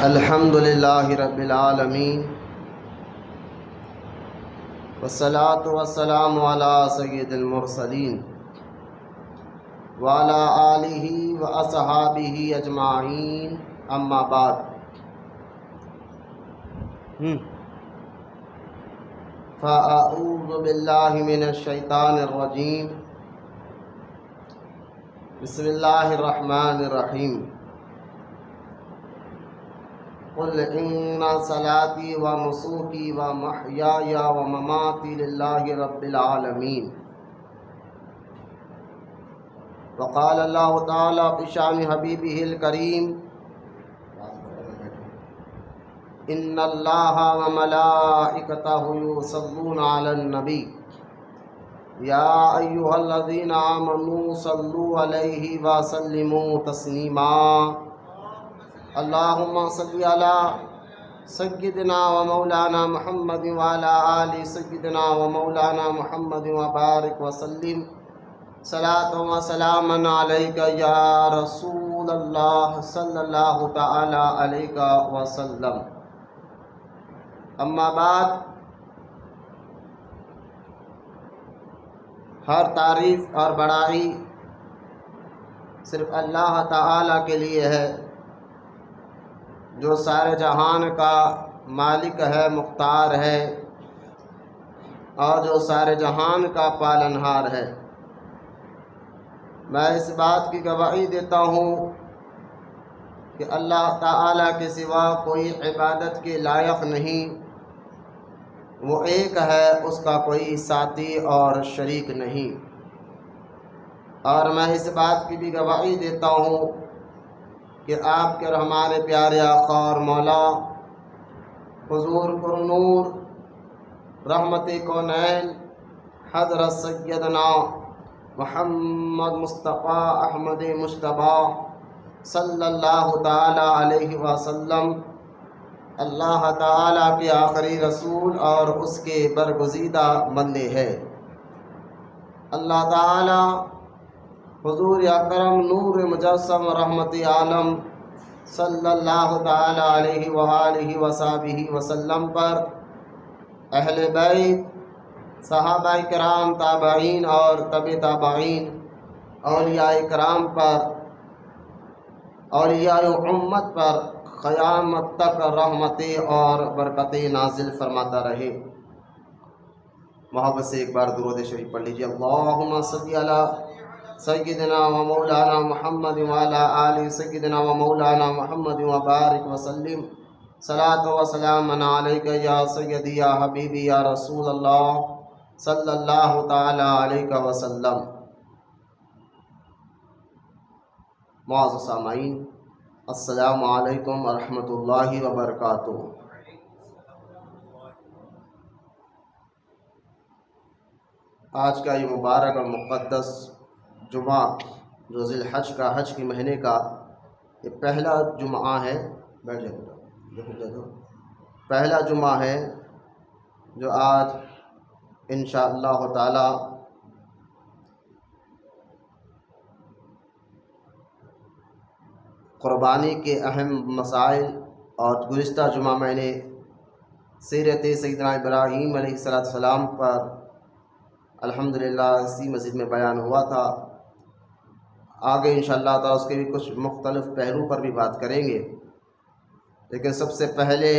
الحمد للہ رب العالمین والصلاة والسلام علی سید المرسلین وعلی آلہ واصحابہ اجمعین، اما بعد۔ فاعوذ باللہ من الشیطان الرجیم، بسم اللہ الرحمن الرحیم۔ قل ان صلاتی و نسوکی و محیای و مماتی للہ رب العالمین۔ وقال اللہ تعالی فی شان حبیبہ الکریم، ان اللہ و ملائکتہ یصلون علی النبی یا ایہا الذین آمنوا صلوا علیہ وسلموا تسلیما۔ اللہم صلی علی سیدنا و مولانا محمد وعلی آل سیدنا و مولانا محمد وبارک وسلم صلاۃ و سلاما علیک یا رسول اللہ صلی اللہ تعالی علیہ وسلم۔ اما بعد، ہر تعریف اور بڑائی صرف اللہ تعالی کے لیے ہے، جو سارے جہان کا مالک ہے، مختار ہے، اور جو سارے جہان کا پالنہار ہے۔ میں اس بات کی گواہی دیتا ہوں کہ اللہ تعالیٰ کے سوا کوئی عبادت کے لائق نہیں، وہ ایک ہے، اس کا کوئی ساتھی اور شریک نہیں۔ اور میں اس بات کی بھی گواہی دیتا ہوں کہ آپ کے اور ہمارے پیارے آقا اور مولا حضور پرنور رحمت کونین حضرت سیدنا محمد مصطفیٰ احمد مجتبیٰ صلی اللہ تعالی علیہ وسلم اللہ تعالیٰ کے آخری رسول اور اس کے برگزیدہ بندے ہیں۔ اللہ تعالیٰ حضور اکرم نور مجسم رحمت عالم صلی اللہ تعالی علیہ وآلہ وصحبہ وسلم پر، اہل بیت، صحابہ کرام، تابعین اور تبع تابعین، اولیاء کرام پر، اولیاء امت پر قیامت تک رحمتیں اور برکتیں نازل فرماتا رہے۔ محبت سے ایک بار درود شریف پڑھ لیجیے۔ اللہم صلی علی سیدنا و مولانا محمد وعلی آل سیدنا و مولانا محمد وبارک وسلم صلاۃ و سلام علیک یا سیدی یا حبیبی یا رسول اللہ صلی اللہ تعالی علیہ وسلم۔ معزز سامعین، السلام علیکم ورحمۃ اللہ وبرکاتہ۔ آج کا یہ مبارک اور مقدس جمعہ، جو ذی الحج کا، حج کے مہینے کا یہ پہلا جمعہ ہے، پہلا جمعہ ہے، جو آج انشاءاللہ تعالی قربانی کے اہم مسائل، اور گزشتہ جمعہ میں نے سیرت سیدنا ابراہیم علیہ السلام پر الحمدللہ اسی مسجد میں بیان ہوا تھا۔ آگے انشاءاللہ تعالی اس کے بھی کچھ مختلف پہلو پر بھی بات کریں گے، لیکن سب سے پہلے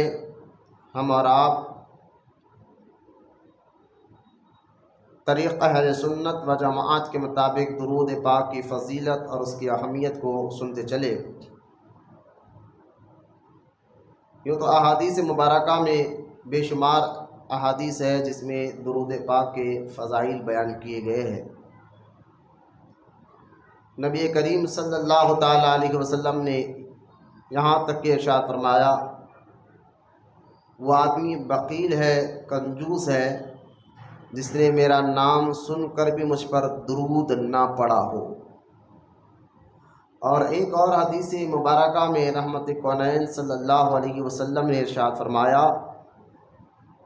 ہم اور آپ طریقہ اہل سنت و جماعت کے مطابق درود پاک کی فضیلت اور اس کی اہمیت کو سنتے چلے۔ یوں تو احادیث مبارکہ میں بے شمار احادیث ہے جس میں درود پاک کے فضائل بیان کیے گئے ہیں۔ نبی کریم صلی اللہ تعالی علیہ وسلم نے یہاں تک کہ ارشاد فرمایا، وہ آدمی بخیل ہے، کنجوس ہے، جس نے میرا نام سن کر بھی مجھ پر درود نہ پڑا ہو۔ اور ایک اور حدیث مبارکہ میں رحمت کونین صلی اللہ علیہ وسلم نے ارشاد فرمایا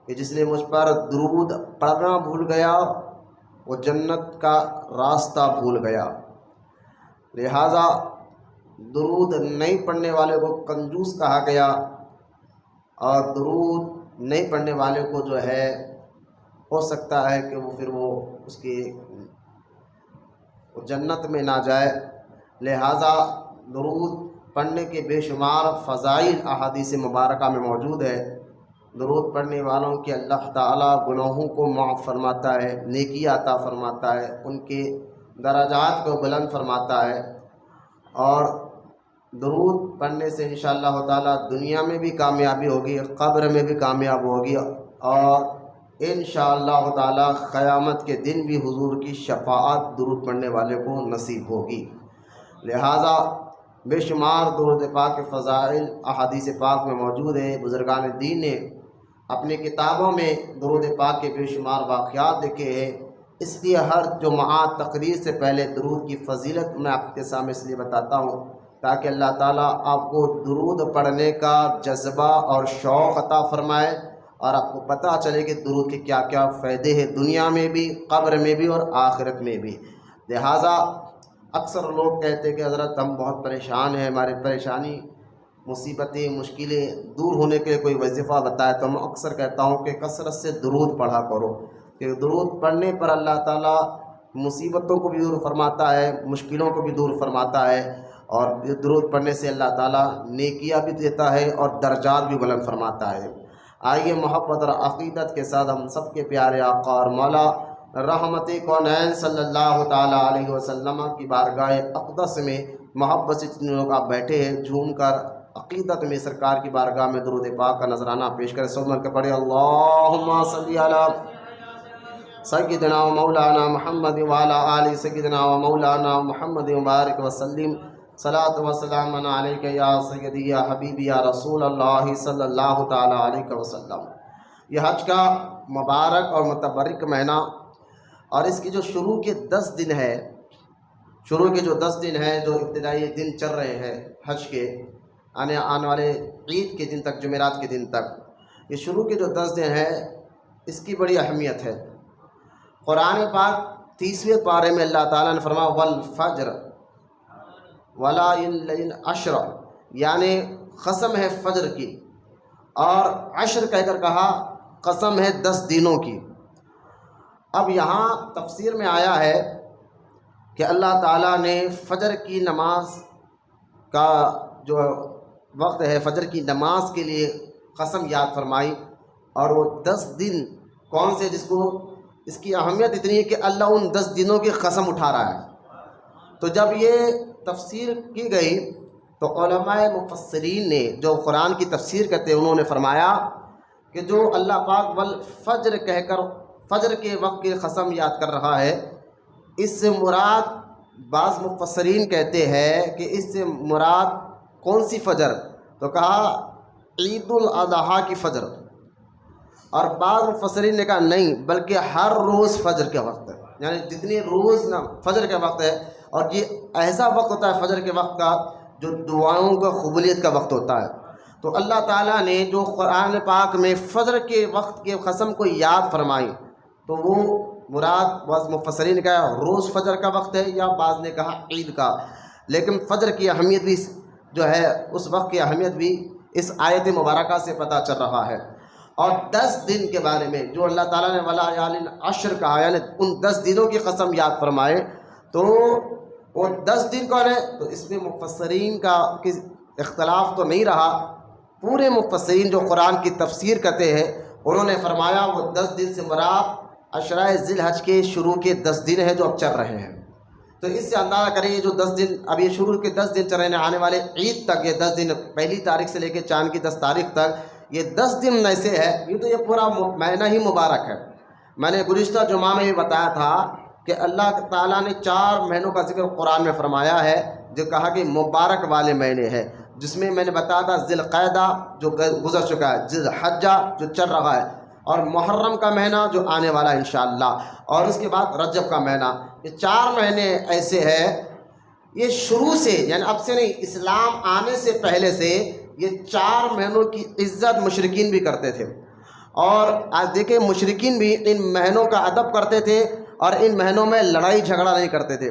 کہ جس نے مجھ پر درود پڑھنا بھول گیا، وہ جنت کا راستہ بھول گیا۔ لہٰذا درود نہیں پڑھنے والے کو کنجوس کہا گیا، اور درود نہیں پڑھنے والے کو جو ہے ہو سکتا ہے کہ وہ پھر وہ اس کی جنت میں نہ جائے۔ لہٰذا درود پڑھنے کے بے شمار فضائل احادیث مبارکہ میں موجود ہے۔ درود پڑھنے والوں کے اللہ تعالیٰ گناہوں کو معاف فرماتا ہے، نیکی عطا فرماتا ہے، ان کے درجات کو بلند فرماتا ہے، اور درود پڑھنے سے انشاءاللہ تعالیٰ دنیا میں بھی کامیابی ہوگی، قبر میں بھی کامیاب ہوگی، اور انشاءاللہ تعالیٰ قیامت کے دن بھی حضور کی شفاعت درود پڑھنے والے کو نصیب ہوگی۔ لہٰذا بے شمار درود پاک کے فضائل احادیث پاک میں موجود ہے۔ بزرگان دین نے اپنی کتابوں میں درود پاک کے بے شمار واقعات لکھے ہیں، اس لیے ہر جمعہ تقریر سے پہلے درود کی فضیلت میں آپ کے سامنے اس لیے بتاتا ہوں تاکہ اللہ تعالیٰ آپ کو درود پڑھنے کا جذبہ اور شوق عطا فرمائے، اور آپ کو پتہ چلے کہ درود کے کیا کیا فائدے ہیں دنیا میں بھی، قبر میں بھی، اور آخرت میں بھی۔ لہٰذا اکثر لوگ کہتے ہیں کہ حضرت ہم بہت پریشان ہیں، ہماری پریشانی مصیبتیں مشکلیں دور ہونے کے لیے کوئی وظیفہ بتائے، تو میں اکثر کہتا ہوں کہ کثرت سے درود پڑھا کرو، کہ درود پڑھنے پر اللہ تعالیٰ مصیبتوں کو بھی دور فرماتا ہے، مشکلوں کو بھی دور فرماتا ہے، اور درود پڑھنے سے اللہ تعالیٰ نیکیاں بھی دیتا ہے اور درجات بھی بلند فرماتا ہے۔ آئیے محبت اور عقیدت کے ساتھ ہم سب کے پیارے آقا اور مولا رحمت کونین صلی اللہ تعالیٰ علیہ وسلم کی بارگاہ اقدس میں محبت سے جتنے لوگ آپ بیٹھے ہیں جھوم کر عقیدت میں سرکار کی بارگاہ میں درود پاک کا نذرانہ پیش کریں۔ سب مل کے پڑھے اللہم صلی علی سیدنا و مولانا محمد وعلی آل سیدنا و مولانا محمد مبارک وسلم۔ صلاۃ و سلام علیک یا سیدی یا حبیبی یا رسول اللہ صلی اللہ تعالیٰ علیہ وسلم۔ یہ حج کا مبارک اور متبرک مہینہ، اور اس کی جو شروع کے 10 دن ہے، شروع کے جو 10 دن ہیں، جو ابتدائی دن چل رہے ہیں حج کے، آنے والے عید کے دن تک، جمعرات کے دن تک، یہ شروع کے جو 10 دن ہیں اس کی بڑی اہمیت ہے۔ قرآن پاک 30ویں پارے میں اللہ تعالیٰ نے فرمایا والفجر وَلَيَالٍ عَشْرٍ، یعنی قسم ہے فجر کی، اور عشر کہہ کر کہا قسم ہے 10 دنوں کی۔ اب یہاں تفسیر میں آیا ہے کہ اللہ تعالیٰ نے فجر کی نماز کا جو وقت ہے، فجر کی نماز کے لیے قسم یاد فرمائی، اور وہ 10 دن کون سے، جس کو اس کی اہمیت اتنی ہے کہ اللہ ان 10 دنوں کی قسم اٹھا رہا ہے۔ تو جب یہ تفسیر کی گئی تو علماء مفسرین نے جو قرآن کی تفسیر کرتے ہیں انہوں نے فرمایا کہ جو اللہ پاک والفجر کہہ کر فجر کے وقت کی قسم یاد کر رہا ہے، اس سے مراد، بعض مفسرین کہتے ہیں کہ اس سے مراد کون سی فجر، تو کہا عید الاضحیٰ کی فجر، اور بعض مفسرین نے کہا نہیں بلکہ ہر روز فجر کے وقت ہے، یعنی جتنی روز فجر کے وقت ہے، اور یہ ایسا وقت ہوتا ہے فجر کے وقت کا جو دعاؤں کا قبولیت کا وقت ہوتا ہے۔ تو اللہ تعالیٰ نے جو قرآن پاک میں فجر کے وقت کے قسم کو یاد فرمائی، تو وہ مراد بعض مفسرین نے کہا روز فجر کا وقت ہے، یا بعض نے کہا عید کا، لیکن فجر کی اہمیت بھی جو ہے، اس وقت کی اہمیت بھی اس آیت مبارکہ سے پتہ چل رہا ہے۔ اور 10 دن کے بارے میں جو اللہ تعالیٰ نے وَلَيَالٍ عَشْرٍ کہا، یعنی ان 10 دنوں کی قسم یاد فرمائے، تو وہ 10 دن کون ہے، تو اس میں مفسرین کا اختلاف تو نہیں رہا۔ پورے مفسرین جو قرآن کی تفسیر کرتے ہیں انہوں نے فرمایا وہ 10 دن سے مراد عشرۂ ذی الحج کے شروع کے 10 دن ہیں جو اب چل رہے ہیں۔ تو اس سے اندازہ کریں یہ جو 10 دن اب یہ شروع کے 10 دن چل رہے ہیں، آنے والے عید تک یہ 10 دن، پہلی تاریخ سے لے کے چاند کی 10 تاریخ تک یہ 10 دن ایسے ہے، یہ تو یہ پورا مہینہ ہی مبارک ہے۔ میں نے گزشتہ جمعہ میں یہ بتایا تھا کہ اللہ تعالیٰ نے 4 مہینوں کا ذکر قرآن میں فرمایا ہے، جو کہا کہ مبارک والے مہینے ہیں، جس میں نے بتایا تھا ذی القعدہ جو گزر چکا ہے، ذی الحجہ جو چل رہا ہے، اور محرم کا مہینہ جو آنے والا ہے انشاءاللہ، اور اس کے بعد رجب کا مہینہ۔ یہ 4 مہینے ایسے ہیں، یہ شروع سے یعنی اب سے نہیں، اسلام آنے سے پہلے سے یہ 4 مہینوں کی عزت مشرکین بھی کرتے تھے، اور آج دیکھیں مشرکین بھی ان مہینوں کا ادب کرتے تھے، اور ان مہینوں میں لڑائی جھگڑا نہیں کرتے تھے۔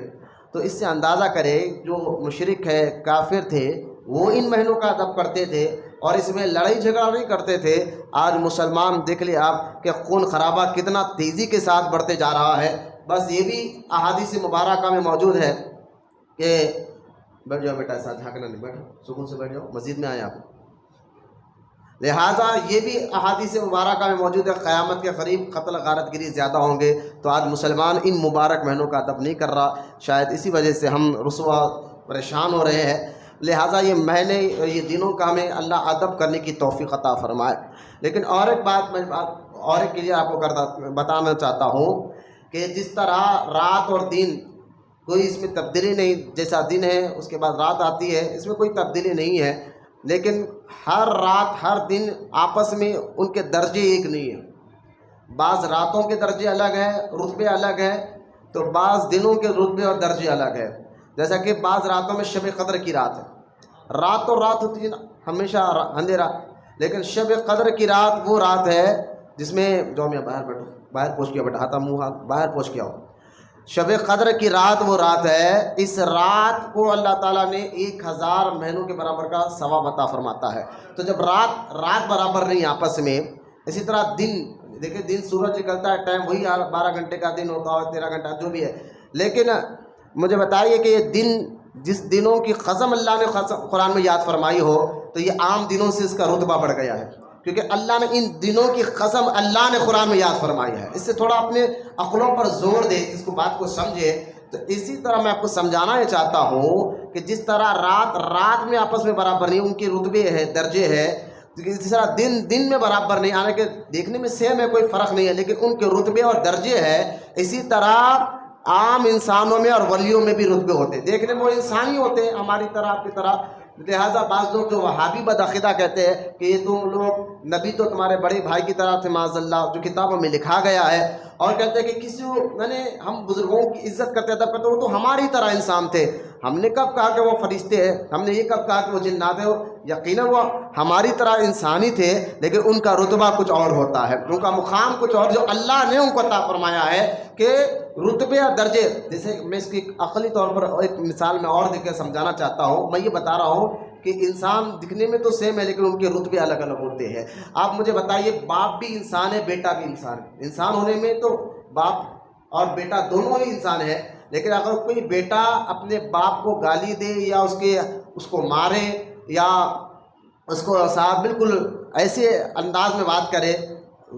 تو اس سے اندازہ کرے جو مشرک ہے، کافر تھے، وہ ان مہینوں کا ادب کرتے تھے اور اس میں لڑائی جھگڑا نہیں کرتے تھے۔ آج مسلمان دیکھ لیں آپ کہ خون خرابہ کتنا تیزی کے ساتھ بڑھتے جا رہا ہے۔ بس یہ بھی احادیث مبارکہ میں موجود ہے کہ بیٹھ جاؤ بیٹا، ایسا جھانکنا نہیں، بیٹھو سکون سے بیٹھ جاؤ، مسجد میں آئے آپ۔ لہٰذا یہ بھی احادیث مبارکہ میں موجود ہے، قیامت کے قریب قتل غارت گری زیادہ ہوں گے۔ تو آج مسلمان ان مبارک مہینوں کا ادب نہیں کر رہا، شاید اسی وجہ سے ہم رسوا پریشان ہو رہے ہیں۔ لہٰذا یہ مہینے، یہ دنوں کا ہمیں اللہ ادب کرنے کی توفیق عطا فرمائے۔ لیکن اور ایک بات میں اور ایک کے لیے آپ کو بتانا چاہتا ہوں کہ جس طرح رات اور دن کوئی اس میں تبدیلی نہیں، جیسا دن ہے اس کے بعد رات آتی ہے، اس میں کوئی تبدیلی نہیں ہے، لیکن ہر رات ہر دن آپس میں ان کے درجے ایک نہیں ہیں۔ بعض راتوں کے درجے الگ ہیں، رتبے الگ ہیں، تو بعض دنوں کے رتبے اور درجے الگ ہیں۔ جیسا کہ بعض راتوں میں شب قدر کی رات ہے، رات تو رات ہوتی ہے نا، ہمیشہ اندھیرا، لیکن شب قدر کی رات وہ رات ہے جس میں جو میں باہر بیٹھو، باہر پہنچ گیا بیٹا، ہاتھ منہ ہاتھ باہر پہنچ کے آؤ۔ شب قدر کی رات وہ رات ہے، اس رات کو اللہ تعالیٰ نے 1000 مہینوں کے برابر کا ثواب عطا فرماتا ہے۔ تو جب رات برابر نہیں آپس میں، اسی طرح دن، دیکھیں دن سورج نکلتا ہے ٹائم وہی 12 گھنٹے کا دن ہوتا ہے، 13 گھنٹہ جو بھی ہے، لیکن مجھے بتائیے کہ یہ دن جس دنوں کی قسم اللہ نے قرآن میں یاد فرمائی ہو، تو یہ عام دنوں سے اس کا رتبہ بڑھ گیا ہے، کیونکہ اللہ نے ان دنوں کی قسم اللہ نے قرآن میں یاد فرمائی ہے۔ اس سے تھوڑا اپنے عقلوں پر زور دے، اس کو بات کو سمجھے۔ تو اسی طرح میں آپ کو سمجھانا یہ چاہتا ہوں کہ جس طرح رات میں آپس میں برابر نہیں، ان کے رتبے ہے، درجے ہے، اسی طرح دن میں برابر نہیں، حالانکہ دیکھنے میں سیم ہے، کوئی فرق نہیں ہے، لیکن ان کے رتبے اور درجے ہے۔ اسی طرح عام انسانوں میں اور ولیوں میں بھی رتبے ہوتے ہیں، دیکھنے میں وہ انسانی ہوتے ہیں ہماری طرح، آپ کی طرح۔ لہٰذا بعض لوگ جو وہابی بدعقیدہ کہتے ہیں کہ یہ تم لوگ نبی تو تمہارے بڑے بھائی کی طرح تھے، معاذ اللہ، جو کتابوں میں لکھا گیا ہے، اور کہتے ہیں کہ کسی یعنی ہم بزرگوں کی عزت کرتے ادب کرتے، وہ تو ہماری طرح انسان تھے، ہم نے کب کہا کہ وہ فرشتے ہیں، ہم نے یہ کب کہا کہ وہ جنات ہیں؟ یقیناً وہ ہماری طرح انسانی تھے، لیکن ان کا رتبہ کچھ اور ہوتا ہے، ان کا مقام کچھ اور، جو اللہ نے ان کو عطا فرمایا ہے کہ رتبے اور درجے۔ جیسے میں اس کی عقلی طور پر ایک مثال میں اور دے کے سمجھانا چاہتا ہوں، میں یہ بتا رہا ہوں کہ انسان دکھنے میں تو سیم ہے، لیکن ان کے رتبے الگ الگ ہوتے ہیں۔ آپ مجھے بتائیے، باپ بھی انسان ہے، بیٹا بھی انسان ہے، انسان ہونے میں تو باپ اور بیٹا دونوں ہی انسان ہے، لیکن اگر کوئی بیٹا اپنے باپ کو گالی دے یا اس کو مارے یا اس کو صاحب بالکل ایسے انداز میں بات کرے،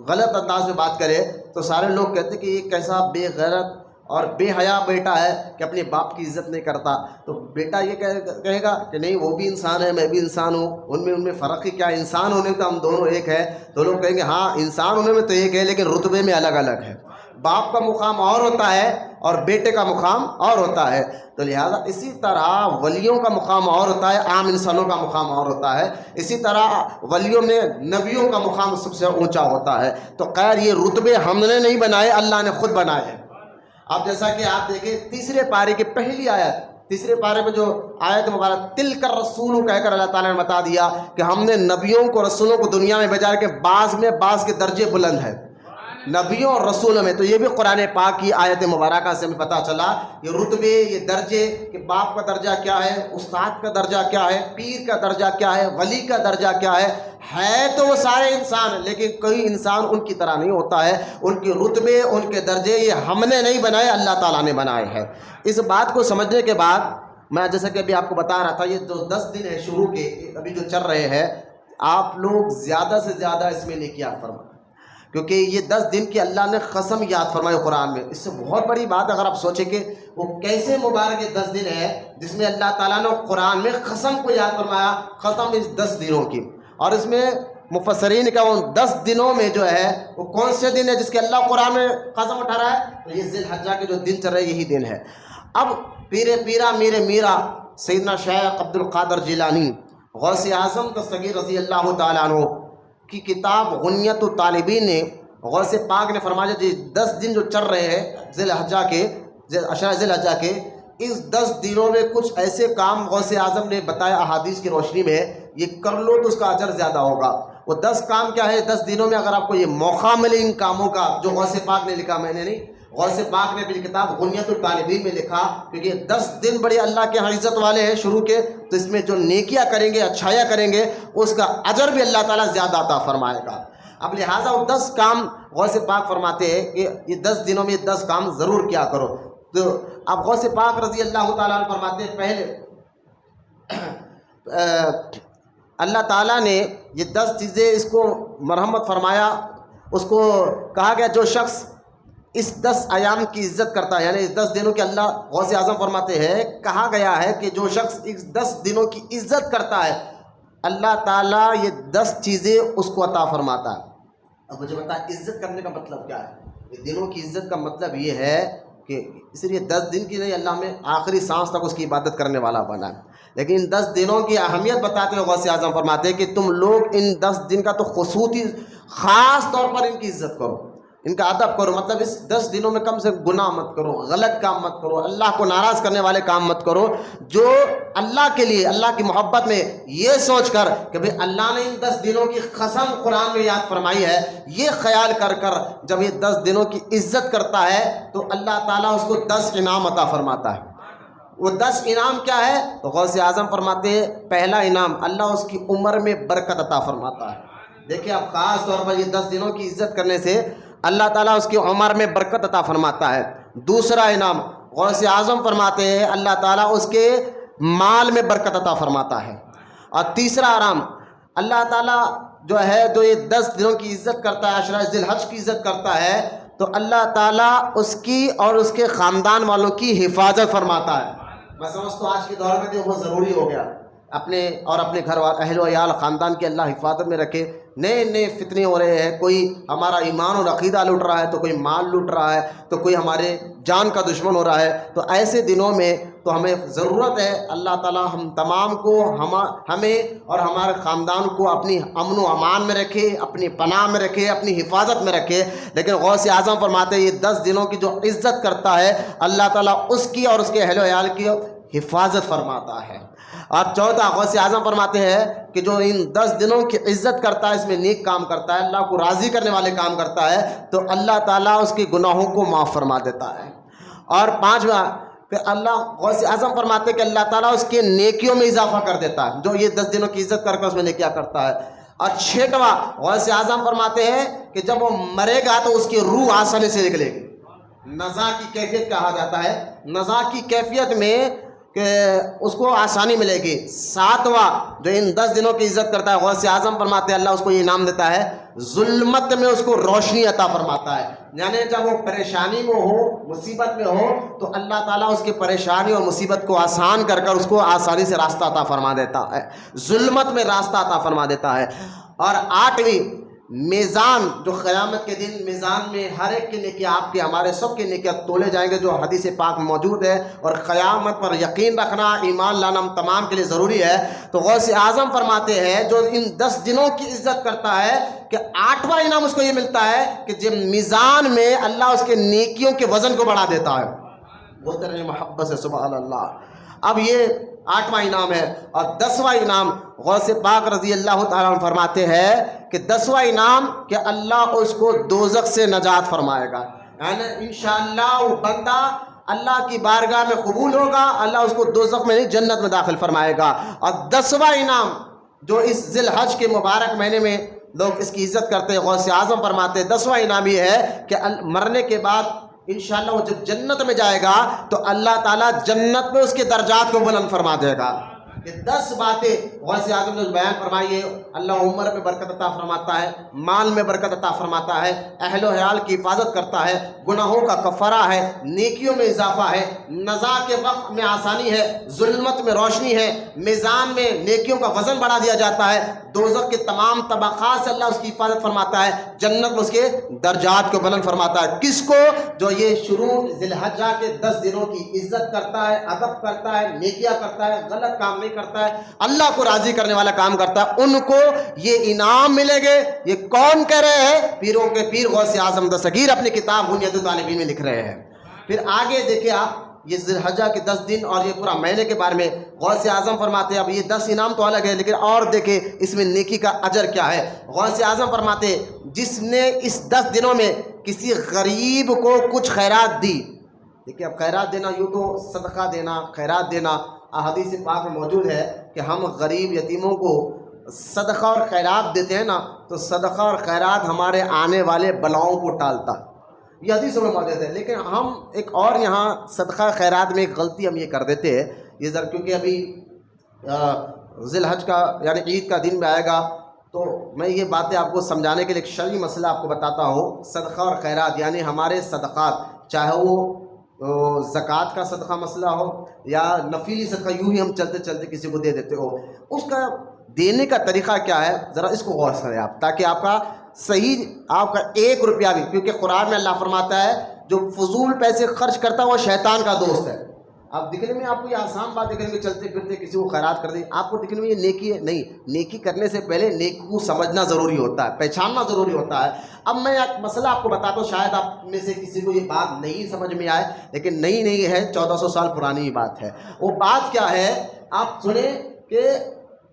غلط انداز میں بات کرے، تو سارے لوگ کہتے ہیں کہ یہ کیسا بے غیرت اور بے حیا بیٹا ہے کہ اپنے باپ کی عزت نہیں کرتا۔ تو بیٹا یہ کہے گا کہ نہیں، وہ بھی انسان ہے، میں بھی انسان ہوں، ان میں فرق ہی کیا ہے، انسان ہونے میں تو ہم دونوں ایک ہے۔ تو لوگ کہیں گے ہاں انسان ہونے میں تو ایک ہے، لیکن رتبے میں الگ الگ ہے، باپ کا مقام اور ہوتا ہے اور بیٹے کا مقام اور ہوتا ہے۔ تو لہٰذا اسی طرح ولیوں کا مقام اور ہوتا ہے، عام انسانوں کا مقام اور ہوتا ہے۔ اسی طرح ولیوں میں نبیوں کا مقام سب سے اونچا ہوتا ہے۔ تو خیر یہ رتبے ہم نے نہیں بنائے، اللہ نے خود بنائے ہیں۔ اب جیسا کہ آپ دیکھیں تیسرے پارے کی پہلی آیت، تیسرے پارے میں جو آیت مبارک تلک الرسول کہہ کر اللہ تعالیٰ نے بتا دیا کہ ہم نے نبیوں کو، رسولوں کو دنیا میں بھیجا کہ بعض کے درجے بلند ہیں نبیوں اور رسولوں میں۔ تو یہ بھی قرآن پاک کی آیت مبارکہ سے ہمیں پتہ چلا یہ رتبے، یہ درجے، کہ باپ کا درجہ کیا ہے، استاد کا درجہ کیا ہے، پیر کا درجہ کیا ہے، ولی کا درجہ کیا ہے تو وہ سارے انسان، لیکن کوئی انسان ان کی طرح نہیں ہوتا ہے، ان کے رتبے، ان کے درجے یہ ہم نے نہیں بنائے، اللہ تعالیٰ نے بنائے ہیں۔ اس بات کو سمجھنے کے بعد میں جیسا کہ ابھی آپ کو بتا رہا تھا، یہ جو 10 دن ہے شروع کے ابھی جو چل رہے ہیں، آپ لوگ زیادہ سے زیادہ اس میں نیکیاں فرمائیں، کیونکہ یہ 10 دن کی اللہ نے قسم یاد فرمائی قرآن میں۔ اس سے بہت بڑی بات اگر آپ سوچیں کہ وہ کیسے مبارک 10 دن ہے جس میں اللہ تعالیٰ نے قرآن میں قسم کو یاد فرمایا، قسم اس 10 دنوں کی۔ اور اس میں مفسرین کا ان 10 دنوں میں جو ہے وہ کون سے دن ہے جس کے اللہ قرآن میں قسم اٹھا رہا ہے؟ تو یہ ذی الحجہ کے جو دن چل رہے یہی دن ہے۔ اب پیرا میرے میرا سیدنا شیخ عبد القادر جیلانی غوث اعظم دستگیر رضی اللہ تعالیٰ عنہ کی کتاب غنیت الطالبین نے غوث پاک نے فرمایا جی 10 دن جو چل رہے ہیں ذی الحجہ کے، عشرہ ذی الحجہ کے، اس 10 دنوں میں کچھ ایسے کام غوث اعظم نے بتایا احادیث کی روشنی میں، یہ کر لو تو اس کا اجر زیادہ ہوگا۔ وہ 10 کام کیا ہے 10 دنوں میں؟ اگر آپ کو یہ موقع ملے ان کاموں کا جو غوث پاک نے لکھا، میں نے نہیں، غوث پاک نے اپنی کتاب غنیۃ الطالبین میں لکھا کیونکہ 10 دن بڑے اللہ کے ہاں عزت والے ہیں شروع کے، تو اس میں جو نیکیاں کریں گے، اچھائیاں کریں گے، اس کا اجر بھی اللہ تعالیٰ زیادہ عطا فرمائے گا۔ اب لہٰذا وہ 10 کام غوث پاک فرماتے ہیں کہ یہ 10 دنوں میں یہ 10 کام ضرور کیا کرو۔ تو اب غوث پاک رضی اللہ تعالیٰ عنہ فرماتے ہیں پہلے اللہ تعالیٰ نے یہ 10 چیزیں اس کو مرحمت فرمایا، اس کو کہا گیا جو شخص اس 10 ایام کی عزت کرتا ہے، یعنی اس 10 دنوں کے اللہ غوث اعظم فرماتے ہیں، کہا گیا ہے کہ جو شخص اس 10 دنوں کی عزت کرتا ہے اللہ تعالیٰ یہ 10 چیزیں اس کو عطا فرماتا ہے۔ اب مجھے بتا عزت کرنے کا مطلب کیا ہے؟ یہ دنوں کی عزت کا مطلب یہ ہے کہ اس لیے 10 دن کی نہیں، اللہ ہمیں آخری سانس تک اس کی عبادت کرنے والا بنا ہے، لیکن ان 10 دنوں کی اہمیت بتاتے ہوئے غوث اعظم فرماتے ہیں کہ تم لوگ ان 10 دن کا تو خصوصی خاص طور پر ان کی عزت کرو، ان کا ادب کرو، مطلب اس 10 دنوں میں کم سے گناہ مت کرو، غلط کام مت کرو، اللہ کو ناراض کرنے والے کام مت کرو، جو اللہ کے لیے اللہ کی محبت میں یہ سوچ کر کہ بھئی اللہ نے ان 10 دنوں کی قسم قرآن میں یاد فرمائی ہے، یہ خیال کر کر جب یہ 10 دنوں کی عزت کرتا ہے تو اللہ تعالیٰ اس کو 10 انعام عطا فرماتا ہے۔ وہ 10 انعام کیا ہے؟ تو غوث اعظم فرماتے ہیں پہلا انعام اللہ اس کی عمر میں برکت عطا فرماتا ہے۔ دیکھیں اب خاص طور پر یہ 10 دنوں کی عزت کرنے سے اللہ تعالیٰ اس کی عمر میں برکت عطا فرماتا ہے۔ دوسرا انعام غوث اعظم فرماتے ہیں اللہ تعالیٰ اس کے مال میں برکت عطا فرماتا ہے۔ اور تیسرا انعام اللہ تعالیٰ جو ہے جو یہ 10 دنوں کی عزت کرتا ہے، عشرہ ذی الحج کی عزت کرتا ہے، تو اللہ تعالیٰ اس کی اور اس کے خاندان والوں کی حفاظت فرماتا ہے۔ میں سمجھتا ہوں آج کے دور میں تو بہت ضروری ہو گیا، اپنے اور اپنے گھر والے اہل و عیال خاندان کی اللہ حفاظت میں رکھے۔ نئے نئے فتنے ہو رہے ہیں، کوئی ہمارا ایمان اور عقیدہ لوٹ رہا ہے، تو کوئی مال لوٹ رہا ہے، تو کوئی ہمارے جان کا دشمن ہو رہا ہے۔ تو ایسے دنوں میں تو ہمیں ضرورت ہے اللہ تعالیٰ ہم تمام کو ہمیں اور ہمارے خاندان کو اپنی امن و امان میں رکھے، اپنی پناہ میں رکھے، اپنی حفاظت میں رکھے۔ لیکن غوث اعظم فرماتے ہیں یہ 10 دنوں کی جو عزت کرتا ہے اللہ تعالیٰ اس کی اور اس کے اہل و عیال کی حفاظت فرماتا ہے۔ اور چوتھا غوث اعظم فرماتے ہیں کہ جو ان 10 دنوں کی عزت کرتا ہے، اس میں نیک کام کرتا ہے، اللہ کو راضی کرنے والے کام کرتا ہے، تو اللہ تعالیٰ اس کے گناہوں کو معاف فرما دیتا ہے۔ اور پانچواں کہ اللہ غوث اعظم فرماتے ہیں کہ اللہ تعالیٰ اس کے نیکیوں میں اضافہ کر دیتا ہے، جو یہ 10 دنوں کی عزت کر کے اس میں نیکیاں کرتا ہے۔ اور چھٹواں غوث اعظم فرماتے ہیں کہ جب وہ مرے گا تو اس کی روح آسانی سے نکلے گی، نزا کی کیفیت کہا جاتا ہے، نزا کی کیفیت میں کہ اس کو آسانی ملے گی۔ ساتواں جو ان 10 دنوں کی عزت کرتا ہے غوث اعظم فرماتے ہیں اللہ اس کو یہ انعام دیتا ہے ظلمت میں اس کو روشنی عطا فرماتا ہے، یعنی جب وہ پریشانی میں ہو، مصیبت میں ہو، تو اللہ تعالیٰ اس کی پریشانی اور مصیبت کو آسان کر کر اس کو آسانی سے راستہ عطا فرما دیتا ہے، ظلمت میں راستہ عطا فرما دیتا ہے۔ اور آٹھویں میزان، جو قیامت کے دن میزان میں ہر ایک کے نیکیاں آپ کے ہمارے سب کے نیکیاں تولے جائیں گے، جو حدیث پاک میں موجود ہے، اور قیامت پر یقین رکھنا، ایمان لانا ہم تمام کے لیے ضروری ہے۔ تو غوث اعظم فرماتے ہیں جو ان 10 دنوں کی عزت کرتا ہے کہ 8واں انعام اس کو یہ ملتا ہے کہ جب میزان میں اللہ اس کے نیکیوں کے وزن کو بڑھا دیتا ہے، بولتے رہے محبت سے سبحان اللہ۔ اب یہ 8واں انعام ہے۔ اور 10واں انعام غوث پاک رضی اللہ تعالیٰ عنہ فرماتے ہیں کہ 10واں انعام کہ اللہ اس کو دوزخ سے نجات فرمائے گا، یعنی انشاءاللہ وہ بندہ اللہ کی بارگاہ میں قبول ہوگا، اللہ اس کو دوزخ میں نہیں جنت میں داخل فرمائے گا۔ اور 10واں انعام جو اس ذی الحج کے مبارک مہینے میں لوگ اس کی عزت کرتے ہیں، غوث اعظم فرماتے ہیں 10واں انعام یہ ہے کہ مرنے کے بعد انشاءاللہ وہ جب جنت میں جائے گا تو اللہ تعالیٰ جنت میں اس کے درجات کو بلند فرما دے گا۔ یہ 10 باتیں غوث اعظم نے بیان فرمائی ہے۔ اللہ عمر میں برکت عطا فرماتا ہے، مال میں برکت عطا فرماتا ہے، اہل و عیال کی حفاظت کرتا ہے، گناہوں کا کفارہ ہے، نیکیوں میں اضافہ ہے، نزا کے وقت میں آسانی ہے، ظلمت میں روشنی ہے، میزان میں نیکیوں کا وزن بڑھا دیا جاتا ہے، دوزخ کے تمام طبقات سے اللہ اس کی حفاظت فرماتا ہے، جنت میں اس کے درجات کو بلند فرماتا ہے۔ کس کو؟ جو یہ شروع ذی الحجہ کے 10 دنوں کی عزت کرتا ہے، ادب کرتا ہے، نیکیاں کرتا ہے، غلط کام نہیں کرتا ہے، اللہ کو راضی کرنے والا کام کرتا ہے، ان کو یہ انعام ملے گے۔ یہ کون کہہ رہے ہیں؟ پیروں کے پیر غوث اعظم دستگیر اپنی کتاب غنیۃ الطالبین میں لکھ رہے ہیں۔ پھر آگے دیکھیں آپ یہ ذی الحجہ کے 10 دن اور یہ پورا مہینے کے بارے میں غوث اعظم فرماتے ہیں۔ اب یہ 10 انعام تو الگ ہے، لیکن اور دیکھیں اس میں نیکی کا اجر کیا ہے۔ غوث اعظم فرماتے ہیں جس نے اس 10 دنوں میں کسی غریب کو کچھ خیرات دی. دیکھیے اب خیرات دینا یوں تو صدقہ دینا، خیرات دینا احادیث پاک میں موجود ہے کہ ہم غریب یتیموں کو صدقہ اور خیرات دیتے ہیں نا تو صدقہ اور خیرات ہمارے آنے والے بلاؤں کو ٹالتا ہے، یہ حدیثوں میں موجود ہے. لیکن ہم ایک اور یہاں صدقہ خیرات میں ایک غلطی ہم یہ کر دیتے ہیں، یہ ذرا کیونکہ ابھی ذی الحج کا یعنی عید کا دن بھی آئے گا تو میں یہ باتیں آپ کو سمجھانے کے لیے ایک شرعی مسئلہ آپ کو بتاتا ہوں. صدقہ اور خیرات یعنی ہمارے صدقات، چاہے وہ زکوٰۃ کا صدقہ مسئلہ ہو یا نفلی صدقہ، یوں ہی ہم چلتے چلتے کسی کو دے دیتے ہو، اس کا دینے کا طریقہ کیا ہے ذرا اس کو غور کریں آپ، تاکہ آپ کا صحیح آپ کا 1 روپیہ بھی، کیونکہ قرآن میں اللہ فرماتا ہے جو فضول پیسے خرچ کرتا ہے وہ شیطان کا دوست ہے. اب دکھنے میں آپ کو یہ آسان بات دکھنے میں چلتے پھرتے کسی کو خیرات کر دیں، آپ کو دکھنے میں یہ نیکی ہے، نہیں، نیکی کرنے سے پہلے نیکی کو سمجھنا ضروری ہوتا ہے، پہچاننا ضروری ہوتا ہے. اب میں ایک مسئلہ آپ کو بتاتا ہوں، شاید آپ میں سے کسی کو یہ بات نہیں سمجھ میں آئے، لیکن نئی نہیں ہے، 1400 سال پرانی ہی بات ہے. وہ بات کیا ہے آپ سنیں کہ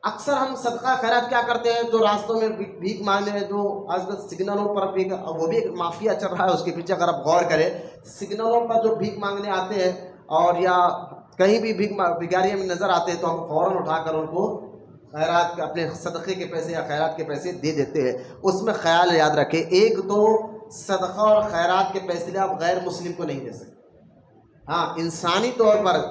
اکثر ہم صدقہ خیرات کیا کرتے ہیں، جو راستوں میں بھیک مانگنے، جو آج کل سگنلوں پر بھی، وہ بھی ایک مافیا چل رہا ہے اس کے پیچھے، اگر آپ غور کریں سگنلوں پر جو بھیک مانگنے آتے ہیں اور یا کہیں بھی بھکاری ہمیں نظر آتے ہیں تو ہم فوراً اٹھا کر ان کو خیرات کے، اپنے صدقے کے پیسے یا خیرات کے پیسے دے دیتے ہیں. اس میں خیال یاد رکھیں، ایک تو صدقہ اور خیرات کے پیسے آپ غیر مسلم کو نہیں دے سکتے. ہاں انسانی طور پر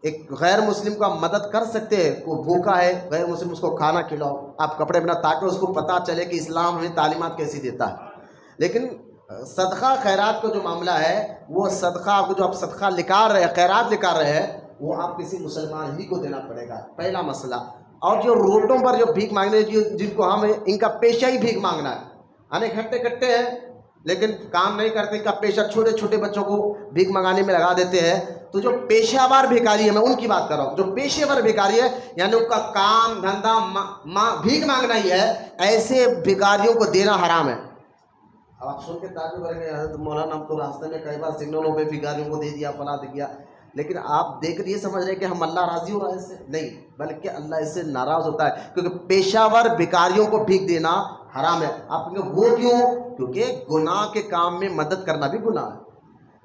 ایک غیر مسلم کو آپ مدد کر سکتے ہیں، وہ بھوکا ہے غیر مسلم، اس کو کھانا کھلاؤ، آپ کپڑے بنا، تاکہ اس کو پتہ چلے کہ اسلام ہمیں تعلیمات کیسی دیتا ہے. لیکن صدقہ خیرات کا جو معاملہ ہے وہ صدقہ کو جو آپ صدقہ نکال رہے ہیں، خیرات نکال رہے ہیں، وہ آپ کسی مسلمان ہی کو دینا پڑے گا، پہلا مسئلہ. اور جو روڈوں پر جو بھیک مانگنے، جن کو ہم ان کا پیشہ ہی بھیک مانگنا ہے، ہمیں کھٹے کٹے ہیں لیکن کام نہیں کرتے، ان کا پیشہ چھوٹے چھوٹے بچوں کو بھیک منگانے میں لگا دیتے ہیں. تو جو پیشہ وار بھیکاری ہے، میں ان کی بات کر رہا ہوں، جو پیشہ ور بھیکاری ہے یعنی ان کا کام دھندا بھیک مانگنا ہی ہے، ایسے بھیکاریوں کو دینا حرام ہے. اب آپ سن کے تعجب کریں گے حضرت مولانا ہم تو راستے میں کئی بار سگنلوں پہ بھیکاریوں کو دے دیا، فلاں دے دیا، لیکن آپ دیکھ کر یہ سمجھ رہے کہ ہم اللہ راضی ہو رہا ہے اس سے؟ نہیں، بلکہ اللہ اس سے ناراض ہوتا ہے، کیونکہ پیشہ ور بھیکاریوں کو بھیک دینا حرام ہے. آپ کہیں وہ کیوں؟ کیونکہ گناہ کے کام میں مدد کرنا بھی گناہ ہے،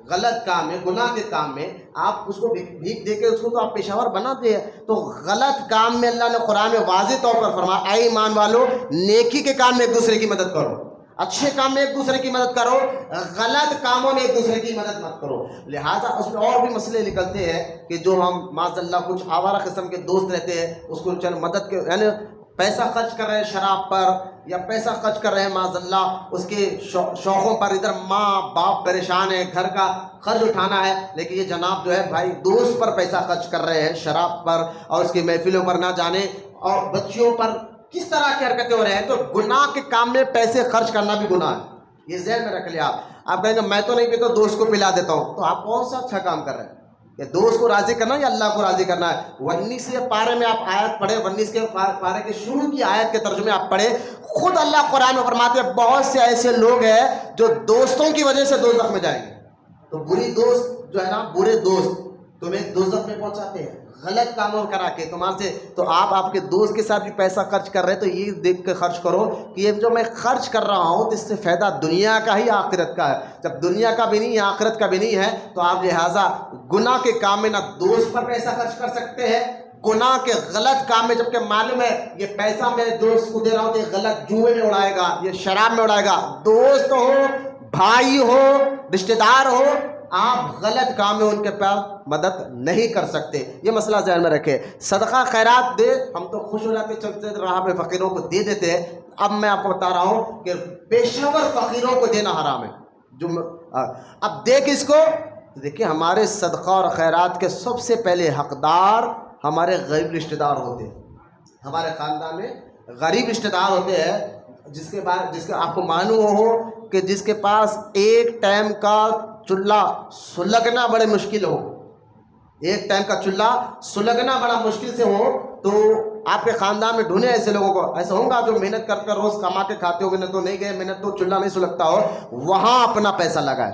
غلط کام ہے، گناہ کے کام میں آپ اس کو بھیک دے کے اس کو تو آپ پیشہ ور بناتے ہیں. تو غلط کام میں اللہ نے قرآن میں واضح طور پر فرمایا، اے ایمان والو نیکی کے کام میں ایک دوسرے کی مدد کرو، اچھے کام میں ایک دوسرے کی مدد کرو، غلط کاموں میں ایک دوسرے کی مدد مت کرو. لہٰذا اس میں اور بھی مسئلے نکلتے ہیں کہ جو ہم معاذ اللہ کچھ آوارہ قسم کے دوست رہتے ہیں، اس کو چل مدد کے یعنی پیسہ خرچ کر رہے ہیں شراب پر یا پیسہ خرچ کر رہے ہیں معاذ اللہ اس کے شوقوں پر، ادھر ماں باپ پریشان ہے، گھر کا خرچ اٹھانا ہے، لیکن یہ جناب جو ہے بھائی دوست پر پیسہ خرچ کر رہے ہیں، شراب پر اور اس کی محفلوں پر نہ جانے، اور بچیوں پر کس طرح کی حرکتیں ہو رہے ہیں. تو گناہ کے کام میں پیسے خرچ کرنا بھی گناہ ہے، یہ ذہن میں رکھ لیا. آپ کہیں گے میں تو نہیں پیتا، دوست کو پلا دیتا ہوں، تو آپ کون سا اچھا کام کر رہے ہیں؟ کہ دوست کو راضی کرنا یا اللہ کو راضی کرنا ہے. 19 پارے میں آپ آیت پڑھے، 19 کے پارے کے شروع کی آیت کے ترجمے آپ پڑھے، خود اللہ قرآن میں فرماتے ہیں بہت سے ایسے لوگ ہیں جو دوستوں کی وجہ سے دوزخ میں جائیں گے. تو بری دوست جو ہے نا، برے دوست تمہیں دوزخ میں پہنچاتے ہیں غلط کاموں کرا کے تمہارے سے. تو آپ کے دوست کے ساتھ بھی پیسہ خرچ کر رہے ہیں تو یہ دیکھ کے خرچ کرو کہ یہ جو میں خرچ کر رہا ہوں تو اس سے فائدہ دنیا کا ہی آخرت کا ہے. جب دنیا کا بھی نہیں ہے آخرت کا بھی نہیں ہے تو آپ لہٰذا گناہ کے کام میں نہ دوست پر پیسہ خرچ کر سکتے ہیں، گناہ کے غلط کام میں، جبکہ معلوم ہے یہ پیسہ میں دوست کو دے رہا ہوں تو یہ غلط جوئے میں اڑائے گا، یہ شراب میں اڑائے گا. دوست ہو، بھائی ہو، رشتہ دار ہو، آپ غلط کام میں ان کے پاس مدد نہیں کر سکتے. یہ مسئلہ ذہن میں رکھے. صدقہ خیرات دے، ہم تو خوش ہو جاتے چلتے راہ میں فقیروں کو دے دیتے ہیں. اب میں آپ کو بتا رہا ہوں کہ پیشہ ور فقیروں کو دینا حرام ہے. اب دیکھ اس کو، دیکھیں ہمارے صدقہ اور خیرات کے سب سے پہلے حقدار ہمارے غریب رشتہ دار ہوتے ہیں. ہمارے خاندان میں غریب رشتہ دار ہوتے ہیں جس کے آپ کو معلوم ہو کہ جس کے پاس ایک ٹائم کا چولہا سلگنا بڑے مشکل ہو، ایک ٹائم کا چولہا سلگنا بڑا مشکل سے ہو، تو آپ کے خاندان میں ڈھونڈے ایسے لوگوں کو. ایسا ہوگا جو محنت کر کر روز کما کے کھاتے ہو گے، نہ تو نہیں گئے محنت تو چولہا نہیں سلگتا ہو، وہاں اپنا پیسہ لگائے.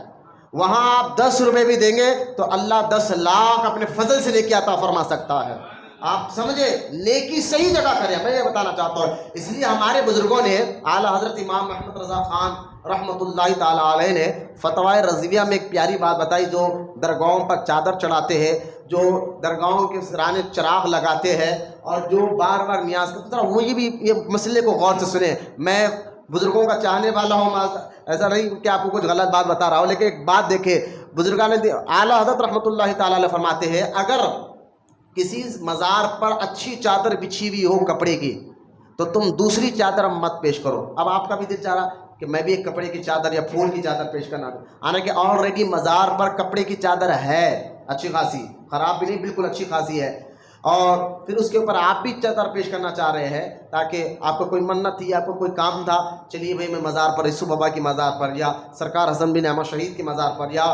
وہاں آپ 10 روپے بھی دیں گے تو اللہ 10 لاکھ اپنے فضل سے لے کے عطا فرما سکتا ہے. آپ سمجھے نیکی صحیح جگہ کریں، میں یہ بتانا چاہتا ہوں۔ اس لیے ہمارے بزرگوں نے، اعلیٰ حضرت امام محمد رضا خان رحمۃ اللہ تعالیٰ علیہ نے فتوائے رضویہ میں ایک پیاری بات بتائی، جو درگاہوں پر چادر چڑھاتے ہیں، جو درگاہوں کے سرانے چراغ لگاتے ہیں، اور جو بار بار نیاز کرتے ہیں، وہ یہ مسئلے کو غور سے سنیں۔ میں بزرگوں کا چاہنے والا ہوں، ایسا نہیں کہ آپ کو کچھ غلط بات بتا رہا ہوں، لیکن ایک بات دیکھیں، بزرگان اعلیٰ حضرت رحمۃ اللہ تعالیٰ علیہ فرماتے ہیں، اگر کسی مزار پر اچھی چادر بچھی ہوئی ہو کپڑے کی تو تم دوسری چادر مت پیش کرو۔ اب آپ کا بھی دل چاہ رہا کہ میں بھی ایک کپڑے کی چادر یا پھول کی چادر پیش کرنا دوں، حالانکہ آلریڈی مزار پر کپڑے کی چادر ہے اچھی خاصی، خراب بھی نہیں، بالکل اچھی خاصی ہے، اور پھر اس کے اوپر آپ بھی چادر پیش کرنا چاہ رہے ہیں تاکہ آپ کو کوئی منت تھی، آپ کو کوئی کام تھا، چلیے بھائی میں مزار پر، یسوع بابا کی مزار پر، یا سرکار حسن بن احمد شہید کی مزار پر، یا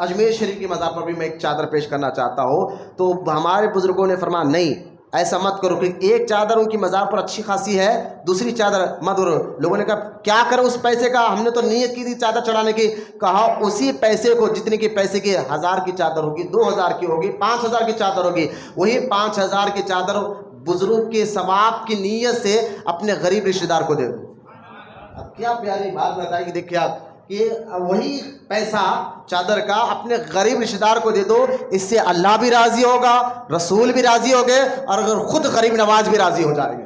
اجمیر شریف کی مزار پر بھی میں ایک چادر پیش کرنا چاہتا ہوں، تو ہمارے بزرگوں نے فرمایا نہیں، ایسا مت کرو کہ ایک چادر ان کی مزار پر اچھی خاصی ہے، دوسری چادر مت کرو۔ لوگوں نے کہا کیا کرو اس پیسے کا، ہم نے تو نیت کی تھی چادر چڑھانے کی، کہا اسی پیسے کو، جتنے کے پیسے کی 1000 کی چادر ہوگی، 2000 کی ہوگی، 5000 کی چادر ہوگی، وہی 5000 کی چادر بزرگ کے ثواب کی نیت سے اپنے غریب رشتہ دار کو دے دو۔ اب کیا پیاری بات بتائی کہ دیکھیں آپ کہ وہی پیسہ چادر کا اپنے غریب رشتہ دار کو دے دو، اس سے اللہ بھی راضی ہوگا، رسول بھی راضی ہوگے، اور اگر خود غریب نواز بھی راضی ہو جائیں گے۔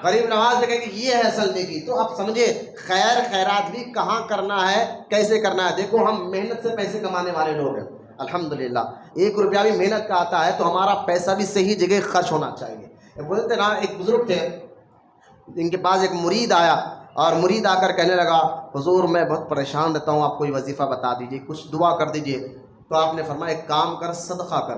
غریب نواز کہیں گے یہ ہے اصل نیکی۔ تو آپ سمجھے خیر خیرات بھی کہاں کرنا ہے، کیسے کرنا ہے۔ دیکھو ہم محنت سے پیسے کمانے والے لوگ ہیں الحمدللہ، 1 روپیہ بھی محنت کا آتا ہے تو ہمارا پیسہ بھی صحیح جگہ خرچ ہونا چاہیے۔ بولتے نا، ایک بزرگ تھے، ان کے پاس ایک مرید آیا، اور مرید آ کر کہنے لگا حضور میں بہت پریشان رہتا ہوں، آپ کوئی وظیفہ بتا دیجئے، کچھ دعا کر دیجئے۔ تو آپ نے فرمایا ایک کام کر، صدقہ کر۔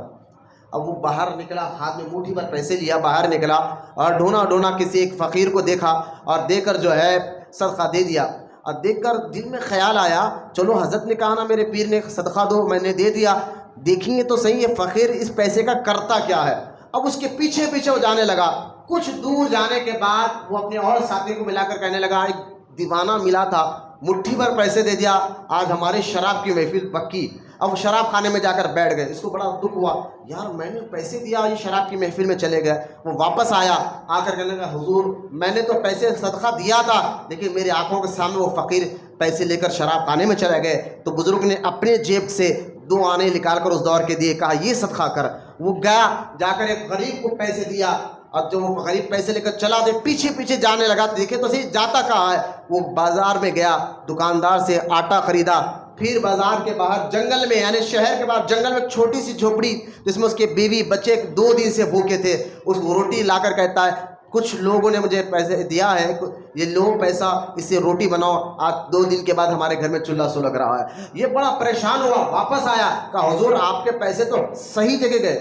اب وہ باہر نکلا، ہاتھ میں مٹھی بھر پیسے لیا، باہر نکلا اور ڈھونڈا کسی ایک فقیر کو دیکھا، اور دے کر جو ہے صدقہ دے دیا۔ اور دیکھ کر دل میں خیال آیا، چلو حضرت نے کہا نا میرے پیر نے صدقہ دو، میں نے دے دیا، دیکھیں گے تو صحیح یہ فقیر اس پیسے کا کرتا کیا ہے۔ اب اس کے پیچھے پیچھے وہ جانے لگا۔ کچھ دور جانے کے بعد وہ اپنے اور ساتھی کو ملا کر کہنے لگا ایک دیوانہ ملا تھا، مٹھی بھر پیسے دے دیا، آج ہماری شراب کی محفل پکی۔ اب شراب خانے میں جا کر بیٹھ گئے، اس کو بڑا دکھ ہوا، یار میں نے پیسے دیا، یہ شراب کی محفل میں چلے گئے۔ وہ واپس آیا، آ کر کہنے لگا حضور میں نے تو پیسے صدقہ دیا تھا، لیکن میری آنکھوں کے سامنے وہ فقیر پیسے لے کر شراب خانے میں چلے گئے۔ تو بزرگ نے اپنے جیب سے 2 آنے نکال کر اس دور کے دیے، کہا یہ صدقہ کر۔ وہ گیا، جا کر ایک غریب کو پیسے دیا، اور جو وہ غریب پیسے لے کر چلا دے، پیچھے پیچھے جانے لگا، دیکھے تو صحیح جاتا کہاں ہے۔ وہ بازار میں گیا، دکاندار سے آٹا خریدا، پھر بازار کے باہر جنگل میں، یعنی شہر کے باہر جنگل میں ایک چھوٹی سی جھوپڑی جس میں اس کے بیوی بچے 2 دن سے بھوکے تھے، اس کو روٹی لا کر کہتا ہے کچھ لوگوں نے مجھے پیسے دیا ہے، یہ لو پیسہ، اس سے روٹی بناؤ، آج 2 دن کے بعد ہمارے گھر میں چولہا سلگ رہا ہے۔ یہ بڑا پریشان ہوا، واپس آیا، کہا حضور آپ کے پیسے تو صحیح جگہ گئے۔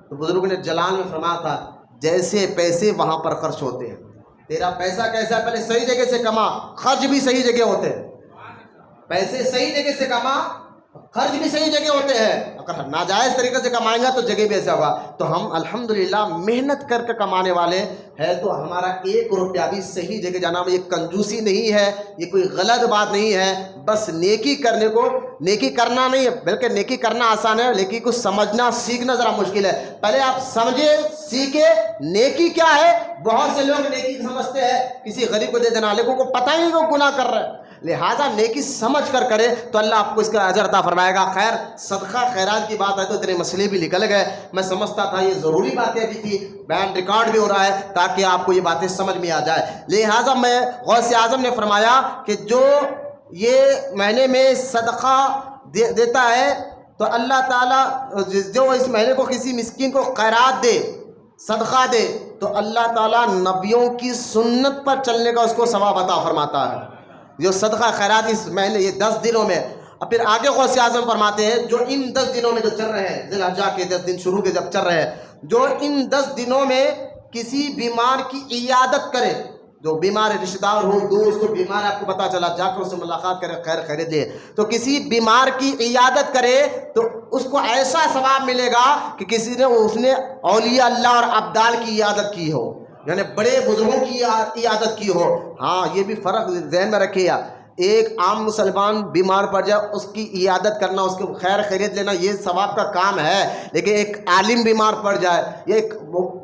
تو بزرگ نے جلال میں فرمایا تھا جیسے پیسے وہاں پر خرچ ہوتے ہیں، تیرا پیسہ کیسا ہے، پہلے صحیح جگہ سے کما، خرچ بھی صحیح جگہ ہوتے ہیں۔ پیسے صحیح جگہ سے کما، خرچ بھی صحیح جگہ ہوتے ہیں۔ اگر ناجائز طریقے سے کمائیں گا تو جگہ بھی ایسا ہوگا۔ تو ہم الحمدللہ محنت کر کے کمانے والے ہیں، تو ہمارا 1 روپیہ بھی صحیح جگہ جانا، یہ کنجوسی نہیں ہے، یہ کوئی غلط بات نہیں ہے، بس نیکی کرنے کو، نیکی کرنا نہیں ہے بلکہ نیکی کرنا آسان ہے، نیکی کو سمجھنا سیکھنا ذرا مشکل ہے۔ پہلے آپ سمجھے سیکھے نیکی کیا ہے۔ بہت سے لوگ نیکی سمجھتے ہیں کسی غریب کو دے دینا، لیکن کو پتہ ہی نہیں کہ وہ گناہ کر رہے ہیں، لہٰذا نیکی سمجھ کر کرے تو اللہ آپ کو اس کا اجر عطا فرمائے گا۔ خیر صدقہ خیرات کی بات ہے تو اتنے مسئلے بھی نکل گئے، میں سمجھتا تھا یہ ضروری باتیں بھی تھی، بیان ریکارڈ بھی ہو رہا ہے تاکہ آپ کو یہ باتیں سمجھ میں آ جائے۔ لہٰذا میں غوث اعظم نے فرمایا کہ جو یہ مہینے میں صدقہ دیتا ہے تو اللہ تعالیٰ جو اس مہینے کو کسی مسکین کو خیرات دے، صدقہ دے، تو اللہ تعالیٰ نبیوں کی سنت پر چلنے کا اس کو ثواب عطا فرماتا ہے۔ جو صدقہ خیرات اس مہینے یہ 10 دنوں میں، اور پھر آگے غوث اعظم فرماتے ہیں جو ان 10 دنوں میں جو چل رہے ہیں، ذی الحجہ کے 10 دن شروع کے جب چل رہے ہیں، جو ان 10 دنوں میں کسی بیمار کی عیادت کرے، جو بیمار رشتہ دار ہو، دوست کو بیمار ہے، آپ کو پتہ چلا، جا کر اس سے ملاقات کرے، خیر خیریت لے، تو کسی بیمار کی عیادت کرے تو اس کو ایسا ثواب ملے گا کہ کسی نے اس نے اولیاء اللہ اور ابدال کی عیادت کی ہو، یعنی بڑے بزرگوں کی عیادت کی ہو۔ ہاں یہ بھی فرق ذہن میں رکھیے، ایک عام مسلمان بیمار پڑ جائے اس کی عیادت کرنا، اس کو خیر خیریت لینا، یہ ثواب کا کام ہے. لیکن ایک عالم بیمار پڑ جائے، یہ ایک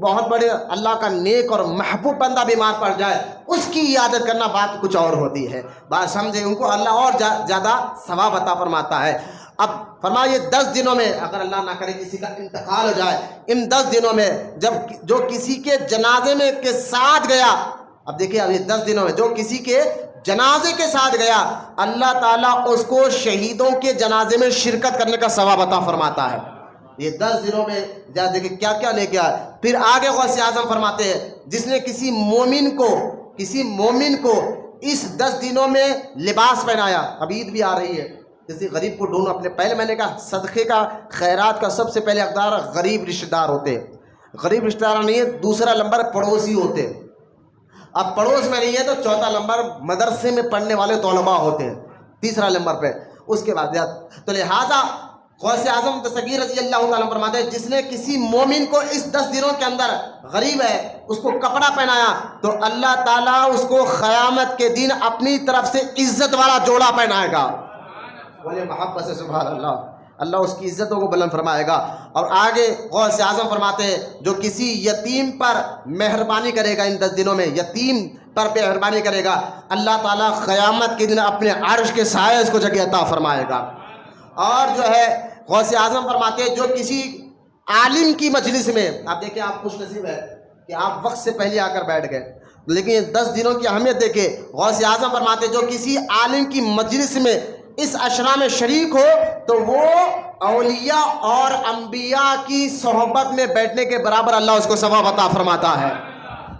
بہت بڑے اللہ کا نیک اور محبوب بندہ بیمار پڑ جائے، اس کی عیادت کرنا بات کچھ اور ہوتی ہے. بات سمجھے، ان کو اللہ اور زیادہ ثواب عطا فرماتا ہے. اب فرمائیے 10 دنوں میں اگر اللہ نہ کرے کسی کا انتقال ہو جائے، ان 10 دنوں میں جب جو کسی کے جنازے میں کے ساتھ گیا، اب دیکھیے اب یہ 10 دنوں میں جو کسی کے جنازے کے ساتھ گیا، اللہ تعالیٰ اس کو شہیدوں کے جنازے میں شرکت کرنے کا ثواب عطا فرماتا ہے. یہ 10 دنوں میں دیکھیں کیا کیا لے کے آئے. پھر آگے غوث اعظم فرماتے ہیں جس نے کسی مومن کو اس 10 دنوں میں لباس پہنایا. اب عید بھی آ رہی ہے، کسی غریب کو ڈھونڈو. اپنے پہلے میں نے کہا صدقے کا خیرات کا سب سے پہلے حقدار غریب رشتہ دار ہوتے ہیں. غریب رشتہ دار نہیں ہے، دوسرا نمبر پڑوسی ہوتے ہیں. اب پڑوس میں نہیں ہے تو چوتھا نمبر مدرسے میں پڑھنے والے طلباء ہوتے ہیں، تیسرا نمبر پہ. اس کے بعد تو لہٰذا غوث اعظم دستگیر رضی اللہ تعالیٰ فرماتے ہیں جس نے کسی مومن کو اس 10 دنوں کے اندر غریب ہے اس کو کپڑا پہنایا تو اللہ تعالیٰ اس کو قیامت کے دن اپنی طرف سے عزت والا جوڑا پہنائے گا. بولے محبت سے سبحان اللہ. اللہ اس کی عزتوں کو بلند فرمائے گا. اور آگے غوث اعظم فرماتے ہیں جو کسی یتیم پر مہربانی کرے گا ان 10 دنوں میں، یتیم پر مہربانی کرے گا، اللہ تعالیٰ قیامت کے دن اپنے عرش کے سائے اس کو جگہ عطا فرمائے گا. اور جو ہے غوث اعظم فرماتے ہیں جو کسی عالم کی مجلس میں، آپ دیکھیں آپ خوش نصیب ہے کہ آپ وقت سے پہلے آ کر بیٹھ گئے، لیکن یہ 10 دنوں کی اہمیت دیکھیں. غوث اعظم فرماتے ہیں جو کسی عالم کی مجلس میں اس عشرہ میں شریک ہو تو وہ اولیاء اور انبیاء کی صحبت میں بیٹھنے کے برابر اللہ اس کو ثواب عطا فرماتا ہے.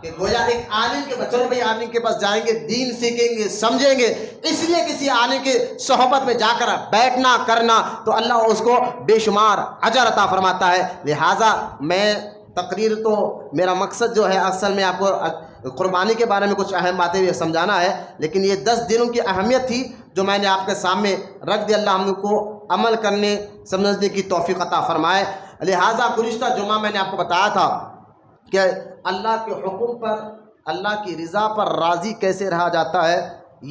کہ گویا ایک عالم کے بچوں بھی عالم کے پاس جائیں گے، دین سیکھیں گے، سمجھیں گے، اس لیے کسی عالم کی صحبت میں جا کر بیٹھنا کرنا تو اللہ اس کو بے شمار اجر عطا فرماتا ہے. لہٰذا میں تقریر تو میرا مقصد جو ہے اصل میں آپ کو قربانی کے بارے میں کچھ اہم باتیں بھی سمجھانا ہے، لیکن یہ 10 دنوں کی اہمیت تھی جو میں نے آپ کے سامنے رکھ دی. اللہ ہم لوگ کو عمل کرنے سمجھنے کی توفیق عطا فرمائے. لہٰذا گزشتہ جمعہ میں نے آپ کو بتایا تھا کہ اللہ کے حکم پر، اللہ کی رضا پر راضی کیسے رہا جاتا ہے،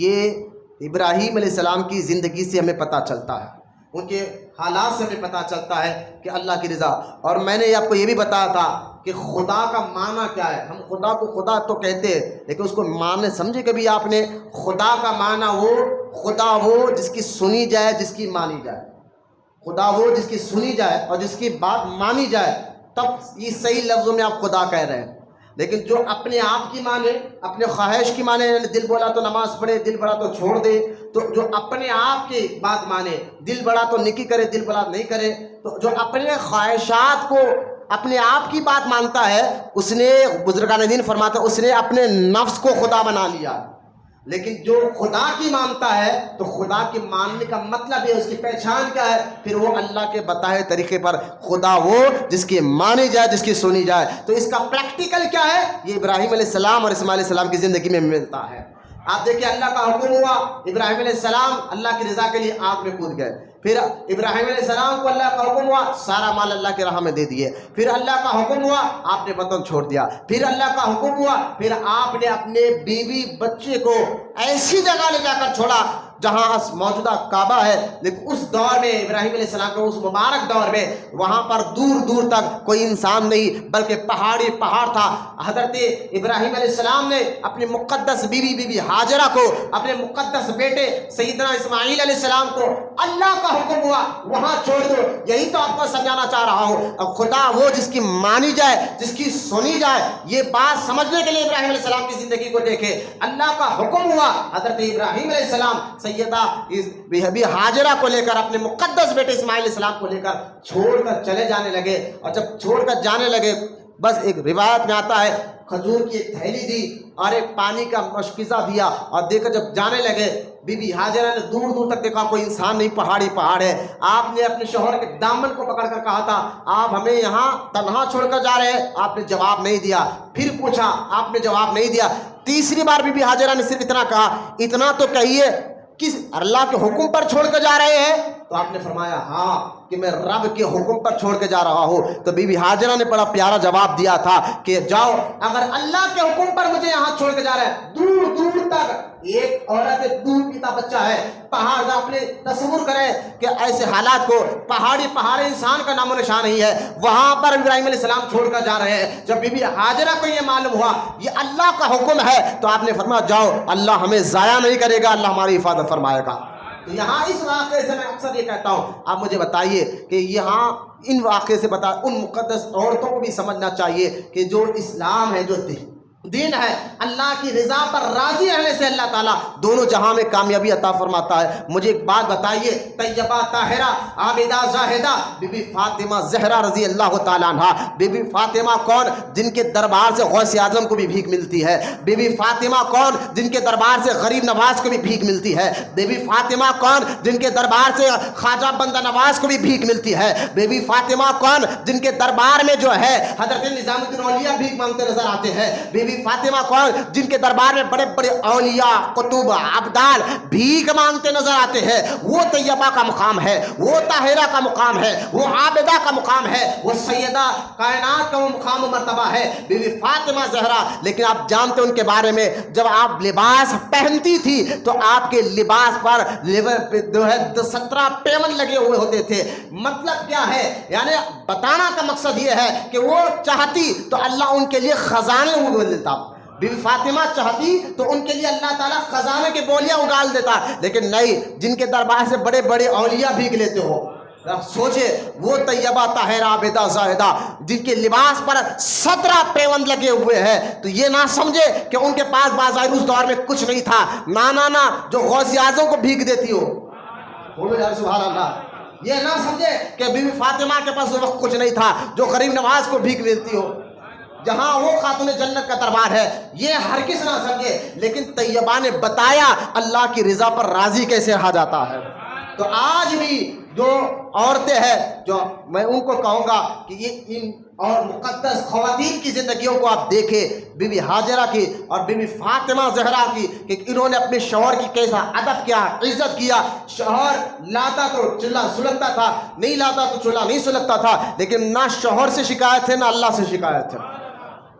یہ ابراہیم علیہ السلام کی زندگی سے ہمیں پتہ چلتا ہے، ان کے حالات سے ہمیں پتہ چلتا ہے کہ اللہ کی رضا. اور میں نے آپ کو یہ بھی بتایا تھا کہ خدا کا معنی کیا ہے. ہم خدا کو خدا تو کہتے ہیں لیکن اس کو معنی سمجھے کبھی آپ نے؟ خدا کا معنی خدا وہ جس کی سنی جائے، جس کی مانی جائے. خدا وہ جس کی سنی جائے اور جس کی بات مانی جائے، تب یہ صحیح لفظوں میں آپ خدا کہہ رہے ہیں. لیکن جو اپنے آپ کی مانے، اپنے خواہش کی مانے، دل بولا تو نماز پڑھے، دل بڑا تو چھوڑ دے، تو جو اپنے آپ کی بات مانے، دل بڑا تو نیکی کرے، دل بڑا نہیں کرے، تو جو اپنے خواہشات کو اپنے آپ کی بات مانتا ہے اس نے، بزرگان دین فرماتا ہے، اس نے اپنے نفس کو خدا بنا لیا. لیکن جو خدا کی مانتا ہے تو خدا کی ماننے کا مطلب ہے، اس کی پہچان کیا ہے؟ پھر وہ اللہ کے بتائے طریقے پر خدا وہ جس کی مانی جائے، جس کی سنی جائے. تو اس کا پریکٹیکل کیا ہے؟ یہ ابراہیم علیہ السلام اور اسماعیل علیہ السلام کی زندگی میں ملتا ہے. آپ دیکھیں اللہ کا حکم ہوا، ابراہیم علیہ السلام اللہ کی رضا کے لیے آگ میں کود گئے. پھر ابراہیم علیہ السلام کو اللہ کا حکم ہوا، سارا مال اللہ کے راہ میں دے دیے. پھر اللہ کا حکم ہوا، آپ نے وطن چھوڑ دیا. پھر اللہ کا حکم ہوا، پھر آپ نے اپنے بیوی بچے کو ایسی جگہ لے جا کر چھوڑا جہاں موجودہ کعبہ ہے. لیکن اس دور میں ابراہیم علیہ السلام کے اس مبارک دور میں وہاں پر دور دور تک کوئی انسان نہیں بلکہ پہاڑی پہاڑ تھا. حضرت ابراہیم علیہ السلام نے اپنی مقدس بیوی ہاجرہ کو، اپنے مقدس بیٹے سیدنا اسماعیل علیہ السلام کو اللہ کا حکم ہوا وہاں چھوڑ دو. یہی تو آپ کو سمجھانا چاہ رہا ہوں. اب خدا وہ جس کی مانی جائے، جس کی سنی جائے، یہ بات سمجھنے کے لیے ابراہیم علیہ السلام کی زندگی کو دیکھے. اللہ کا حکم ہوا، حضرت ابراہیم علیہ السلام سیدہ ہاجرہ کو لے کر، اپنے مقدس بیٹے اسماعیل علیہ السلام کو لے کر چھوڑ کر چلے جانے لگے. اور جب چھوڑ کر جانے لگے، بس ایک روایت میں آتا ہے کھجور کی ایک تھیلی دی اور ایک پانی کا مشکیزہ دیا، اور دے کر جب جانے لگے بی بی ہاجرہ نے دور دور تک دیکھا کوئی انسان نہیں، پہاڑی پہاڑ ہے. آپ نے اپنے شوہر کے دامن کو پکڑ کر کہا تھا آپ ہمیں یہاں تنہا چھوڑ کر جا رہے ہیں. آپ نے جواب نہیں دیا. پھر پوچھا، آپ نے جواب نہیں دیا. تیسری بار بی بی ہاجرہ نے صرف اتنا کہا، اتنا تو کہیے کس اللہ کے حکم پر چھوڑ کر جا رہے ہیں؟ تو آپ نے فرمایا ہاں کہ میں رب کے حکم پر چھوڑ کے جا رہا ہوں. تو بی بی ہاجرہ نے بڑا پیارا جواب دیا تھا کہ جاؤ، اگر اللہ کے حکم پر مجھے یہاں چھوڑ کے جا رہے ہیں، دور دور الٹا ایک عورت دودھ پیتا بچہ ہے، پہاڑ کا اپنے تصور کریں کہ ایسے حالات کو پہاڑی انسان کا نام و نشان نہیں ہے، وہاں پر ابراہیم علیہ السلام چھوڑ کر جا رہے ہیں۔ جب بی بی ہاجرہ کو یہ معلوم ہوا یہ اللہ کا حکم ہے تو آپ نے فرمایا جاؤ، اللہ ہمیں ضائع نہیں کرے گا، اللہ ہماری حفاظت فرمائے گا۔ تو یہاں اس واقعے سے میں اکثر یہ کہتا ہوں، آپ مجھے بتائیے کہ یہاں ان واقعے سے ان مقدس عورتوں کو بھی سمجھنا چاہیے کہ جو اسلام ہے، جو دین ہے، اللہ کی رضا پر راضی رہنے سے اللہ تعالیٰ دونوں جہاں میں کامیابی عطا فرماتا ہے۔ مجھے ایک بات بتائیے، طیبہ طاہرہ عابدہ زاہدہ بی بی فاطمہ زہرا رضی اللہ تعالیٰ عنہ، بی بی فاطمہ کون؟ جن کے دربار سے غوث اعظم کو بھی بھیک ملتی ہے۔ بی بی فاطمہ کون؟ جن کے دربار سے غریب نواز کو بھی بھیک ملتی ہے۔ بی بی فاطمہ کون؟ جن کے دربار سے خواجہ بندہ نواز کو بھی بھیک ملتی ہے۔ بی بی فاطمہ کون؟ جن کے دربار میں جو ہے حضرت نظام الدین اولیاء بھیک مانگتے نظر آتے ہیں۔ بی بی فاطمہ کون؟ جن کے دربار میں بڑے بڑے اولیاء، قطب، ابدال بھیک مانگتے نظر آتے ہیں۔ وہ طیبہ کا مقام ہے، وہ طاہرہ کا مقام ہے، وہ عابدہ کا مقام ہے، وہ سیدہ کائنات کا وہ مقام و مرتبہ ہے بی بی فاطمہ زہرا۔ لیکن آپ جانتے ان کے بارے میں، جب آپ لباس پہنتی تھی تو آپ کے لباس پر جو ہے 17 پیون لگے ہوئے ہوتے تھے۔ مطلب کیا ہے؟ یعنی بتانا کا مقصد یہ ہے کہ وہ چاہتی تو اللہ ان کے لیے خزانے دیتا۔ بی بی فاطمہ چاہتی تو ان کے لیے اللہ تعالیٰ خزانے کے بولیاں اگال دیتا، لیکن نہیں، جن کے دربار سے بڑے بڑے اولیاء بھیک لیتے ہو۔ سوچے وہ طیبہ طاہرہ عابدہ زاہدہ جن کے لباس پر 17 پیوند لگے ہوئے ہیں، تو یہ نہ سمجھے کہ ان کے پاس بظاہر اس دور میں کچھ نہیں تھا۔ نانا جو غوث اعظم کو بھیک دیتی ہو، بولو یار سبحان اللہ۔ یہ نہ سمجھے کہ بی بی فاطمہ کے پاس اس وقت کچھ نہیں تھا جو غریب نواز کو بھیک دیتی ہو، جہاں وہ خاتون جنت کا دربار ہے، یہ ہرگز نہ سمجھے۔ لیکن طیبہ نے بتایا اللہ کی رضا پر راضی کیسے رہا جاتا ہے۔ تو آج بھی جو عورتیں ہیں، جو میں ان کو کہوں گا کہ یہ ان اور مقدس خواتین کی زندگیوں کو آپ دیکھیں، بی بی ہاجرہ کی اور بی بی فاطمہ زہرا کی، کہ انہوں نے اپنے شوہر کی کیسا ادب کیا، عزت کیا۔ شوہر لاتا تو چولہا سلگتا تھا، نہیں لاتا تو چولہا نہیں سلگتا تھا، لیکن نہ شوہر سے شکایت ہے نہ اللہ سے شکایت ہے۔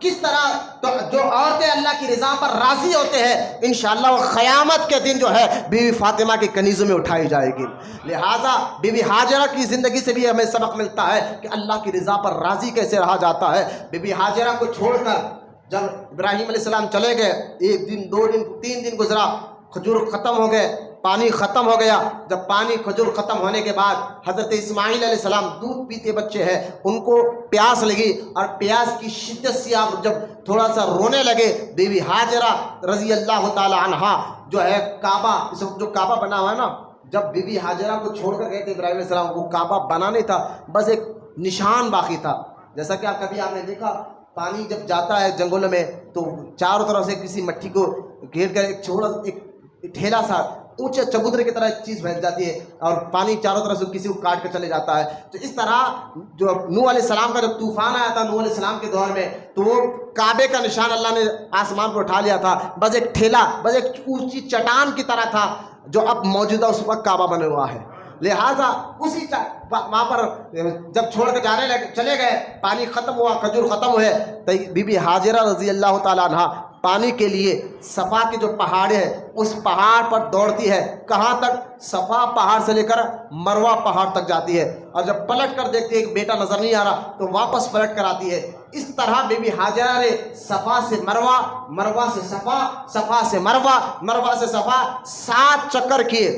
کس طرح تو جو عورتیں اللہ کی رضا پر راضی ہوتے ہیں، انشاءاللہ وہ قیامت کے دن جو ہے بی بی فاطمہ کے کنیزوں میں اٹھائی جائے گی۔ لہٰذا بی بی ہاجرہ کی زندگی سے بھی ہمیں سبق ملتا ہے کہ اللہ کی رضا پر راضی کیسے رہا جاتا ہے۔ بی بی ہاجرہ کو چھوڑ کر جب ابراہیم علیہ السلام چلے گئے، 1 دن 2 دن 3 دن گزرا، کھجور ختم ہو گئے، پانی ختم ہو گیا۔ جب پانی کھجور ختم ہونے کے بعد حضرت اسماعیل علیہ السلام دودھ پیتے بچے ہیں، ان کو پیاس لگی، اور پیاس کی شدت سے آپ جب تھوڑا سا رونے لگے، بی بی ہاجرہ رضی اللہ تعالی عنہا جو ہے کعبہ، اس وقت جو کعبہ بنا ہوا ہے نا، جب بی بی ہاجرہ کو چھوڑ کر گئے تھے ابراہیم علیہ السلام، وہ کعبہ بنا نہیں تھا، بس ایک نشان باقی تھا۔ جیسا کہ آپ نے دیکھا پانی جب جاتا ہے جنگلوں میں تو چاروں طرف سے کسی مٹی کو گھیر کر ایک ٹھیلا سا اونچے چبوترے کی طرح ایک چیز بھیج جاتی ہے، اور پانی چاروں طرف سے کسی کو کاٹ کر چلے جاتا ہے۔ تو اس طرح جو نوح علیہ السلام کا جب طوفان آیا تھا نوح علیہ السلام کے دور میں، تو وہ کعبے کا نشان اللہ نے آسمان پر اٹھا لیا تھا، بس ایک ٹھیلا، بس ایک اونچی چٹان کی طرح تھا جو اب موجودہ اس وقت کعبہ بنے ہوا ہے۔ لہٰذا اسی وہاں پر جب چھوڑ کے چلے گئے، پانی ختم ہوا، کھجور ختم ہوئے، تو بی بی ہاجرہ رضی اللہ تعالیٰ عنہ پانی کے لیے صفا کے جو پہاڑ ہے اس پہاڑ پر دوڑتی ہے۔ کہاں تک؟ صفا پہاڑ سے لے کر مروہ پہاڑ تک جاتی ہے، اور جب پلٹ کر دیکھتی ہے کہ بیٹا نظر نہیں آ رہا تو واپس پلٹ کر آتی ہے۔ اس طرح بی بی ہاجرہ نے صفا سے مروہ، مروہ سے صفا، صفا سے مروہ، مروہ سے صفا 7 چکر کیے۔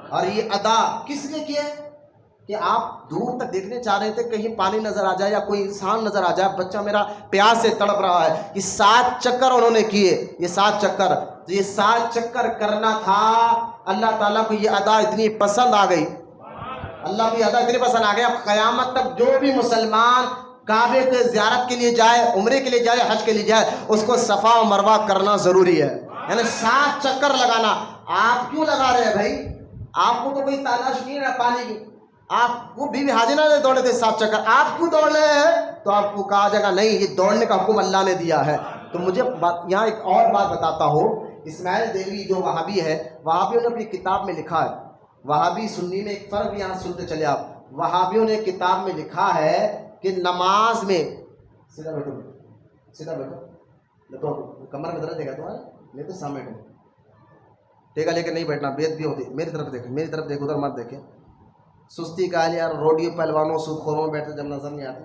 اور یہ ادا کس نے کیے؟ کہ آپ دور تک دیکھنے چاہ رہے تھے کہیں پانی نظر آ جائے یا کوئی انسان نظر آ جائے، بچہ میرا پیاس سے تڑپ رہا ہے۔ یہ 7 چکر انہوں نے کیے، یہ 7 چکر، تو یہ 7 چکر کرنا تھا۔ اللہ تعالیٰ کو یہ ادا اتنی پسند آ گئی، اللہ کو یہ ادا اتنی پسند آ گئی، اب قیامت تک جو بھی مسلمان کعبے کے زیارت کے لیے جائے، عمرے کے لیے جائے، حج کے لیے جائے، اس کو صفا و مروہ کرنا ضروری ہے، یعنی 7 چکر لگانا۔ آپ کیوں لگا رہے ہیں بھائی؟ آپ کو تو کوئی تلاش نہیں ہے پانی کی، آپ وہ بی بی ہاجرہ نے دوڑے تھے 7 چکر، آپ کیوں دوڑ رہے ہیں؟ تو آپ کو کہا جائے گا نہیں، یہ دوڑنے کا حکم اللہ نے دیا ہے۔ تو مجھے یہاں ایک اور بات بتاتا ہوں، اسماعیل دہلوی جو وہابی ہے، وہابیوں نے اپنی کتاب میں لکھا ہے، وہابی سنی میں ایک فرق یہاں سنتے چلے آپ، وہابیوں نے کتاب میں لکھا ہے کہ نماز میں سیدھا بیٹھو، سیدھا بیٹھو، کمر میں درد ہے گا تمہارا، نہیں تو سامنے ٹیکا لے کے نہیں بیٹھنا، بیعت بھی ہوتی. میری طرف دیکھیں، میری طرف دیکھ، ادھر مت دیکھیں. سستی کا حال یار، روڈیو پہلوانوں سود خوروں میں بیٹھتے جب نظر نہیں آتے،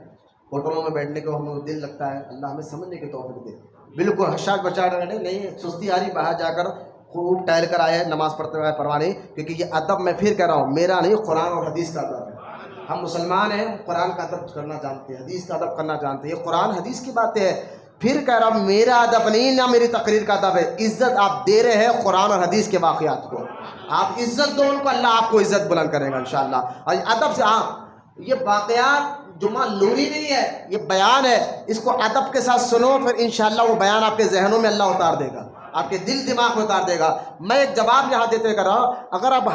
ہوٹلوں میں بیٹھنے کو ہمیں دل لگتا ہے. اللہ ہمیں سمجھنے کی توفیق دے. بالکل حشاش بچا رہے نہیں، سستی آ رہی، باہر جا کر خوب ٹہل کر آئے ہیں، نماز پڑھتے ہوئے پرواہ نہیں. کیونکہ یہ ادب میں پھر کہہ رہا ہوں میرا نہیں، قرآن اور حدیث کا ادب ہے. ہم مسلمان ہیں، قرآن کا ادب کرنا جانتے ہیں، حدیث کا ادب کرنا جانتے ہیں. یہ قرآن حدیث کی باتیں ہیں. پھر کہہ رہا ہوں میرا ادب نہیں، نہ میری تقریر کا ادب ہے. عزت آپ دے رہے ہیں قرآن اور حدیث کے واقعات کو. آپ عزت دو ان کو، اللہ آپ کو عزت بلند کرے گا انشاءاللہ. اور ادب سے، ہاں یہ واقعات جمعہ لوری نہیں ہے، یہ بیان ہے. اس کو ادب کے ساتھ سنو، پھر انشاءاللہ وہ بیان آپ کے ذہنوں میں اللہ اتار دے گا، آپ کے دل دماغ میں اتار دے گا. میں ایک جواب یہاں دیتے کر رہا ہوں. اگر آپ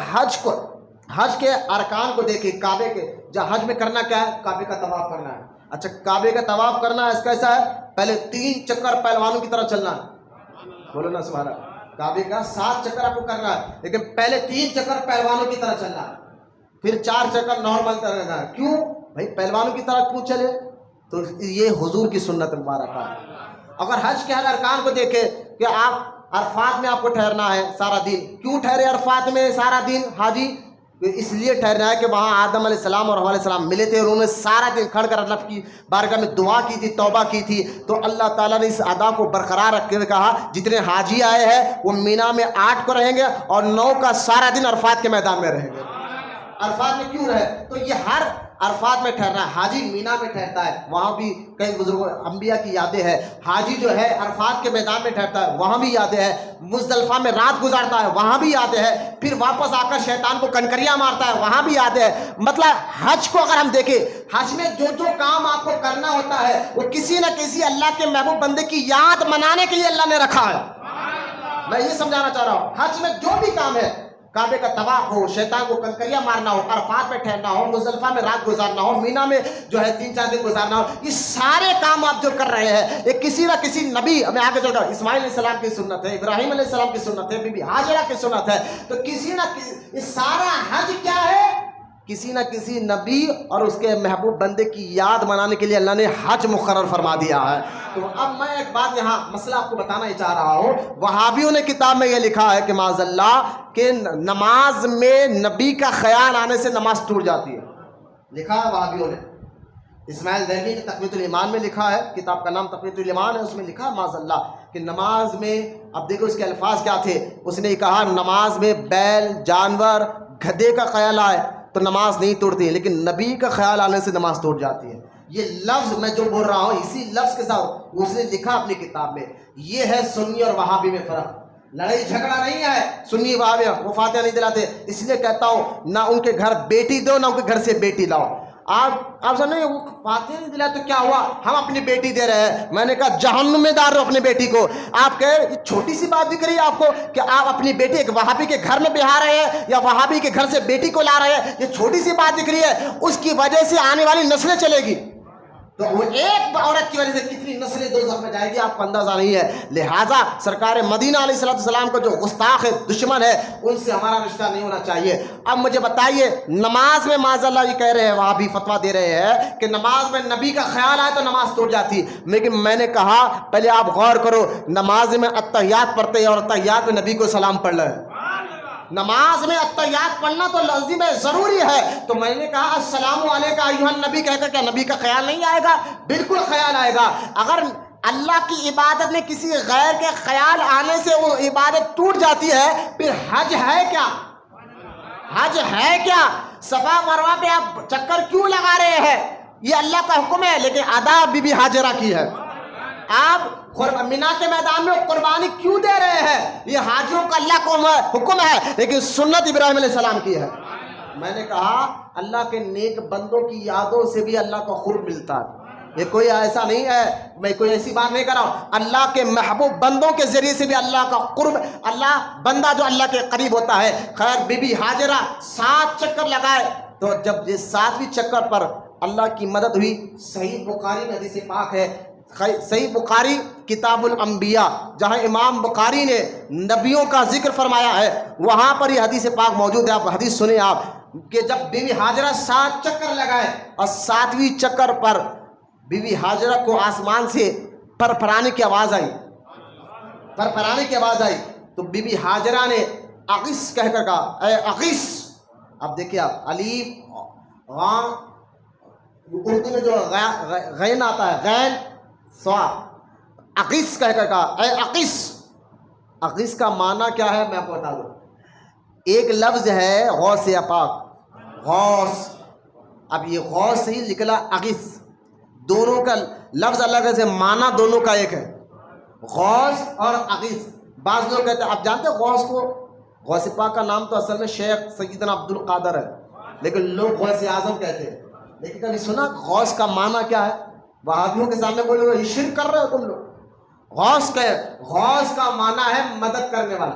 حج کے ارکان کو دیکھیں، کعبے کے، جہاں حج میں کرنا کیا ہے؟ کعبے کا طواف کرنا ہے. اچھا کعبے کا طواف کرنا ہے، اس کا ایسا ہے پہلے 3 چکر پہلوانوں کی طرح چلنا ہے. بولو نا سبحان اللہ. کعبے کا 7 چکر آپ کو کرنا ہے، لیکن پہلے 3 چکر پہلوانوں کی طرح چلنا ہے، پھر 4 چکر نارمل کرنا ہے. کیوں بھائی پہلوانوں کی طرح کیوں چلے؟ تو یہ حضور کی سنت مبارکہ ہے. اگر حج کے ہر ارکان کو دیکھے کہ آپ عرفات میں آپ کو ٹھہرنا ہے سارا دن. کیوں ٹھہرے عرفات میں سارا دن حاجی؟ اس لیے ٹھہرنا ہے کہ وہاں آدم علیہ السلام اور حوا علیہ السلام ملے تھے، انہوں نے سارا دن کھڑ کر اللہ کی بارگاہ میں دعا کی تھی، توبہ کی تھی. تو اللہ تعالیٰ نے اس ادا کو برقرار رکھتے ہوئے کہا جتنے حاجی آئے ہیں وہ مینا میں 8 کو رہیں گے اور 9 کا سارا دن عرفات کے میدان میں رہیں گے. عرفات میں کیوں رہے؟ تو یہ ہر عرفات میں ٹھہرنا ہے. حاجی مینا میں ٹھہرتا ہے، وہاں بھی کئی بزرگوں انبیاء کی یادیں ہیں. حاجی جو ہے عرفات کے میدان میں ٹھہرتا ہے، وہاں بھی یادیں ہیں. مزدلفہ میں رات گزارتا ہے، وہاں بھی یادیں ہیں. پھر واپس آ کر شیطان کو کنکریاں مارتا ہے، وہاں بھی یادیں ہیں. مطلب حج کو اگر ہم دیکھیں، حج میں جو جو کام آپ کو کرنا ہوتا ہے وہ کسی نہ کسی اللہ کے محبوب بندے کی یاد منانے کے لیے اللہ نے رکھا ہے. میں یہ سمجھانا چاہ رہا ہوں، حج میں جو بھی کام ہے، کعبے کا طواف ہو، شیطان کو کنکریاں مارنا ہو، عرفات میں ٹھہرنا ہو، مزدلفہ میں رات گزارنا ہو، مینا میں جو ہے 3-4 دن گزارنا ہو، یہ سارے کام آپ جو کر رہے ہیں یہ کسی نہ کسی نبی، میں آگے چل رہا ہوں، اسماعیل علیہ السلام کی سنت ہے، ابراہیم علیہ السلام کی سنت ہے، بی بی ہاجرہ کی سنت ہے. تو کسی نہ کسی، یہ سارا حج کیا ہے؟ کسی نہ کسی نبی اور اس کے محبوب بندے کی یاد منانے کے لیے اللہ نے حج مقرر فرما دیا ہے. تو اب میں ایک بات یہاں مسئلہ آپ کو بتانا ہی چاہ رہا ہوں. وہابیوں نے کتاب میں یہ لکھا ہے کہ معاذ اللہ کہ نماز میں نبی کا خیال آنے سے نماز ٹوٹ جاتی ہے. لکھا ہے وہابیوں نے. اسماعیل دہلوی نے تقویۃ الایمان میں لکھا ہے، کتاب کا نام تقویۃ الایمان ہے، اس میں لکھا ہے معاذ اللہ کہ نماز میں، اب دیکھو اس کے الفاظ کیا تھے. اس نے کہا نماز میں بیل، جانور، گدھے کا خیال آئے تو نماز نہیں توڑتی ہے، لیکن نبی کا خیال آنے سے نماز ٹوٹ جاتی ہے. یہ لفظ میں جو بول رہا ہوں اسی لفظ کے ساتھ اس نے لکھا اپنی کتاب میں. یہ ہے سنی اور وہابی میں فرق. لڑائی جھگڑا نہیں ہے. سنی وہابی وہ فاتحہ نہیں دلاتے، اس لیے کہتا ہوں نہ ان کے گھر بیٹی دو نہ ان کے گھر سے بیٹی لاؤ. آپ سمجھیں وہ فاتحہ نہیں دلائے تو کیا ہوا؟ ہم اپنی بیٹی دے رہے ہیں. میں نے کہا جہنم میں ڈال رہے ہو اپنی بیٹی کو. آپ کہے چھوٹی سی بات دکھ رہی ہے آپ کو کہ آپ اپنی بیٹی ایک وہابی کے گھر میں بہا رہے ہیں یا وہابی کے گھر سے بیٹی کو لا رہے ہیں، یہ چھوٹی سی بات دکھ رہی ہے. اس کی وجہ سے آنے والی نسلیں چلے گی. تو وہ ایک عورت کی وجہ سے کتنی نسلیں دوزخ میں جائے گی آپ کو اندازہ نہیں ہے. لہٰذا سرکار مدینہ علیہ السلام کو جو گستاخ ہے، دشمن ہے، ان سے ہمارا رشتہ نہیں ہونا چاہیے. اب مجھے بتائیے نماز میں معاذ اللہ یہ کہہ رہے ہیں، وہاں بھی فتویٰ دے رہے ہیں کہ نماز میں نبی کا خیال آئے تو نماز ٹوٹ جاتی. لیکن میں نے کہا پہلے آپ غور کرو، نماز میں التحیات پڑھتے ہیں اور التحیات میں نبی کو سلام پڑھ رہے ہیں. نماز میں التحیات پڑھنا تو لازم ہے، ضروری ہے. تو میں نے کہا السلام علیکم ایھا النبی کہہ کر کیا نبی کا خیال نہیں آئے گا؟ بالکل خیال آئے گا. اگر اللہ کی عبادت میں کسی غیر کے خیال آنے سے وہ عبادت ٹوٹ جاتی ہے، پھر حج ہے کیا؟ حج ہے کیا؟ صفا مروہ پہ آپ چکر کیوں لگا رہے ہیں؟ یہ اللہ کا حکم ہے، لیکن ادا بی بی ہاجرہ کی ہے. آپ مینا کے میدان میں قربانی کیوں دے رہے ہیں؟ یہ حاجیوں کا اللہ کو حکم ہے، لیکن سنت ابراہیم علیہ السلام کی ہے. میں نے کہا اللہ کے نیک بندوں کی یادوں سے بھی اللہ کا قرب ملتا ہے. یہ کوئی ایسا نہیں ہے، میں کوئی ایسی بات نہیں کر رہا ہوں. اللہ کے محبوب بندوں کے ذریعے سے بھی اللہ کا قرب، اللہ بندہ جو اللہ کے قریب ہوتا ہے. خیر بی بی ہاجرہ 7 چکر لگائے، تو جب یہ 7ویں چکر پر اللہ کی مدد ہوئی. صحیح بخاری میں حدیث پاک ہے، صحیح بخاری کتاب الانبیاء، جہاں امام بخاری نے نبیوں کا ذکر فرمایا ہے، وہاں پر یہ حدیث پاک موجود ہے. آپ حدیث سنیں آپ کہ جب بی بی ہاجرہ 7 چکر لگائے اور 7ویں چکر پر بی بی ہاجرہ کو آسمان سے پھرپھرانے کی آواز آئی. پھرپھرانے کی آواز آئی تو بی بی ہاجرہ نے اغیث کہہ کر کہا اے اغیث. اب دیکھیے آپ الف غاں اردو میں جو غین آتا ہے غین سوا اغیث کہہ کر کہا اے اغیث. اغیث کا معنی کیا ہے میں آپ کو بتا دوں. ایک لفظ ہے غوث پاک غوث. اب یہ غوث ہی نکلا اغیث. دونوں کا لفظ الگ ہے, معنی دونوں کا ایک ہے غوث اور اغیث. بعض لوگ کہتے ہیں آپ جانتے ہیں غوث کو, غوث پاک کا نام تو اصل میں شیخ سیدنا عبد القادر ہے لیکن لوگ غوث اعظم کہتے ہیں. لیکن کبھی سنا غوث کا معنی کیا ہے؟ وہابیوں کے سامنے بولے یہ شرک کر رہے ہو تم لوگ. غوث کا معنی ہے مدد کرنے والا.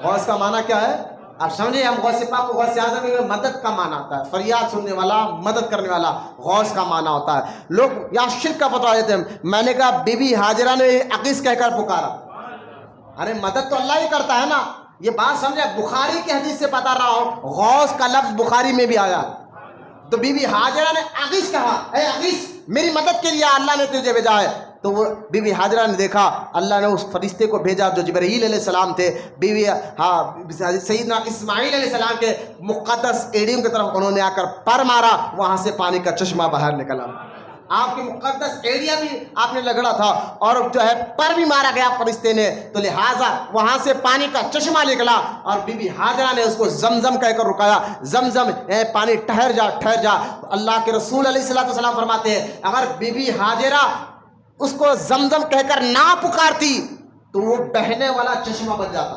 غوث کا معنی کیا ہے آپ سمجھے؟ ہم غوث پاک کو غوث اعظم میں مدد کا معنی آتا ہے, فریاد سننے والا, مدد کرنے والا غوث کا معنی ہوتا ہے. لوگ یہاں شرک کا فتویٰ دیتے ہیں. میں نے کہا بی بی ہاجرہ نے اغیث کہہ کر پکارا. ارے مدد تو اللہ ہی کرتا ہے نا, یہ بات سمجھے. بخاری کی حدیث سے بتا رہا ہوں غوث کا لفظ بخاری میں بھی آیا. تو بی بی ہاجرہ نے اغیث کہا اے اغیث میری مدد کے لیے اللہ نے تجھے بھیجا ہے. تو وہ بی بی ہاجرہ نے دیکھا اللہ نے اس فرشتے کو بھیجا جو جبرائیل علیہ السلام تھے. سیدنا اسماعیل علیہ السلام کے مقدس ایڑیوں کی طرف انہوں نے آ کر پر مارا, وہاں سے پانی کا چشمہ باہر نکلا. آپ کی مقدس ایریا بھی آپ نے لگڑا تھا اور جو ہے پر بھی مارا گیا فرشتے نے, تو لہٰذا وہاں سے پانی کا چشمہ نکلا. اور بی بی ہاجرہ نے اس کو زمزم کہہ کر رکایا. زمزم اے پانی ٹھہر جا ٹھہر جا. اللہ کے رسول علیہ السلام فرماتے ہیں اگر بی بی ہاجرہ اس کو زمزم کہہ کر نہ پکارتی تو وہ بہنے والا چشمہ بن جاتا,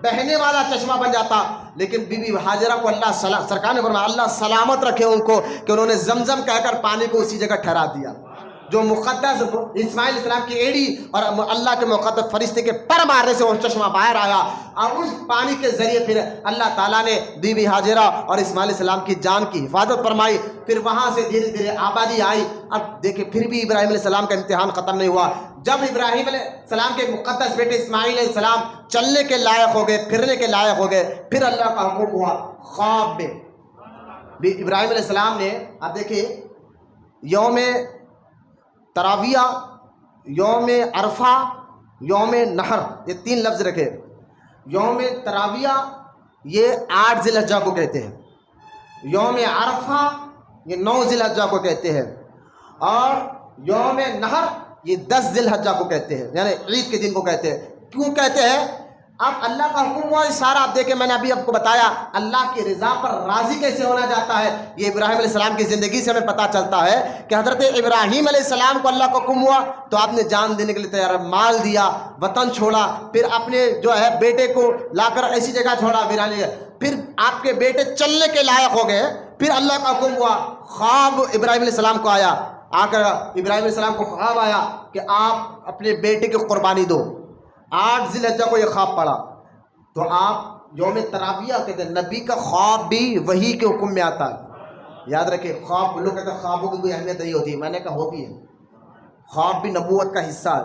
بہنے والا چشمہ بن جاتا. لیکن بی بی ہاجرہ کو اللہ سرکار نے فرمایا اللہ سلامت رکھے ان کو کہ انہوں نے زمزم کہہ کر پانی کو اسی جگہ ٹھہرا دیا. جو مقدس اسماعیل علیہ السلام کی ایڑی اور اللہ کے مقدس فرشتے کے پر مارنے سے وہ چشمہ باہر آیا, اور اس پانی کے ذریعے پھر اللہ تعالیٰ نے بی بی ہاجرہ اور اسماعیل علیہ السلام کی جان کی حفاظت فرمائی. پھر وہاں سے دھیرے دھیرے آبادی آئی. اب دیکھیں پھر بھی ابراہیم علیہ السلام کا امتحان ختم نہیں ہوا. جب ابراہیم علیہ السلام کے مقدس بیٹے اسماعیل علیہ السلام چلنے کے لائق ہو گئے, پھرنے کے لائق ہو گئے, پھر اللہ کا حکم ہوا خواب میں. ابراہیم علیہ السلام نے اب دیکھیں یوم تراویہ, یوم عرفہ, یوم نحر, یہ 3 لفظ رکھے. یوم تراویہ یہ 8 ذی الحجہ کو کہتے ہیں, یوم عرفہ یہ 9 ذی الحجہ کو کہتے ہیں, اور یوم نحر یہ 10 ذی الحجہ کو کہتے ہیں, یعنی عید کے دن کو کہتے ہیں. کیوں کہتے ہیں؟ اب اللہ کا حکم ہوا سارا. آپ دیکھیں میں نے ابھی آپ کو بتایا اللہ کی رضا پر راضی کیسے ہونا جاتا ہے. یہ ابراہیم علیہ السلام کی زندگی سے ہمیں پتہ چلتا ہے کہ حضرت ابراہیم علیہ السلام کو اللہ کا حکم ہوا تو آپ نے جان دینے کے لیے تیار, مال دیا, وطن چھوڑا, پھر اپنے جو ہے بیٹے کو لا کر ایسی جگہ چھوڑا ویرانے. پھر آپ کے بیٹے چلنے کے لائق ہو گئے. پھر اللہ کا حکم ہوا خواب ابراہیم علیہ السلام کو آیا. آ کر ابراہیم علیہ السلام کو خواب آیا کہ آپ اپنے بیٹے کی قربانی دو. 8 ذی الحجہ کو یہ خواب پڑا. تو آپ یوم تراویہ کہتے ہیں. نبی کا خواب بھی وحی کے حکم میں آتا ہے. یاد رکھیں خواب, لوگ کہتے ہیں خوابوں کی کوئی اہمیت نہیں ہوتی. میں نے کہا ہوتی ہے. خواب بھی نبوت کا حصہ ہے,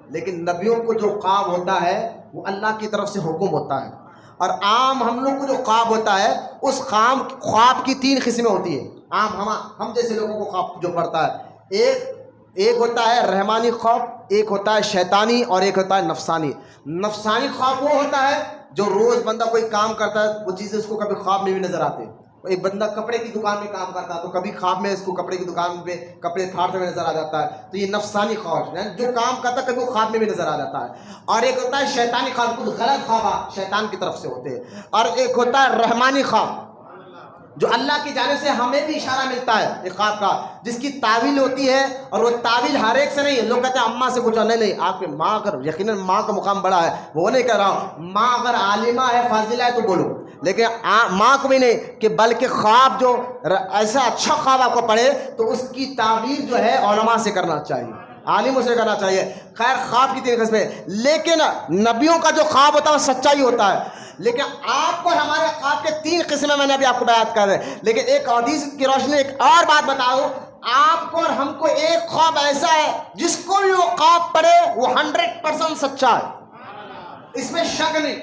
لیکن نبیوں کو جو خواب ہوتا ہے وہ اللہ کی طرف سے حکم ہوتا ہے. اور عام ہم لوگ کو جو خواب ہوتا ہے اس خواب کی 3 قسمیں ہوتی ہیں. عام ہم جیسے لوگوں کو خواب جو پڑتا ہے, ایک ہوتا ہے رحمانی خواب, ایک ہوتا ہے شیطانی, اور ایک ہوتا ہے نفسانی. نفسانی خواب وہ ہوتا ہے جو روز بندہ کوئی کام کرتا ہے وہ چیزیں اس کو کبھی خواب میں بھی نظر آتے. ایک بندہ کپڑے کی دکان میں کام کرتا ہے تو کبھی خواب میں اس کو کپڑے کی دکان پہ کپڑے پھاڑتے ہوئے نظر آ جاتا ہے. تو یہ نفسانی خواب ہے, جو کام کرتا ہے کبھی وہ خواب میں بھی نظر آ جاتا ہے. اور ایک ہوتا ہے شیطانی خواب, کچھ غلط خواب شیطان کی طرف سے ہوتے ہیں. اور ایک ہوتا ہے رحمانی خواب جو اللہ کی جانب سے ہمیں بھی اشارہ ملتا ہے ایک خواب کا, جس کی تعویل ہوتی ہے. اور وہ تعویل ہر ایک سے نہیں. لوگ کہتے ہیں اماں سے پوچھو, نہیں آپ کی ماں اگر یقیناً ماں کا مقام بڑا ہے, وہ نہیں کہہ رہا ہوں. ماں اگر عالمہ ہے فاضلہ ہے تو بولو, لیکن ماں کو بھی نہیں کہ بلکہ خواب جو ایسا اچھا خواب آپ کو پڑھے تو اس کی تعبیر جو ہے علماء سے کرنا چاہیے, عالموں سے کرنا چاہیے. خیر خواب کی 3 قسمیں, لیکن نبیوں کا جو خواب ہوتا ہے وہ سچائی ہوتا ہے. لیکن آپ کو ہمارے خواب کے 3 قسمیں میں نے ابھی آپ کو بیان کر رہے. لیکن ایک حدیث کی روشنی ایک اور بات بتاؤ, آپ کو اور ہم کو ایک خواب ایسا ہے جس کو بھی وہ خواب پڑے وہ 100% سچا ہے, اس میں شک نہیں,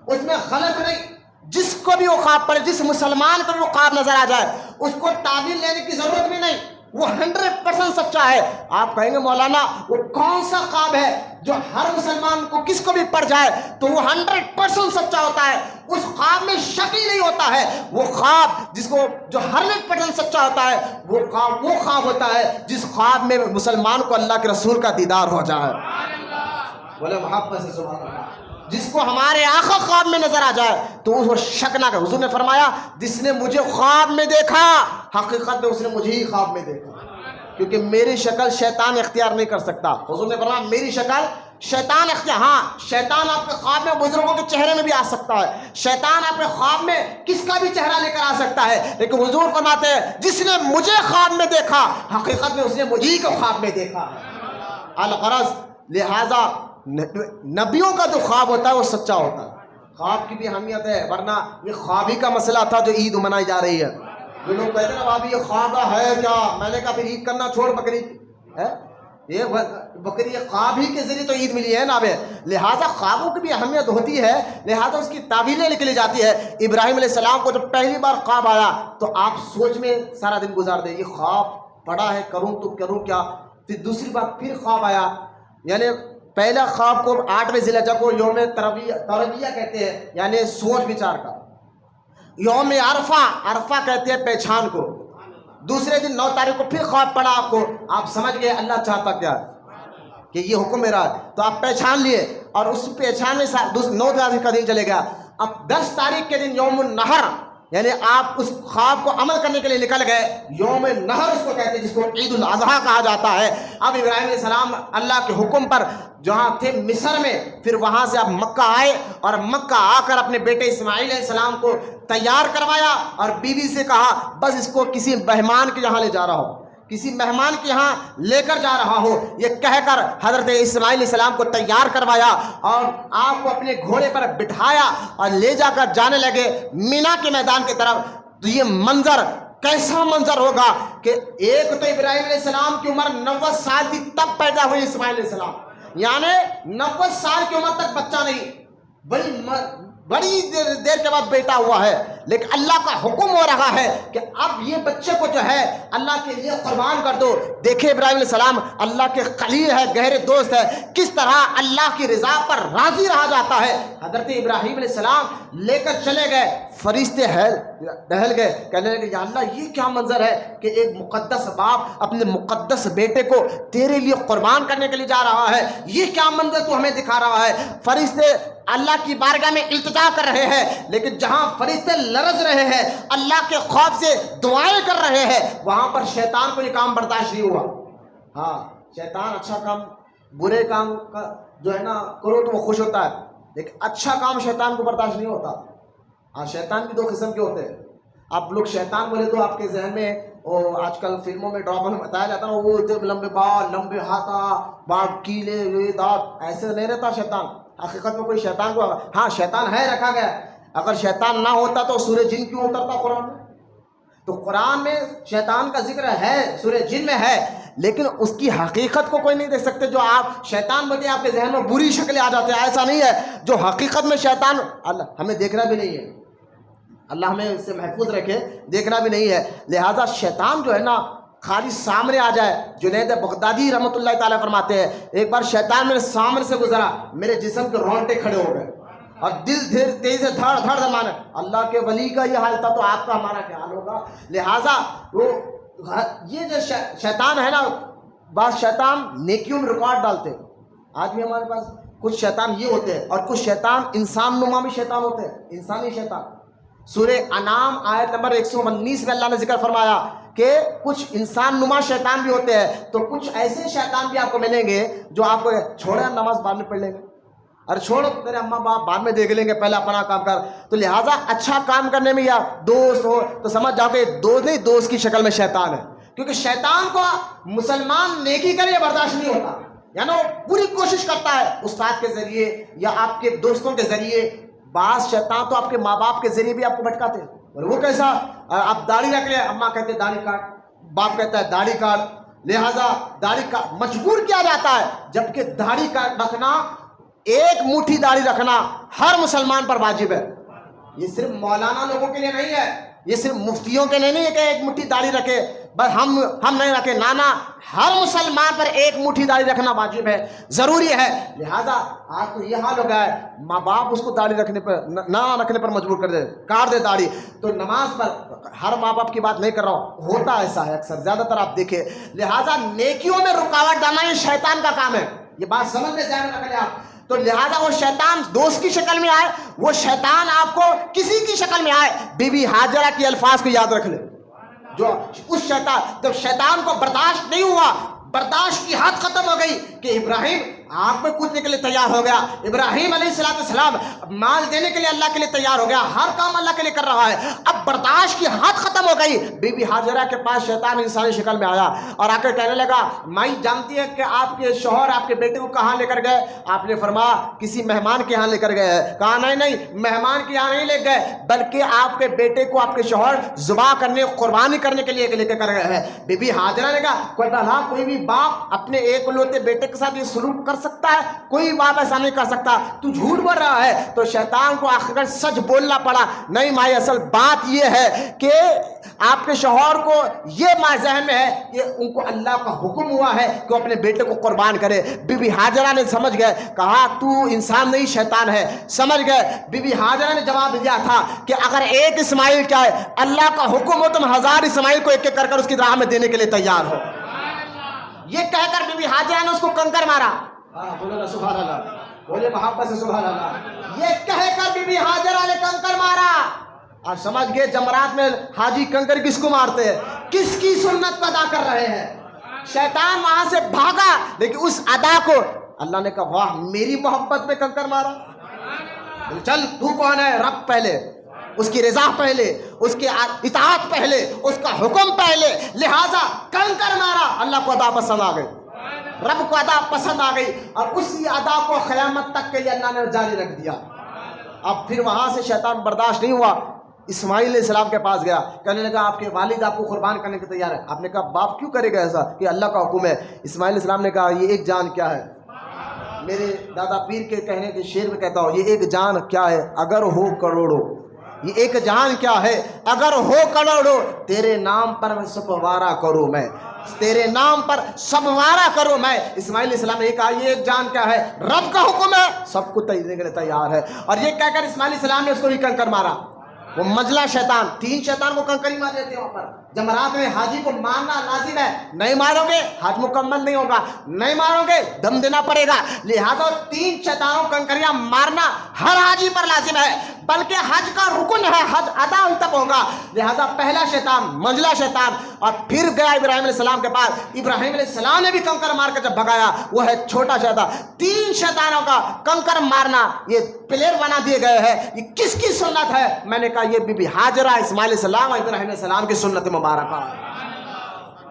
اس میں غلط نہیں. جس کو بھی وہ خواب پڑے, جس مسلمان کو بھی وہ خواب نظر آ جائے اس کو تعبیر لینے کی ضرورت بھی نہیں. وہ 100% سچا ہے. آپ کہیں گے مولانا وہ کون سا خواب ہے جو ہر مسلمان کو کس کو بھی پڑ جائے تو وہ 100% سچا ہوتا ہے؟ اس خواب میں شک ہی نہیں ہوتا ہے. وہ خواب جس کو جو 100% سچا ہوتا ہے وہ خواب ہوتا ہے جس خواب میں مسلمان کو اللہ کے رسول کا دیدار ہو جائے. بولے محبت سے سبحان اللہ. جس کو ہمارے آقا خواب میں نظر آ جائے تو اس کو شک نہ کرے. حضور نے فرمایا جس نے مجھے خواب میں دیکھا حقیقت میں اس نے مجھے ہی خواب میں دیکھا، کیونکہ میری شکل شیطان اختیار نہیں کر سکتا. حضور نے فرمایا میری شکل شیطان اختیار، ہاں شیطان آپ کے خواب میں بزرگوں کے چہرے میں بھی آ سکتا ہے، شیطان آپ کے خواب میں کس کا بھی چہرہ لے کر آ سکتا ہے، لیکن حضور فرماتے ہیں جس نے مجھے خواب میں دیکھا حقیقت میں اس نے مجھے ہی کو خواب میں دیکھا ہے. الغرض لہذا نبیوں کا جو خواب ہوتا ہے وہ سچا ہوتا ہے. خواب کی بھی اہمیت ہے، ورنہ یہ خواب ہی کا مسئلہ تھا جو عید منائی جا رہی ہے. جو لوگ کہتے ہیں نا ابھی یہ خواب ہے کیا، میں نے کہا پھر عید کرنا چھوڑ، بکری ہے یہ بکری یہ خواب ہی کے ذریعے تو عید ملی ہے نا. لہٰذا خوابوں کی بھی اہمیت ہوتی ہے، لہٰذا اس کی تعبیریں نکلی جاتی ہے. ابراہیم علیہ السلام کو جب پہلی بار خواب آیا تو آپ سوچ میں سارا دن گزار دیں یہ خواب پڑا ہے کروں تو کروں کیا. پھر دوسری بار پھر خواب آیا، یعنی پہلا خواب کو 8ویں ذی الحجہ کو یوم ترویہ کہتے ہیں، یعنی سوچ وچار کا. یوم عرفہ کہتے ہیں پہچان کو. دوسرے دن 9 تاریخ کو پھر خواب پڑا آپ کو، آپ سمجھ گئے اللہ چاہتا کیا ہے کہ یہ حکم میرا ہے، تو آپ پہچان لیے اور اس پہچان میں 9 تاریخ کا دن چلے گیا. اب 10 تاریخ کے دن یوم النحر، یعنی آپ اس خواب کو عمل کرنے کے لیے نکل گئے. یوم نحر اس کو کہتے ہیں جس کو عید الاضحیٰ کہا جاتا ہے. اب ابراہیم علیہ السلام اللہ کے حکم پر جہاں تھے مصر میں، پھر وہاں سے آپ مکہ آئے اور مکہ آ کر اپنے بیٹے اسماعیل علیہ السلام کو تیار کروایا اور بیوی سے کہا بس اس کو کسی مہمان کے یہاں لے جا رہا ہو، کسی مہمان کے یہاں لے کر جا رہا ہو. یہ کہہ کر حضرت اسماعیل علیہ السلام کو تیار کروایا اور آپ کو اپنے گھوڑے پر بٹھایا اور لے جا کر جانے لگے مینا کے میدان کی طرف. تو یہ منظر کیسا منظر ہوگا کہ ایک تو ابراہیم علیہ السلام کی عمر 90 سال تھی تب پیدا ہوئی اسماعیل علیہ السلام، یعنی 90 سال کی عمر تک بچہ نہیں، بڑی دیر کے بعد بیٹا ہوا ہے. لیکن اللہ کا حکم ہو رہا ہے کہ اب یہ بچے کو جو ہے اللہ کے لیے قربان کر دو. دیکھیں ابراہیم علیہ السلام اللہ کے خلیل ہے، گہرے دوست ہے، کس طرح اللہ کی رضا پر راضی رہا جاتا ہے. حضرت ابراہیم علیہ السلام لے کر چلے گئے، فرشتے ٹہل گئے، کہنے لگے یا اللہ یہ کیا منظر ہے کہ ایک مقدس باپ اپنے مقدس بیٹے کو تیرے لیے قربان کرنے کے لیے جا رہا ہے، یہ کیا منظر تو ہمیں دکھا رہا ہے. فرشتے اللہ کی بارگاہ میں التجا کر رہے ہیں، لیکن جہاں فرشتے لرز رہے ہیں اللہ کے خوف سے دعائیں کر رہے ہیں وہاں پر شیطان کو یہ کام برداشت نہیں ہوا. ہاں شیطان اچھا کام برے کام کا جو ہے نا کرو تو وہ خوش ہوتا ہے، لیکن اچھا کام شیطان کو برداشت نہیں ہوتا. ہاں شیطان بھی 2 قسم کے ہوتے ہیں. آپ لوگ شیطان بولے تو آپ کے ذہن میں آج کل فلموں میں ڈراموں میں بتایا جاتا ہے وہ لمبے بال، لمبے ہاتھ، کیلے دانت، ایسے نہیں رہتا شیطان. حقیقت میں کوئی شیطان کو ہاں شیطان ہے رکھا گیا. اگر شیطان نہ ہوتا تو سورہ جن کیوں اترتا قرآن میں؟ تو قرآن میں شیطان کا ذکر ہے، سورہ جن میں ہے، لیکن اس کی حقیقت کو کوئی نہیں دیکھ سکتے. جو آپ شیطان بولتے ہیں آپ کے ذہن میں بری شکلیں آ جاتے ہیں، ایسا نہیں ہے. جو حقیقت میں شیطان اللہ ہمیں دیکھنا بھی نہیں ہے، اللہ ہمیں اس سے محفوظ رکھے، دیکھنا بھی نہیں ہے. لہٰذا شیطان جو ہے نا خالی سامنے آ جائے. جنید بغدادی رحمۃ اللہ تعالیٰ فرماتے ہیں ایک بار شیطان میرے سامنے سے گزرا، میرے جسم کے رونگٹے کھڑے ہو گئے اور دل تیز سے دھڑ دھڑ مانے. اللہ کے ولی کا یہ حال تھا تو آپ کا ہمارا کیا حال ہوگا. لہٰذا وہ یہ جو شیطان ہے نا، بعض شیطان نیکیوں میں رکاوٹ ڈالتے ہیں. آج بھی ہمارے پاس کچھ شیطان یہ ہوتے ہیں اور کچھ شیطان انسان نما بھی شیطان ہوتے ہیں، انسانی شیطان. سورہ انعام آیت نمبر 119 میں اللہ نے ذکر فرمایا کہ کچھ انسان نما شیطان بھی ہوتے ہیں، تو کچھ ایسے شیطان بھی آپ کو ملیں گے جو آپ کو چھوڑے نماز بعد میں پڑھ لیں گے، اور چھوڑو تیرے اماں باپ بعد میں دیکھ لیں گے، پہلے اپنا کام کر. تو لہٰذا اچھا کام کرنے میں یا دوست ہو تو سمجھ جاؤ کہ دوست نہیں، دوست کی شکل میں شیطان ہے. کیونکہ شیطان کو مسلمان نیکی کرے برداشت نہیں ہوتا، یعنی وہ پوری کوشش کرتا ہے استاد کے ذریعے یا آپ کے دوستوں کے ذریعے. بعض شیطان تو آپ کے ماں باپ کے ذریعے بھی آپ کو بھٹکاتے ہیں. اور وہ کیسا؟ آپ داڑھی رکھ لیں، اماں کہتے ہیں داڑھی کاٹ، باپ کہتا ہے داڑھی کاٹ، لہٰذا داڑھی کا مجبور کیا جاتا ہے. جبکہ داڑھی کا رکھنا، ایک مٹھی داڑھی رکھنا ہر مسلمان پر واجب ہے. یہ صرف مولانا لوگوں کے لیے نہیں ہے، یہ صرف مفتیوں کے لیے نہیں ہے کہ ایک مٹھی داڑھی رکھے. بس ہم نہیں رکھے، نانا ہر مسلمان پر ایک مٹھی داڑھی رکھنا واجب ہے، ضروری ہے۔ لہذا آج تو یہ حال ہو گیا ہے، ماں باپ اس کو داڑھی رکھنے پر نہ رکھنے پر مجبور کر دے، کاٹ دے داڑھی۔ تو نماز پر ہر ماں باپ کی بات نہیں کر رہا ہوں، ہوتا ایسا ہے اکثر، زیادہ تر آپ دیکھیں۔ لہذا نیکیوں میں رکاوٹ ڈالنا یہ شیطان کا کام ہے، یہ بات سمجھ میں ذہن رکھ لیں آپ۔ تو لہذا وہ شیطان دوست کی شکل میں آئے، وہ شیطان آپ کو کسی کی شکل میں آئے، بی بی ہاجرہ کے الفاظ کو یاد رکھ لیں۔ جو اس شیطان، جب شیطان کو برداشت نہیں ہوا، برداشت کی حد ختم ہو گئی کہ ابراہیم آگ میں کودنے کے لیے تیار ہو گیا، ابراہیم علیہ السلام مال دینے کے لیے اللہ کے لیے تیار ہو گیا، ہر کام اللہ کے لیے کر رہا ہے، اب برداشت کی حد ختم ہو گئی۔ بی بی ہاجرہ کے پاس شیطان انسانی شکل میں آیا اور آ کر کہنے لگا، مائی جانتی ہے کہ آپ کے شوہر آپ کے بیٹے کو کہاں لے کر گئے؟ آپ نے فرمایا کسی مہمان کے یہاں لے کر گئے ہیں۔ کہا نہیں، مہمان کے یہاں نہیں لے گئے، بلکہ آپ کے بیٹے کو آپ کے شوہر ذبح کرنے، قربانی کرنے کے لیے لے کر گئے ہیں۔ بی بی ہاجرہ نے کہا کوئی بھی باپ اپنے ایک لوتے بیٹے کے ساتھ یہ سلوک کر سکتا ہے؟ کوئی باپ ایسا نہیں کر سکتا، تو جھوٹ بول رہا ہے۔ تو شیطان کو آخر سچ بولنا پڑا، نہیں مائی اصل بات یہ ہے کہ آپ کے شوہر کو یہ ذہن میں ہے کہ ان کو اللہ کا حکم ہوا ہے کہ وہ اپنے بیٹے کو قربان کرے۔ بی بی ہاجرہ نے سمجھ گئے، کہا تو انسان نہیں شیطان ہے، سمجھ گئے۔ بی بی ہاجرہ نے جواب دیا تھا کہ اگر ایک اسماعیل کیا ہے، اللہ کا حکم ہو تم 1000 اسماعیل کو ایک ایک کر اس کی راہ میں دینے کے لیے تیار ہو۔ یہ کہہ کر بی بی ہاجرہ نے اس کو کنکر مارا۔ بولو سبحان اللہ، بولے محبت سے سبحان اللہ۔ یہ کہہ کر بی بی ہاجرہ نے کنکر مارا۔ اور سمجھ گئے جمرات میں حاجی کنکر کس کو مارتے ہیں، کس کی سنت ادا کر رہے ہیں۔ شیطان وہاں سے بھاگا، لیکن اس ادا کو اللہ نے کہا واہ میری محبت میں کنکر مارا۔ چل تو کون ہے؟ رب پہلے، اس کی رضا پہلے، اس کی اطاعت پہلے، اس کا حکم پہلے، لہذا کنکر مارا۔ اللہ کو ادا پسند آ گئی، رب کو ادا پسند آ گئی، اور اسی ادا کو قیامت تک کے لیے اللہ نے جاری رکھ دیا۔ اب پھر وہاں سے شیطان برداشت نہیں ہوا، اسماعیل علیہ السلام کے پاس گیا، کہنے لگا آپ کے والد آپ کو قربان کرنے کے تیار ہے۔ آپ نے کہا باپ کیوں کرے گا ایسا، کہ اللہ کا حکم ہے۔ اسماعیل علیہ السلام نے کہا یہ ایک جان کیا ہے، میرے دادا پیر کے کہنے کے شعر میں کہتا ہوں، یہ ایک جان کیا ہے اگر ہو کروڑوں، یہ ایک جان کیا ہے اگر ہو کروڑوں، تیرے نام پر میں سب وارہ کروں، میں تیرے نام پر سب وارہ کروں میں۔ اسماعیل علیہ السلام نے کہا یہ ایک جان کیا ہے، رب کا حکم ہے، سب کو دینے کے لیے تیار ہے۔ اور یہ کہہ کر اسماعیل علیہ السلام نے اس کو بھی کنکر مارا۔ وہ مجلا شیطان، 3 شیطان کو کنکری مار دیتے ہیں وہاں پر۔ جمرات میں حاجی کو مارنا لازم ہے، نہیں مارو گے حج مکمل نہیں ہوگا، نہیں مارو گے دم دینا پڑے گا۔ لہذا 3 شیطانوں کو کنکریاں مارنا ہر حاجی پر لازم ہے، بلکہ حج کا رکن ہے، حج ادا ہی تب ہوگا۔ لہذا پہلا شیطان مجلا شیطان، اور پھر گیا ابراہیم علیہ السلام کے پاس۔ ابراہیم علیہ السلام نے بھی کنکر مار کر جب بھگایا، وہ ہے چھوٹا شیطان۔ 3 شیطانوں کا کنکر مارنا یہ پلیئر بنا دیے گئے ہیں۔ یہ کس کی سنت ہے؟ میں نے کہا یہ بی بی ہاجرہ، اسماعیل علیہ السلام اور ابراہیم علیہ السلام کی سنت مبارکہ۔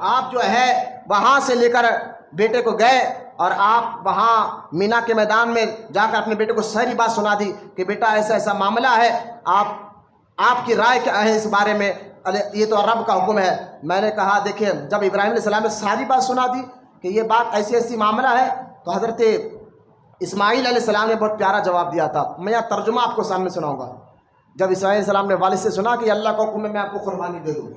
آپ جو ہے وہاں سے لے کر بیٹے کو گئے، اور آپ وہاں مینا کے میدان میں جا کر اپنے بیٹے کو ساری بات سنا دی کہ بیٹا ایسا ایسا معاملہ ہے، آپ کی رائے کیا ہے اس بارے میں؟ یہ تو رب کا حکم ہے۔ میں نے کہا دیکھیں، جب ابراہیم علیہ السلام نے ساری بات سنا دی کہ یہ بات ایسی ایسی معاملہ ہے، تو حضرت اسماعیل علیہ السلام نے بہت پیارا جواب دیا تھا۔ میں یہ ترجمہ آپ کو سامنے سناؤں گا۔ جب اسماعیل علیہ السلام نے والد سے سنا کہ اللہ کا حکم ہے میں آپ کو قربانی دے دوں،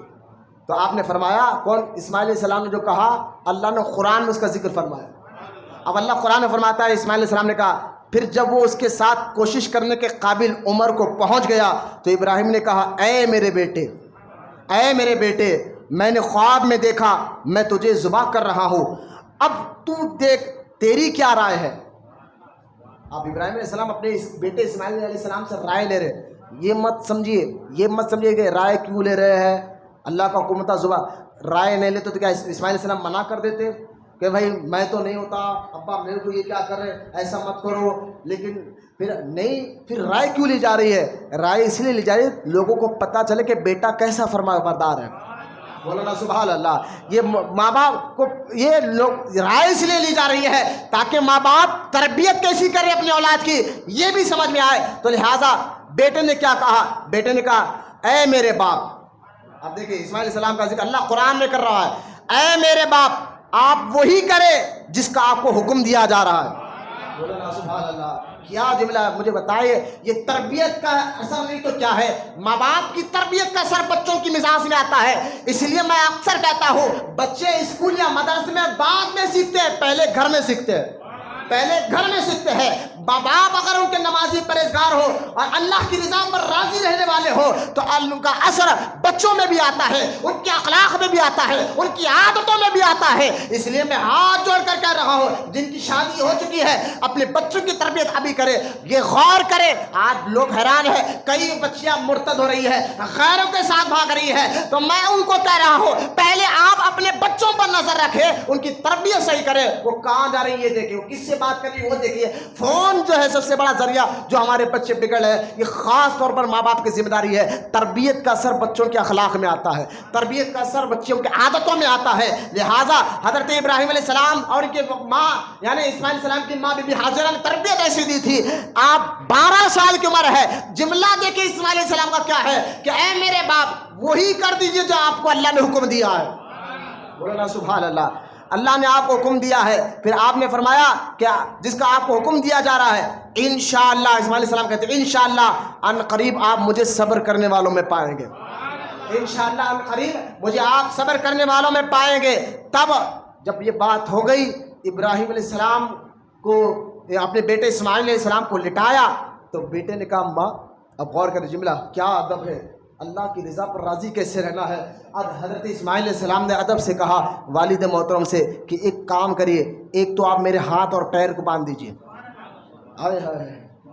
تو آپ نے فرمایا کون؟ اسماعیل علیہ السلام نے جو کہا اللہ نے قرآن میں اس کا ذکر فرمایا۔ اب اللہ قرآن میں فرماتا ہے، اسماعیل علیہ السلام نے کہا، پھر جب وہ اس کے ساتھ کوشش کرنے کے قابل عمر کو پہنچ گیا تو ابراہیم نے کہا اے میرے بیٹے، اے میرے بیٹے، میں نے خواب میں دیکھا میں تجھے ذبح کر رہا ہوں، اب تو دیکھ تیری کیا رائے ہے؟ اب ابراہیم علیہ السلام اپنے بیٹے اسماعیل علیہ السلام سے رائے لے رہے۔ یہ مت سمجھیے کہ رائے کیوں لے رہے ہیں، اللہ کا حکم تھا ذبح، رائے نہیں لیتے تو کیا اسماعیل علیہ السلام منع کر دیتے کہ بھائی میں تو نہیں ہوتا، ابا میرے کو یہ کیا کر رہے، ایسا مت کرو؟ لیکن پھر رائے کیوں لی جا رہی ہے؟ رائے اس لیے لی جا رہی ہے لوگوں کو پتہ چلے کہ بیٹا کیسا فرما بردار ہے۔ بولو نا سبحان اللہ۔ یہ ماں باپ کو یہ لوگ رائے اس لیے لی جا رہی ہے تاکہ ماں باپ تربیت کیسی کرے اپنی اولاد کی یہ بھی سمجھ میں آئے۔ تو لہٰذا بیٹے نے کیا کہا؟ بیٹے نے کہا اے میرے باپ، اب دیکھیں اسماعیل علیہ السلام کا ذکر اللہ قرآن میں کر رہا ہے، اے میرے باپ آپ وہی کرے جس کا آپ کو حکم دیا جا رہا ہے۔ بولنا سبحان اللہ. کیا جملہ ہے, مجھے بتائیے یہ تربیت کا اثر نہیں تو کیا ہے؟ ماں باپ کی تربیت کا اثر بچوں کی مزاج میں آتا ہے. اس لیے میں اکثر کہتا ہوں بچے اسکول یا مدرسے میں بعد میں سیکھتے ہیں, پہلے گھر میں سیکھتے ہیں, پہلے گھر میں سیکھتے ہیں. ماں باپ اگر ان کے نمازی پرہیزگار ہو اور اللہ کی رضا پر راضی رہنے والے ہو تو ان کا اثر بچوں میں بھی آتا ہے, ان کے اخلاق میں بھی آتا ہے, ان کی عادتوں میں بھی آتا ہے. اس لیے میں ہاتھ جوڑ کر کہہ رہا ہوں جن کی شادی ہو چکی ہے اپنے بچوں کی تربیت ابھی کرے, یہ غور کرے. آج لوگ حیران ہیں, کئی بچیاں مرتد ہو رہی ہے, غیروں کے ساتھ بھاگ رہی ہے, تو میں ان کو کہہ رہا ہوں پہلے آپ اپنے بچوں پر نظر رکھے, ان کی تربیت صحیح کرے. وہ کہاں جا رہی ہے دیکھیے, وہ کس سے بات کر رہی ہے وہ دیکھیے. فون جو ہے سب سے بڑا ذریعہ جو ہمارے بچے بگڑ ہے, یہ خاص طور پر ماں باپ کی ذمہ داری ہے. تربیت کا اثر بچوں کے اخلاق میں آتا ہے, تربیت کا اثر بچوں کے عادتوں میں آتا ہے. لہٰذا حضرت ابراہیم علیہ السلام اور ان کے ماں یعنی اسماعیل علیہ السلام کی ماں بی بی ہاجرہ نے تربیت ایسی دی تھی. آپ 12 سال کی عمر ہے, جملہ دیکھیں اسماعیل علیہ السلام کا کیا ہے کہ اے میرے باپ وہی کر دیجئے جو آپ کو اللہ نے حکم دیا ہے. بولنا سبحان اللہ. اللہ نے آپ کو حکم دیا ہے, پھر آپ نے فرمایا کہ جس کا آپ کو حکم دیا جا رہا ہے انشاءاللہ, اسماعیل علیہ السلام کہتے ہیں انشاءاللہ ان قریب آپ مجھے صبر کرنے والوں میں پائیں گے. انشاءاللہ ان قریب مجھے آپ صبر کرنے والوں میں پائیں گے. تب جب یہ بات ہو گئی, ابراہیم علیہ السلام کو اپنے بیٹے اسماعیل علیہ السلام کو لٹایا تو بیٹے نے کہا ماں, اب غور کریں جملہ کیا ادب ہے, اللہ کی رضا پر راضی کیسے رہنا ہے. اب حضرت اسماعیل علیہ السلام نے ادب سے کہا والد محترم سے کہ ایک کام کریے, ایک تو آپ میرے ہاتھ اور پیر کو باندھ دیجئے. ہائے ہائے,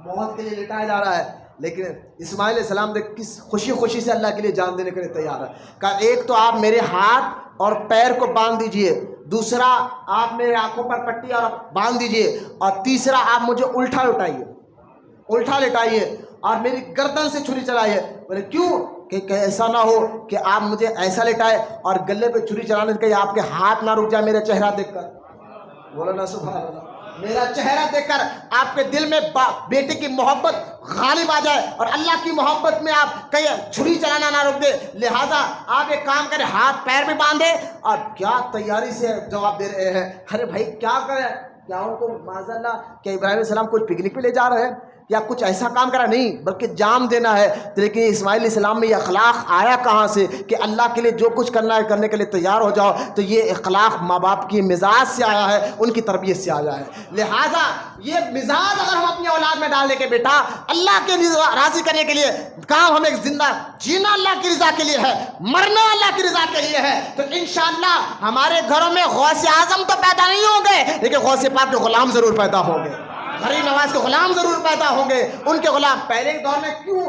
موت کے لیے لٹایا جا رہا ہے, لیکن اسماعیل علیہ السلام نے کس خوشی خوشی سے اللہ کے لیے جان دینے کے لیے تیار ہے. کہا ایک تو آپ میرے ہاتھ اور پیر کو باندھ دیجئے, دوسرا آپ میرے آنکھوں پر پٹی اور باندھ دیجئے, اور تیسرا آپ مجھے الٹا لٹائیے, الٹا لٹائیے اور میری گردن سے چھری چلائیے. بولے کیوں؟ کہ ایسا نہ ہو کہ آپ مجھے ایسا لٹائے اور گلے پہ چھری چلانے سے کہ آپ کے ہاتھ نہ رک جائے میرا چہرہ دیکھ کر. بولو نا سبحان اللہ. میرا چہرہ دیکھ کر آپ کے دل میں بیٹے کی محبت غالب آ جائے اور اللہ کی محبت میں آپ کہیں چھری چلانا نہ روک دے. لہٰذا آپ ایک کام کریں, ہاتھ پیر بھی باندھے. اور کیا تیاری سے جواب دے رہے ہیں, ارے بھائی کیا کریں, کیا ان کو معاذ اللہ کہ ابراہیم علیہ السلام کچھ پکنک پہ لے جا رہے ہیں یا کچھ ایسا کام کرا, نہیں بلکہ جام دینا ہے. لیکن اسماعیل علیہ السلام میں یہ اخلاق آیا کہاں سے کہ اللہ کے لیے جو کچھ کرنا ہے کرنے کے لیے تیار ہو جاؤ. تو یہ اخلاق ماں باپ کی مزاج سے آیا ہے, ان کی تربیت سے آیا ہے. لہٰذا یہ مزاج اگر ہم اپنی اولاد میں ڈال دیں کہ بیٹا اللہ کے راضی کرنے کے لیے کام ہمیں زندہ جینا اللہ کی رضا کے لیے ہے, مرنا اللہ کی رضا کے لیے ہے, تو انشاءاللہ ہمارے گھروں میں غوث اعظم تو پیدا نہیں ہوں گے, لیکن غوث پاک کے غلام ضرور پیدا ہوں گے, غریب نواز کے غلام ضرور پیدا ہوں گے. ان کے غلام پہلے کے دور میں کیوں,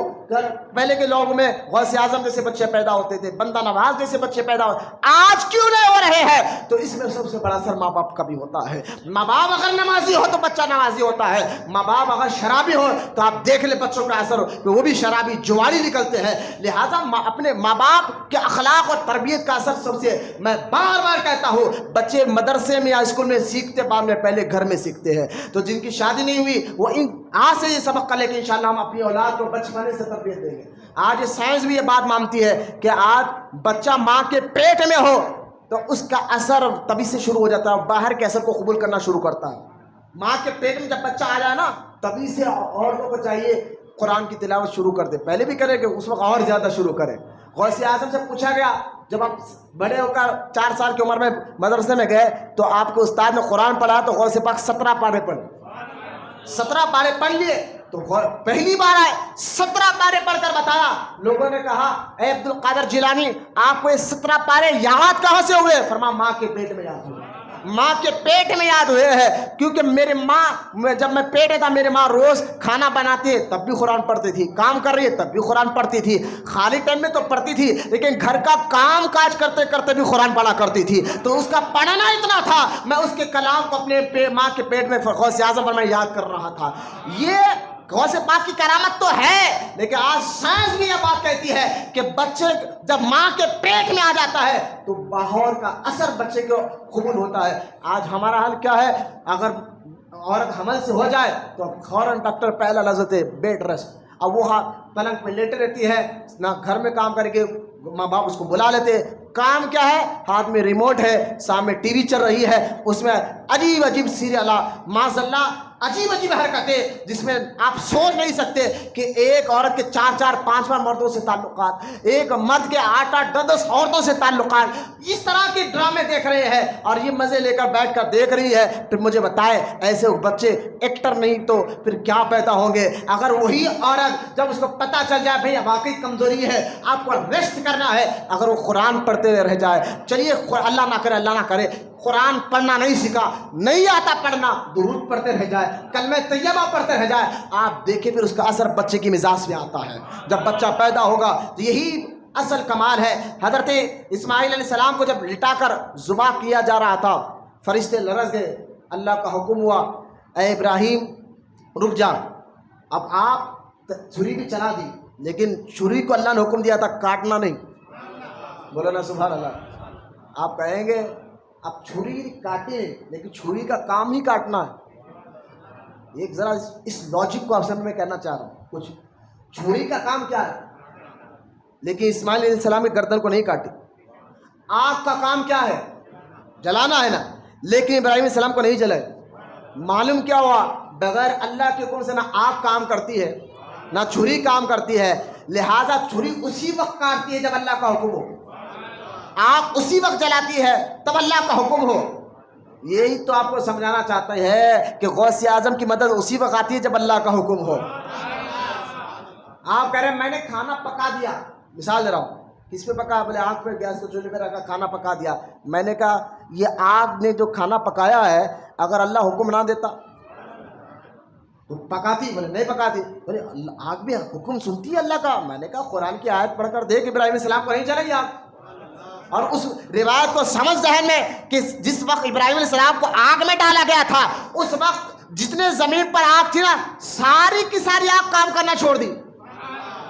پہلے کے لوگوں میں غوث اعظم جیسے بچے پیدا ہوتے تھے, بندہ نواز جیسے بچے پیدا ہوتے, آج کیوں نہیں ہو رہے ہیں؟ تو اس میں سب سے بڑا اثر ماں باپ کا بھی ہوتا ہے. ماں باپ اگر نمازی ہو تو بچہ نمازی ہوتا ہے, ماں باپ اگر شرابی ہو تو آپ دیکھ لیں بچوں کا اثر کہ وہ بھی شرابی جواری نکلتے ہیں. لہٰذا اپنے ماں باپ کے اخلاق اور تربیت کا اثر سب سے, میں بار بار کہتا ہوں بچے مدرسے میں یا اسکول میں سیکھتے بعد میں پہلے گھر میں سیکھتے ہیں. تو جن کی شادی نہیں ہوئی وہ آج سے یہ سبق کرے کہ انشاءاللہ ہم اپنی اولاد کو بچپنے سے تربیت دیں گے. آج یہ سائنس بھی یہ بات مانتی ہے کہ آج بچہ ماں کے پیٹ میں ہو تو اس کا اثر تبھی سے شروع ہو جاتا ہے, باہر کے اثر کو قبول کرنا شروع کرتا ہے. ماں کے پیٹ میں جب بچہ آ جائے نا تبھی سے عورتوں کو چاہیے قرآن کی تلاوت شروع کر دے, پہلے بھی کرے کہ اس وقت اور زیادہ شروع کرے. غوث اعظم سے پوچھا گیا جب آپ بڑے ہو کر 4 سال کی عمر میں مدرسے میں گئے تو آپ کے استاد نے قرآن پڑھا تو غوث پاک 17 پارے پڑھ 17 پارے پڑھ لیے. تو پہلی بار آئے 17 پارے پڑھ کر بتایا. لوگوں نے کہا اے عبد القادر جیلانی آپ کو یہ 17 پارے یاد کہاں سے ہوئے؟ فرمایا ماں کے پیٹ میں یاد ہوئے, ماں کے پیٹ میں یاد ہوئے ہیں. کیونکہ میرے ماں جب میں پیٹ میں تھا میری ماں روز کھانا بناتی ہے تب بھی قرآن پڑھتی تھی, کام کر رہی ہے تب بھی قرآن پڑھتی تھی, خالی ٹائم میں تو پڑھتی تھی لیکن گھر کا کام کاج کرتے کرتے بھی قرآن پڑھا کرتی تھی. تو اس کا پڑھنا اتنا تھا میں اس کے کلام کو اپنے ماں کے پیٹ میں غوث اعظم پر میں یاد کر رہا تھا. یہ غوث پاک کی کرامت تو ہے, لیکن آج سائنس بھی یہ بات کہتی ہے کہ بچے جب ماں کے پیٹ میں آ جاتا ہے تو ماحول کا اثر بچے کو قبول ہوتا ہے. آج ہمارا حال کیا ہے, اگر عورت حمل سے ہو جائے تو فوراً ڈاکٹر پہلا لفظ ہے بیڈ ریسٹ. اب وہ پلنگ پہ لیٹے رہتی ہے, نہ گھر میں کام کر کے ماں باپ اس کو بلا لیتے. کام کیا ہے, ہاتھ میں ریموٹ ہے, سامنے ٹی وی چل رہی ہے, اس میں عجیب عجیب سیریل, ماذ اللہ عجیب عجیب حرکتیں جس میں آپ سوچ نہیں سکتے کہ ایک عورت کے 4 5 مردوں سے تعلقات، ایک مرد کے 8 10 عورتوں سے تعلقات، اس طرح کے ڈرامے دیکھ رہے ہیں اور یہ مزے لے کر بیٹھ کر دیکھ رہی ہے. پھر مجھے بتائے ایسے بچے ایکٹر نہیں تو پھر کیا پیدا ہوں گے؟ اگر وہی عورت جب اس کو پتہ چل جائے بھئی واقعی کمزوری ہے، آپ کو ریسٹ کرنا ہے، اگر وہ قرآن پڑھتے رہ جائے، چلیے اللہ نہ کرے قرآن پڑھنا نہیں سیکھا، نہیں آتا پڑھنا، درود پڑھتے رہ جائے، کلمہ طیبہ پڑھتے رہ جائے، آپ دیکھیں پھر اس کا اثر بچے کی مزاج پہ آتا ہے. جب بچہ پیدا ہوگا تو یہی اصل کمال ہے. حضرت اسماعیل علیہ السلام کو جب لٹا کر ذبح کیا جا رہا تھا، فرشتے لرز گئے، اللہ کا حکم ہوا اے ابراہیم رک جا. اب آپ چھری بھی چلا دی، لیکن چھری کو اللہ نے حکم دیا تھا کاٹنا نہیں. بولو نا سبحان اللہ. آپ کہیں گے اب چھری کاٹے لیکن چھری کا کام ہی کاٹنا ہے. ایک ذرا اس لاجک کو آپ سے میں کہنا چاہ رہا ہوں. کچھ چھری کا کام کیا ہے؟ لیکن اسماعیل علیہ السلام کی گردن کو نہیں کاٹی. آگ کا کام کیا ہے؟ جلانا ہے نا. لیکن ابراہیم علیہ السلام کو نہیں جلائے. معلوم کیا ہوا؟ بغیر اللہ کے حکم سے نہ آگ کام کرتی ہے نہ چھری کام کرتی ہے. لہذا چھری اسی وقت کاٹتی ہے جب اللہ کا حکم ہو، آگ اسی وقت جلاتی ہے تب اللہ کا حکم ہو. یہی تو آپ کو سمجھانا چاہتے ہیں کہ غوث اعظم کی مدد اسی وقت آتی ہے جب اللہ کا حکم ہو. آپ کہہ رہے ہیں میں نے کھانا پکا دیا، مثال دے رہا ہوں، کس پہ پکا؟ بولے آگ پہ، گیس کو چولہے پہ رکھا، کھانا پکا دیا. میں نے کہا یہ آگ نے جو کھانا پکایا ہے اگر اللہ حکم نہ دیتا تو پکاتی؟ بولے نہیں پکاتی. بولے آگ بھی حکم سنتی ہے اللہ کا. میں نے کہا قرآن کی آیت پڑھ کر دیکھ، ابراہیم علیہ السلام کو نہیں چلے گی آگ. اور اس روایت کو سمجھ ذہن میں کہ جس وقت ابراہیم علیہ السلام کو آگ میں ڈالا گیا تھا اس وقت جتنے زمین پر آگ تھی نا ساری کی ساری آگ کام کرنا چھوڑ دی.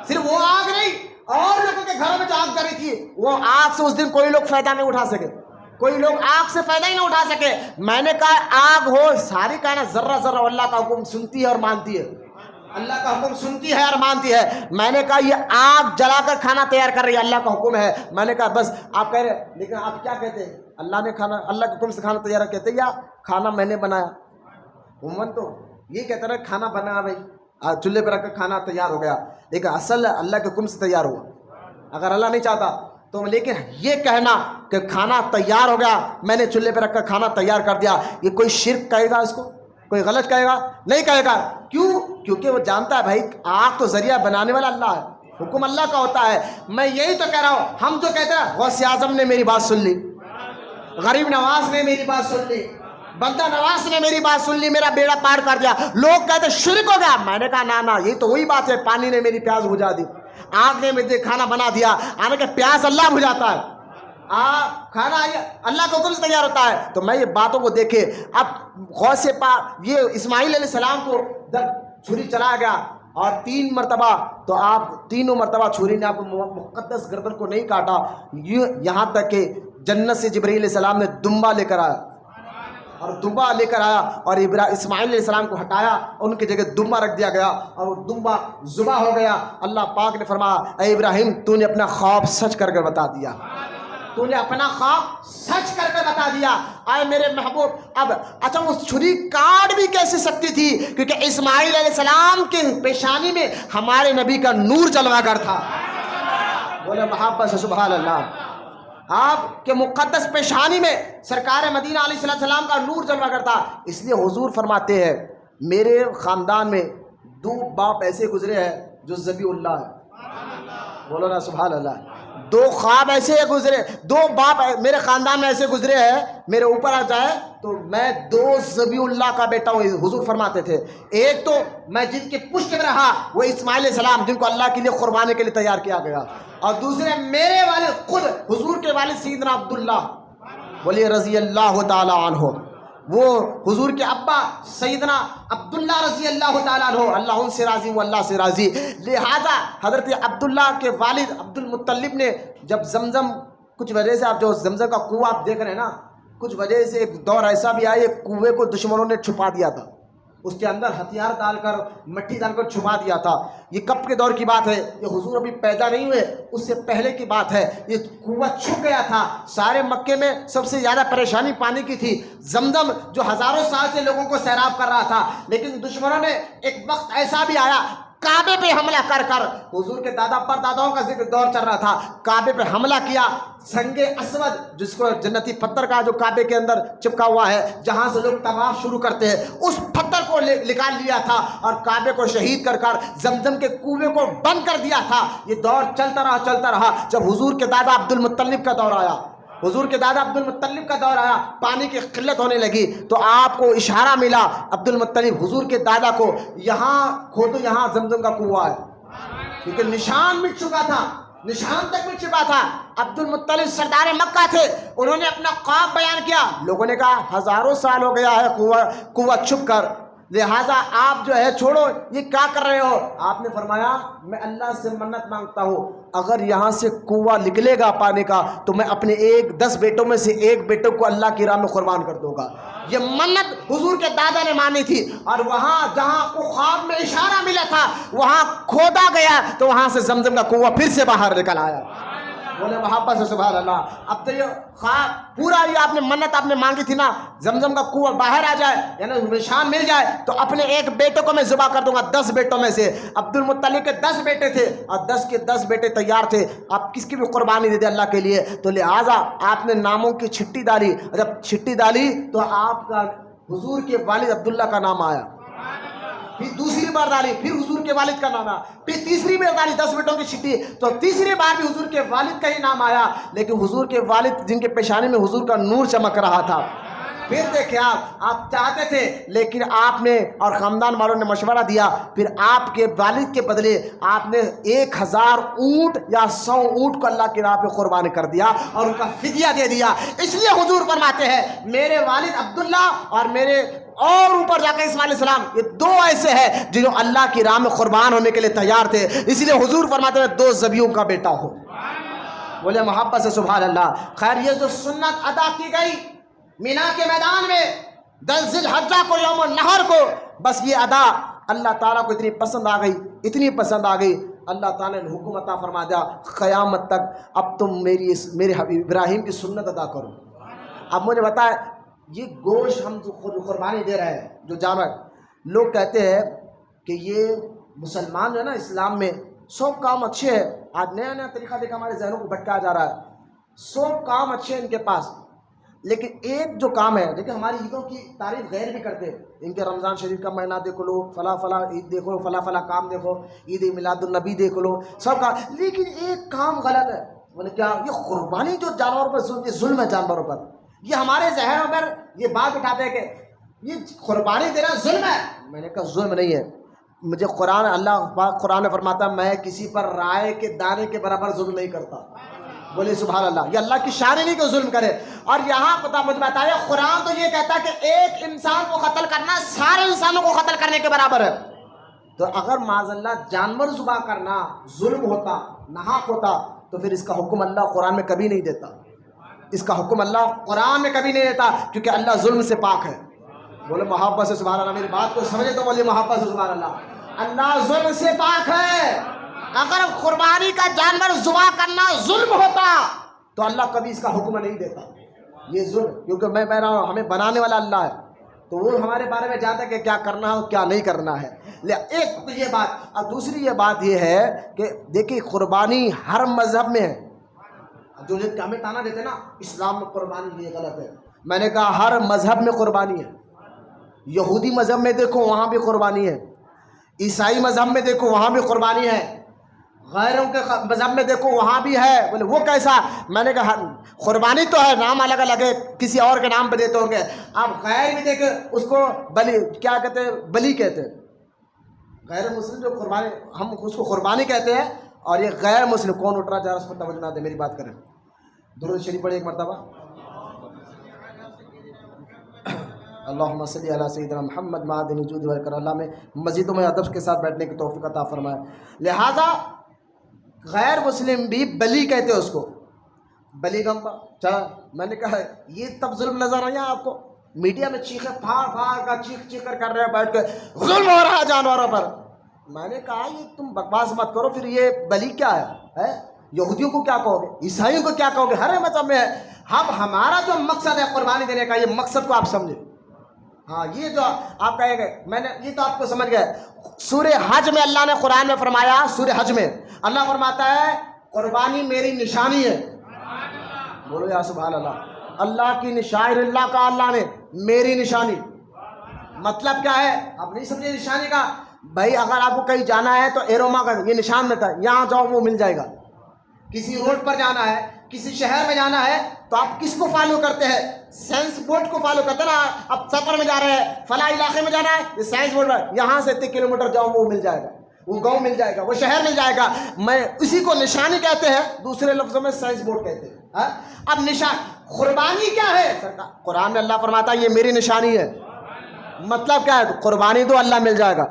صرف وہ آگ نہیں، اور لوگوں کے گھروں میں جو آگ جل رہی تھی وہ آگ سے اس دن کوئی لوگ فائدہ نہیں اٹھا سکے، کوئی لوگ آگ سے فائدہ ہی نہیں اٹھا سکے. میں نے کہا آگ ہو ساری کائنات ذرہ ذرہ اللہ کا حکم سنتی ہے اور مانتی ہے، اللہ کا حکم سنتی ہے اور مانتی ہے. میں نے کہا یہ آگ جلا کر کھانا تیار کر رہی ہے، اللہ کا حکم ہے. میں نے کہا بس آپ کہہ رہے لیکن آپ کیا کہتے ہیں؟ اللہ نے کھانا، اللہ کے حکم سے کھانا تیار کہتے یا کھانا میں نے بنایا؟ عموماً تو یہ کہتے ہیں کھانا بنا بھائی، چولہے پہ رکھ کر کھانا تیار ہو گیا، لیکن اصل اللہ کے حکم سے تیار ہوا. اگر اللہ نہیں چاہتا تو، لیکن یہ کہنا کہ کھانا تیار ہو گیا، میں نے چولہے پہ رکھ کر کھانا تیار کر دیا، یہ کوئی شرک کہے گا؟ اس کو کوئی غلط کہے گا؟ نہیں کہے گا. کیوں؟ کیونکہ وہ جانتا ہے بھائی آگ تو ذریعہ بنانے والا اللہ ہے، حکم اللہ کا ہوتا ہے. میں یہی تو کہہ رہا ہوں، ہم جو کہتے ہیں غوث اعظم نے میری بات سن لی، غریب نواز نے میری بات سن لی، بندہ نواز نے میری بات سن لی، میرا بیڑا پار کر دیا. لوگ کہتے ہیں شرک ہو گیا. میں نے کہا نا یہ تو وہی بات ہے، پانی نے میری پیاس بجھا دی، آگ نے مجھے کھانا بنا دیا. آنے کہ پیاس اللہ بجھاتا ہے، کھانا اللہ کے حکم سے تیار ہوتا ہے. تو میں یہ باتوں کو دیکھے. اب غوث پاک یہ اسماعیل علیہ السلام کو جب چھری چلا گیا اور 3 مرتبہ، تو آپ تینوں مرتبہ چھری نے آپ کو مقدس گردن کو نہیں کاٹا، یہاں تک کہ جنت سے جبرائیل علیہ السلام نے دمبا لے کر آیا اور دمبا لے کر آیا اور اسماعیل علیہ السلام کو ہٹایا، ان کی جگہ دمبا رکھ دیا گیا اور وہ دمبا ذبح ہو گیا. اللہ پاک نے فرمایا اے ابراہیم تو نے اپنا خواب سچ کر کے بتا دیا، تو نے اپنا خواب سچ کر کے بتا دیا. آئے میرے محبوب، اب اچھا وہ چھری کاٹ بھی کیسے سکتی تھی؟ کیونکہ اسماعیل علیہ السلام کے پیشانی میں ہمارے نبی کا نور جلوہ گر تھا. بولے محبت سے سبحان اللہ. آپ کے مقدس پیشانی میں سرکار مدینہ علیہ السلام کا نور جلوہ گر تھا. اس لیے حضور فرماتے ہیں میرے خاندان میں 2 باپ ایسے گزرے ہیں جو ذبیح اللہ ہے. بولو نا سبحان اللہ. 2 خواب ایسے گزرے، 2 باپ میرے خاندان میں ایسے گزرے ہیں، میرے اوپر آ جائے تو میں 2 ذبیح اللہ کا بیٹا ہوں. حضور فرماتے تھے ایک تو میں جن کے پشت میں رہا وہ اسماعیل علیہ السلام جن کو اللہ کے لیے قربانے کے لیے تیار کیا گیا، اور دوسرے میرے والد خود حضور کے والد سیدنا عبداللہ بولیے رضی اللہ تعالی عنہ، وہ حضور کے ابا سیدنا عبداللہ رضی اللہ تعالیٰ عنہ، اللہ ان سے راضی وہ اللہ سے راضی. لہذا حضرت عبداللہ کے والد عبد المطلب نے جب زمزم، کچھ وجہ سے آپ جو زمزم کا کنواں آپ دیکھ رہے ہیں نا، کچھ وجہ سے ایک دور ایسا بھی آیا کنویں کو دشمنوں نے چھپا دیا تھا. اس کے اندر ہتھیار ڈال کر مٹی ڈال کر چھپا دیا تھا۔ یہ کب کے دور کی بات ہے؟ یہ حضور ابھی پیدا نہیں ہوئے اس سے پہلے کی بات ہے۔ یہ کنواں چھپ گیا تھا۔ سارے مکے میں سب سے زیادہ پریشانی پانی کی تھی۔ زمزم جو ہزاروں سال سے لوگوں کو سیراب کر رہا تھا، لیکن دشمنوں نے ایک وقت ایسا بھی آیا کعبے پہ حملہ کر کر، حضور کے دادا پر داداؤں کا ذکر دور چل رہا تھا، کعبے پہ حملہ کیا۔ سنگ اسود جس کو جنتی پتھر کا جو کعبے کے اندر چپکا ہوا ہے، جہاں سے لوگ طواف شروع کرتے ہیں، اس پتھر کو نکال لیا تھا اور کعبے کو شہید کر کر زمزم کے کنویں کو بند کر دیا تھا۔ یہ دور چلتا رہا۔ جب حضور کے دادا عبد المطلب کا دور آیا، حضور کے دادا عبد المطلب کا دور آیا، پانی کی قلت ہونے لگی تو آپ کو اشارہ ملا عبد المطلب حضور کے دادا کو، یہاں کھودو، یہاں زمزم کا کنواں ہے، کیونکہ نشان مٹ چکا تھا، نشان تک مٹ چکا تھا۔ عبد المطلب سردار مکہ تھے، انہوں نے اپنا خواب بیان کیا۔ لوگوں نے کہا ہزاروں سال ہو گیا ہے کنواں چھپ کر، لہٰذا آپ جو ہے چھوڑو، یہ کیا کر رہے ہو؟ آپ نے فرمایا میں اللہ سے منت مانگتا ہوں، اگر یہاں سے کنواں نکلے گا پانی کا تو میں اپنے 10 بیٹوں میں سے ایک بیٹوں کو اللہ کی راہ میں قربان کر دوں گا۔ یہ منت حضور کے دادا نے مانی تھی، اور وہاں جہاں کو خواب میں اشارہ ملا تھا وہاں کھودا گیا تو وہاں سے زمزم کا کنواں پھر سے باہر نکل آیا۔ بولے محبت سے سبحان اللہ۔ اب تو یہ خواب پورا، یہ آپ نے منت آپ نے مانگی تھی نا، زمزم کا کنواں باہر آ جائے، یعنی نشان مل جائے تو اپنے ایک بیٹے کو میں ذبح کر دوں گا 10 بیٹوں میں سے۔ عبد المطلب کے 10 بیٹے تھے اور 10 کے 10 بیٹے تیار تھے، آپ کس کی بھی قربانی دے دیں اللہ کے لیے، تو لہٰذا آپ نے ناموں کی چھٹی ڈالی۔ جب چھٹی ڈالی تو آپ کا حضور کے والد عبداللہ کا نام آیا، پھر دوسری بار ڈالی، پھر حضور کے والد کا نام آیا، پھر تیسری بار ڈالی 10 بیٹوں کی چھٹی تو تیسری بار بھی حضور کے والد کا ہی نام آیا، لیکن حضور کے والد جن کے پیشانی میں حضور کا نور چمک رہا تھا۔ پھر دیکھیں آپ چاہتے تھے، لیکن آپ نے اور خاندان والوں نے مشورہ دیا، پھر آپ کے والد کے بدلے آپ نے 1000 اونٹ یا 100 اونٹ کو اللہ کی راہ پہ قربان کر دیا اور ان کا فدیہ دے دیا۔ اس لیے حضور فرماتے ہیں میرے والد عبداللہ اور میرے اور اوپر جا کے اسماعیل علیہ السلام، یہ 2 ایسے ہیں جنہوں اللہ کی راہ میں قربان ہونے کے لیے تیار تھے، اس لیے حضور فرماتے ہیں 2 ذبیحوں کا بیٹا ہو۔ بولے محبت سے سبحان اللہ۔ خیر، یہ جو سنت ادا کی گئی مینا کے میدان میں 10 ذی الحجہ کو، یوم النحر کو، بس یہ ادا اللہ تعالیٰ کو اتنی پسند آ گئی، اتنی پسند آ گئی، اللہ تعالیٰ نے حکم عطا فرما دیا قیامت تک اب تم میرے حبیب ابراہیم کی سنت ادا کرو۔ اب مجھے بتائے، یہ گوشت ہم جو قربانی دے رہے ہیں، جو جانور، لوگ کہتے ہیں کہ یہ مسلمان جو ہے نا اسلام میں 100 کام اچھے ہیں، آج نیا نیا طریقہ دیکھا ہمارے ذہنوں کو بھٹکایا جا رہا ہے، 100 کام اچھے ہیں ان کے پاس، لیکن ایک جو کام ہے، لیکن ہماری عیدوں کی تعریف غیر بھی کرتے ہیں، ان کے رمضان شریف کا مہینہ دیکھ لو، فلاں فلاں عید دیکھو، فلاں فلاں کام دیکھو، عید میلاد النبی دیکھ لو، سب کا، لیکن ایک کام غلط ہے۔ بولے کیا؟ یہ قربانی جو جانوروں پر یہ ظلم ہے، جانوروں پر، یہ ہمارے ذہنوں پر یہ بات اٹھاتے ہیں کہ یہ قربانی دینا ظلم ہے۔ میں نے کہا ظلم نہیں ہے، مجھے قرآن، اللہ پاک قرآن میں فرماتا ہے میں کسی پر رائے کے دانے کے برابر ظلم نہیں کرتا۔ بولے سبحان اللہ۔ یہ اللہ کی شان نہیں کہ ظلم کرے۔ اور یہاں پتہ مجھے بتایا، قرآن تو یہ کہتا ہے کہ ایک انسان کو قتل کرنا سارے انسانوں کو قتل کرنے کے برابر ہے۔ تو اگر معاذ اللہ جانور ذبح کرنا ظلم ہوتا، ناحق ہوتا، تو پھر اس کا حکم اللہ قرآن میں کبھی نہیں دیتا، اس کا حکم اللہ قرآن میں کبھی نہیں دیتا، کیونکہ اللہ ظلم سے پاک ہے۔ بولے محبت سے سبحان اللہ۔ میری بات کو سمجھے تو بولے محبت سے سبحان اللہ۔ اللہ ظلم سے پاک ہے۔ اگر قربانی کا جانور ذبح کرنا ظلم ہوتا تو اللہ کبھی اس کا حکم نہیں دیتا۔ یہ ظلم، کیونکہ میں کہہ رہا ہوں ہمیں بنانے والا اللہ ہے، تو وہ ہمارے بارے میں جانتا ہے کہ کیا کرنا ہے اور کیا نہیں کرنا ہے۔ ایک تو یہ بات، اور دوسری یہ بات یہ ہے کہ دیکھیے قربانی ہر مذہب میں ہے۔ جو ہمیں تانا دیتے نا اسلام میں قربانی یہ غلط ہے، میں نے کہا ہر مذہب میں قربانی ہے۔ یہودی مذہب میں دیکھو وہاں بھی قربانی ہے، عیسائی مذہب میں دیکھو وہاں بھی قربانی ہے، غیروں کے مذہب میں دیکھو وہاں بھی ہے۔ بولے وہ کیسا؟ میں نے کہا قربانی تو ہے، نام الگ الگ ہے، کسی اور کے نام پہ دیتے ہوں گے۔ آپ غیر بھی دیکھیں، اس کو بلی کیا کہتے ہیں؟ بلی کہتے ہیں۔ غیر مسلم جو قربانی، ہم اس کو قربانی کہتے ہیں، اور یہ غیر مسلم کون اٹھ رہا؟ ذرا اس پر توجہ نہ دے، میری بات کریں۔ درود شریف پڑھیں ایک مرتبہ۔ اللہم صلی علی سیدنا محمد معدن وجود والکرم۔ اللہ میں مزیدوں میں ادب کے ساتھ بیٹھنے کی توفیق عطا فرمائے۔ لہذا غیر مسلم بھی بلی کہتے ہیں اس کو، بلی گمبا۔ چلا، میں نے کہا یہ تب ظلم نظر آیا آپ کو؟ میڈیا میں چیخے پھاڑ پھاڑ کا چیخ کر رہے ہیں بیٹھ کے ظلم ہو رہا ہے جانوروں پر. میں نے کہا یہ تم بکواس مت کرو, پھر یہ بلی کیا ہے؟ یہودیوں کو کیا کہو گے, عیسائیوں کو کیا کہو گے؟ ہر مذہب میں ہے. ہمارا جو مقصد ہے قربانی دینے کا, یہ مقصد کو آپ سمجھے. ہاں یہ جو آپ کہیں گے میں نے, یہ تو آپ کو سمجھ گئے. سورہ حج میں اللہ نے قرآن میں فرمایا, سورہ حج میں اللہ فرماتا ہے قربانی میری نشانی ہے. بولو یا سبحان اللہ. اللہ کی نشانی, اللہ کا اللہ نے میری نشانی. مطلب کیا ہے آپ نہیں سمجھے نشانی کا؟ بھائی اگر آپ کو کہیں جانا ہے تو ایروما کا یہ نشان میں تھا, یہاں جاؤ وہ مل جائے گا. کسی روڈ پر جانا ہے, کسی شہر میں جانا ہے تو آپ کس کو فالو کرتے ہیں؟ سائنس بورڈ کو فالو کرتے ہیں نا. اب سفر میں جا رہے ہیں, فلاں علاقے میں جانا ہے, یہ سائنس بورڈ میں یہاں سے 3 کلومیٹر جاؤ وہ مل جائے گا, وہ گاؤں مل جائے گا, وہ شہر مل جائے گا. میں اسی کو نشانی کہتے ہیں, دوسرے لفظوں میں سائنس بورڈ کہتے ہیں. اب نشان قربانی کیا ہے؟ قرآن میں اللہ فرماتا ہے یہ میری نشانی ہے. مطلب کیا ہے؟ قربانی دو اللہ مل جائے گا.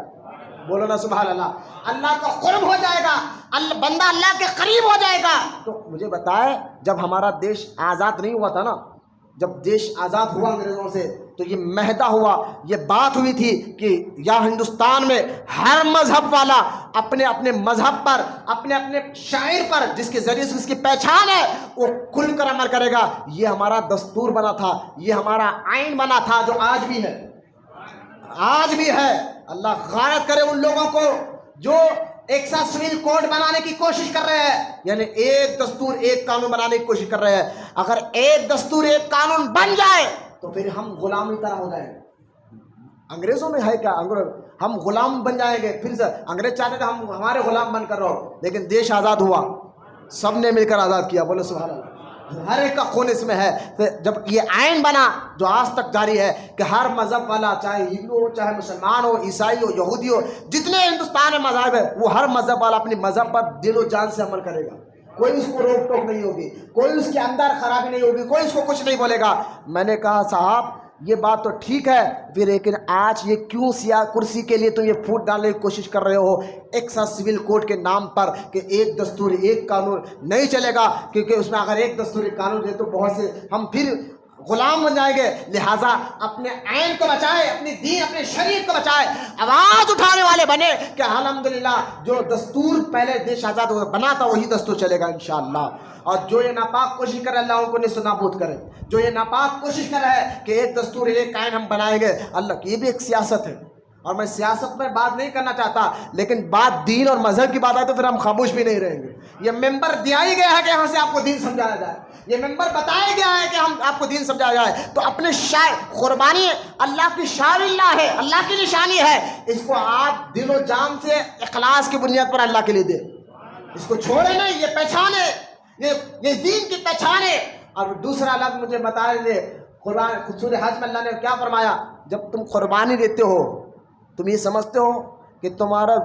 بولو نا سبحان اللہ. اللہ کا قرب ہو جائے گا, بندہ اللہ کے قریب ہو جائے گا. تو مجھے بتائے جب ہمارا دیش آزاد نہیں ہوا تھا نا, جب دیش آزاد ہوا انگریزوں سے, تو یہ معاہدہ ہوا, یہ بات ہوئی تھی کہ یا ہندوستان میں ہر مذہب والا اپنے اپنے مذہب پر, اپنے اپنے شاعر پر, جس کے ذریعے سے اس کی پہچان ہے, وہ کھل کر عمل کرے گا. یہ ہمارا دستور بنا تھا, یہ ہمارا آئین بنا تھا, جو آج بھی ہے, آج بھی ہے. اللہ غارت کرے ان لوگوں کو جو ایک سا سول کوڈ بنانے کی کوشش کر رہے ہیں, یعنی ایک دستور ایک قانون بنانے کی کوشش کر رہے ہیں. اگر ایک دستور ایک قانون بن جائے تو پھر ہم غلام کی طرح ہو جائیں گے. انگریزوں میں ہے کیا, ہم غلام بن جائیں گے. پھر سے انگریز چاہتے تھے ہم ہمارے غلام بن کر رہو, لیکن دیش آزاد ہوا, سب نے مل کر آزاد کیا. بولو سبحان اللہ. ہر ایک کا خون اس میں ہے. جب یہ آئین بنا جو آج تک جاری ہے کہ ہر مذہب والا, چاہے ہندو ہو, چاہے مسلمان ہو, عیسائی ہو, یہودی ہو, جتنے ہندوستان میں مذاہب ہے, وہ ہر مذہب والا اپنی مذہب پر دل و جان سے عمل کرے گا. کوئی اس کو روک ٹوک نہیں ہوگی, کوئی اس کے اندر خرابی نہیں ہوگی, کوئی اس کو کچھ نہیں بولے گا. میں نے کہا صاحب یہ بات تو ٹھیک ہے, پھر لیکن آج یہ کیوں کرسی کے لیے تم یہ پھوٹ ڈالنے کی کوشش کر رہے ہو ایک سا سول کوڈ کے نام پر کہ ایک دستور ایک قانون؟ نہیں چلے گا, کیونکہ اس میں اگر ایک دستور ایک قانون دے تو بہت سے ہم پھر غلام بن جائیں گے. لہٰذا اپنے آئین کو بچائے, اپنی دین, اپنے شریعت کو بچائے, آواز اٹھانے والے بنے کہ الحمدللہ جو دستور پہلے دیش آزاد بنا تھا وہی دستور چلے گا انشاءاللہ. اور جو یہ ناپاک کوشش کر رہے اللہ ان کو نیست و نابود کرے, جو یہ ناپاک کوشش کر رہا ہے کہ ایک دستور ایک آئین ہم بنائیں گے, اللہ کی یہ بھی ایک سیاست ہے. اور میں سیاست میں بات نہیں کرنا چاہتا, لیکن بات دین اور مذہب کی بات آئے تو پھر ہم خاموش بھی نہیں رہیں گے. یہ ممبر دیا ہی گیا ہے کہ یہاں سے آپ کو دین سمجھایا جائے, یہ ممبر بتایا گیا ہے کہ ہم آپ کو دین سمجھایا جائے. تو اپنے قربانی اللہ کی شعائر اللہ ہے, اللہ کی نشانی ہے, اس کو آپ دل و جان سے اخلاص کی بنیاد پر اللہ کے لیے دیں. اس کو چھوڑے نہیں, یہ پہچانے, یہ دین کی پہچان ہے. اور دوسرا لفظ مجھے بتا دے, قربان سورہ حج میں اللہ نے کیا فرمایا؟ جب تم قربانی دیتے ہو تم یہ سمجھتے ہو کہ تمہارا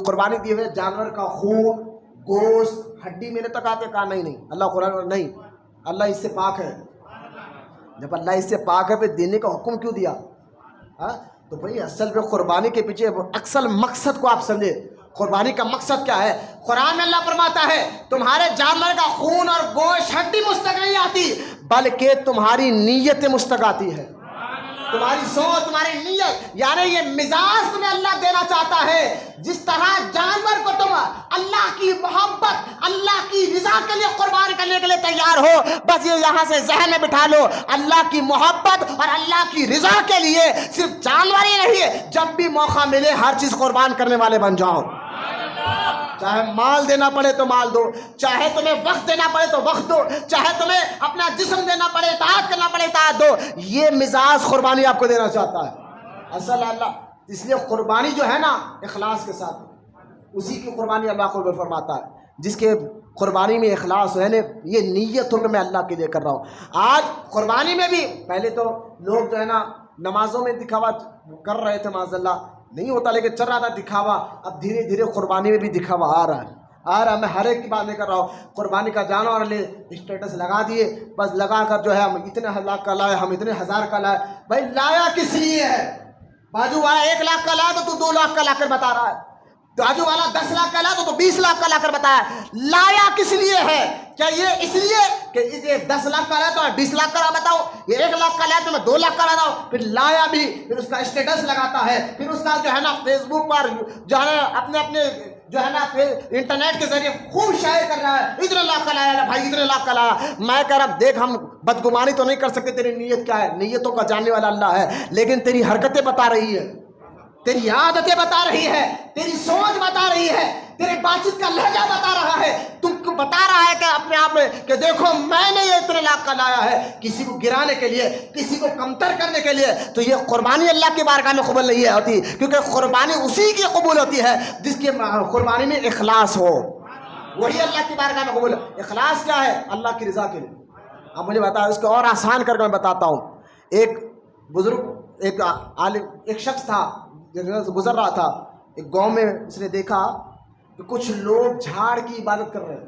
قربانی دیے ہوئے جانور کا خون, گوشت, ہڈی میرے تک آتے؟ کہا نہیں, اللہ قرآن نہیں, اللہ اس سے پاک ہے. جب اللہ اس سے پاک ہے پھر دینے کا حکم کیوں دیا؟ تو بھائی اصل پہ قربانی کے پیچھے اصل مقصد کو آپ سمجھے. قربانی کا مقصد کیا ہے؟ قرآن میں اللہ فرماتا ہے تمہارے جانور کا خون اور گوشت ہڈی مستق نہیں آتی, بلکہ تمہاری نیت مستق آتی ہے. تمہاری سوچ, تمہاری نیت, یعنی یہ مزاج تمہیں اللہ دینا چاہتا ہے. جس طرح جانور کو تم اللہ کی محبت, اللہ کی رضا کے لیے قربان کرنے کے لیے تیار ہو, بس یہ یہاں سے ذہن میں بٹھا لو, اللہ کی محبت اور اللہ کی رضا کے لیے صرف جانور ہی نہیں, جب بھی موقع ملے ہر چیز قربان کرنے والے بن جاؤ. چاہے مال دینا پڑے تو مال دو, چاہے تمہیں وقت دینا پڑے تو وقت دو, چاہے تمہیں اپنا جسم دینا پڑے, اطاعت کرنا پڑے اطاعت دو. یہ مزاج قربانی آپ کو دینا چاہتا ہے اصل اللہ. اس لیے قربانی جو ہے نا اخلاص کے ساتھ, اسی کی قربانی اللہ قبول فرماتا ہے. جس کے قربانی میں اخلاص ہے نا, یہ نیت ہو کہ میں اللہ کے لیے کر رہا ہوں. آج قربانی میں بھی پہلے تو لوگ جو ہے نا نمازوں میں دکھاوا کر رہے تھے, معاذ اللہ نہیں ہوتا, لیکن چل رہا تھا دکھاوا. اب دھیرے دھیرے قربانی میں بھی دکھاوا آ رہا ہے. میں ہر ایک کی بات نہیں کر رہا ہوں. قربانی کا جانور لے اسٹیٹس لگا دیے, بس لگا کر جو ہے ہم اتنے لاکھ کا لائے, ہم اتنے ہزار کا لائے. بھائی لایا کس لیے ہے؟ بازو آیا 1 لاکھ کا لایا تو 2 لاکھ کا لا کر بتا رہا ہے. تو آجو والا 10 لاکھ کا لا تو 20 لاکھ کا لا کر بتایا. لایا کس لیے ہے؟ کیا یہ اس لیے کہ یہ 10 لاکھ کا لایا تو 20 لاکھ کا بتاؤ، یہ 1 لاکھ کا لایا تو میں 2 لاکھ کا لاتا ہوں؟ پھر لایا بھی، پھر اس کا اسٹیٹس لگاتا ہے، پھر اس کا جو ہے نا فیس بک پر جو ہے اپنے جو ہے نا انٹرنیٹ کے ذریعے خوب شائع کر رہا ہے، اتنے لاکھ کا لایا بھائی، اتنے لاکھ کا لایا. میں کہہ رہا دیکھ، ہم بدگمانی تو نہیں کر سکتے تیری نیت کیا ہے، نیتوں کا جاننے والا اللہ ہے، لیکن تیری حرکتیں بتا رہی ہے، تیری عادتیں بتا رہی ہے، تیری سوچ بتا رہی ہے، تیرے بات چیت کا لہجہ بتا رہا ہے. تم کو بتا رہا ہے کہ اپنے آپ میں کہ دیکھو میں نے یہ اتنے لاکھ کا لایا ہے، کسی کو گرانے کے لیے، کسی کو کمتر کرنے کے لیے. تو یہ قربانی اللہ کی بارگاہ میں قبول نہیں ہوتی، کیونکہ قربانی اسی کی قبول ہوتی ہے جس کی قربانی میں اخلاص ہو، وہی اللہ کی بارگاہ میں قبول. اخلاص کیا ہے؟ اللہ کی رضا کے لیے. اب مجھے بتایا، اس کو اور آسان کر کے میں بتاتا ہوں. ایک بزرگ، ایک عالم، ایک شخص تھا گزر رہا تھا ایک گاؤں میں. اس نے دیکھا کہ کچھ لوگ جھاڑ کی عبادت کر رہے ہیں.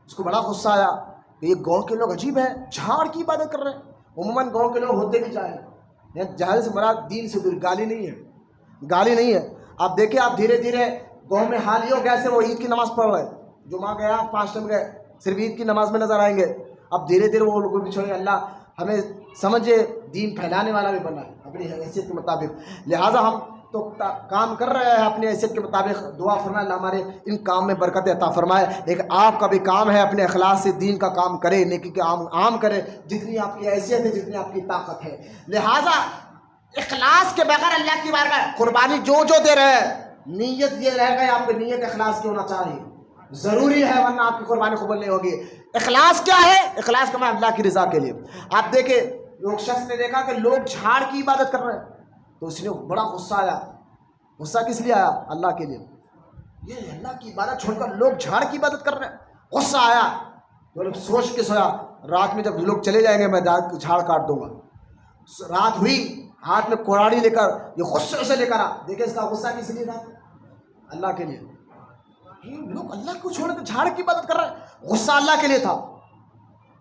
اس کو بڑا غصہ آیا کہ یہ گاؤں کے لوگ عجیب ہیں، جھاڑ کی عبادت کر رہے ہیں. عموماً گاؤں کے لوگ ہوتے بھی جاہل، جاہل سے مراد دین سے دور، گالی نہیں ہے، گالی نہیں ہے. آپ دیکھیں، آپ دھیرے دھیرے گاؤں میں حال یہ ہو گیا، ایسے وہ عید کی نماز پڑھ رہے ہیں، جمعہ گیا 5 ٹائم گئے، صرف عید کی نماز میں نظر آئیں گے. اب دھیرے دھیرے وہ لوگ بھی چھوڑیں. اللہ ہمیں سمجھے دین پھیلانے والا بھی بنا ہے اپنی حیثیت کے مطابق. لہٰذا ہم تو کام کر رہے ہیں اپنی حیثیت کے مطابق. دعا فرمائے اللہ ہمارے ان کام میں برکت عطا فرمائے. لیکن آپ کا بھی کام ہے اپنے اخلاص سے دین کا کام کرے، نیکی کے عام کرے، جتنی آپ کی حیثیت ہے، جتنی آپ کی طاقت ہے. لہٰذا اخلاص کے بغیر اللہ کی بارگاہ قربانی جو دے رہے ہیں، نیت یہ رہے گا، آپ کی نیت اخلاص کی ہونا چاہیے، ضروری ہے، ورنہ آپ کی قربانی قبول نہیں ہوگی. اخلاص کیا ہے؟ اخلاص کا معنی اللہ کی رضا کے لیے. آپ دیکھیں، لوگ شخص نے دیکھا کہ لوگ جھاڑ کی عبادت کر رہے ہیں، تو اس نے بڑا غصہ آیا. غصہ کس لیے آیا؟ اللہ کے لیے. یہ اللہ کی عبادت چھوڑ کر لوگ جھاڑ کی عبادت کر رہے ہیں. غصہ آیا تو لوگ سوچ کے سویا، رات میں جب لوگ چلے جائیں گے میں جھاڑ کاٹ دوں گا. رات ہوئی، ہاتھ میں کوڑاڑی لے کر یہ غصے سے لے کر دیکھیں اس کا غصہ کس لیے تھا؟ اللہ کے لیے. لوگ اللہ کو چھوڑ کر جھاڑ کی عبادت کر رہے ہیں، غصہ اللہ کے لیے تھا.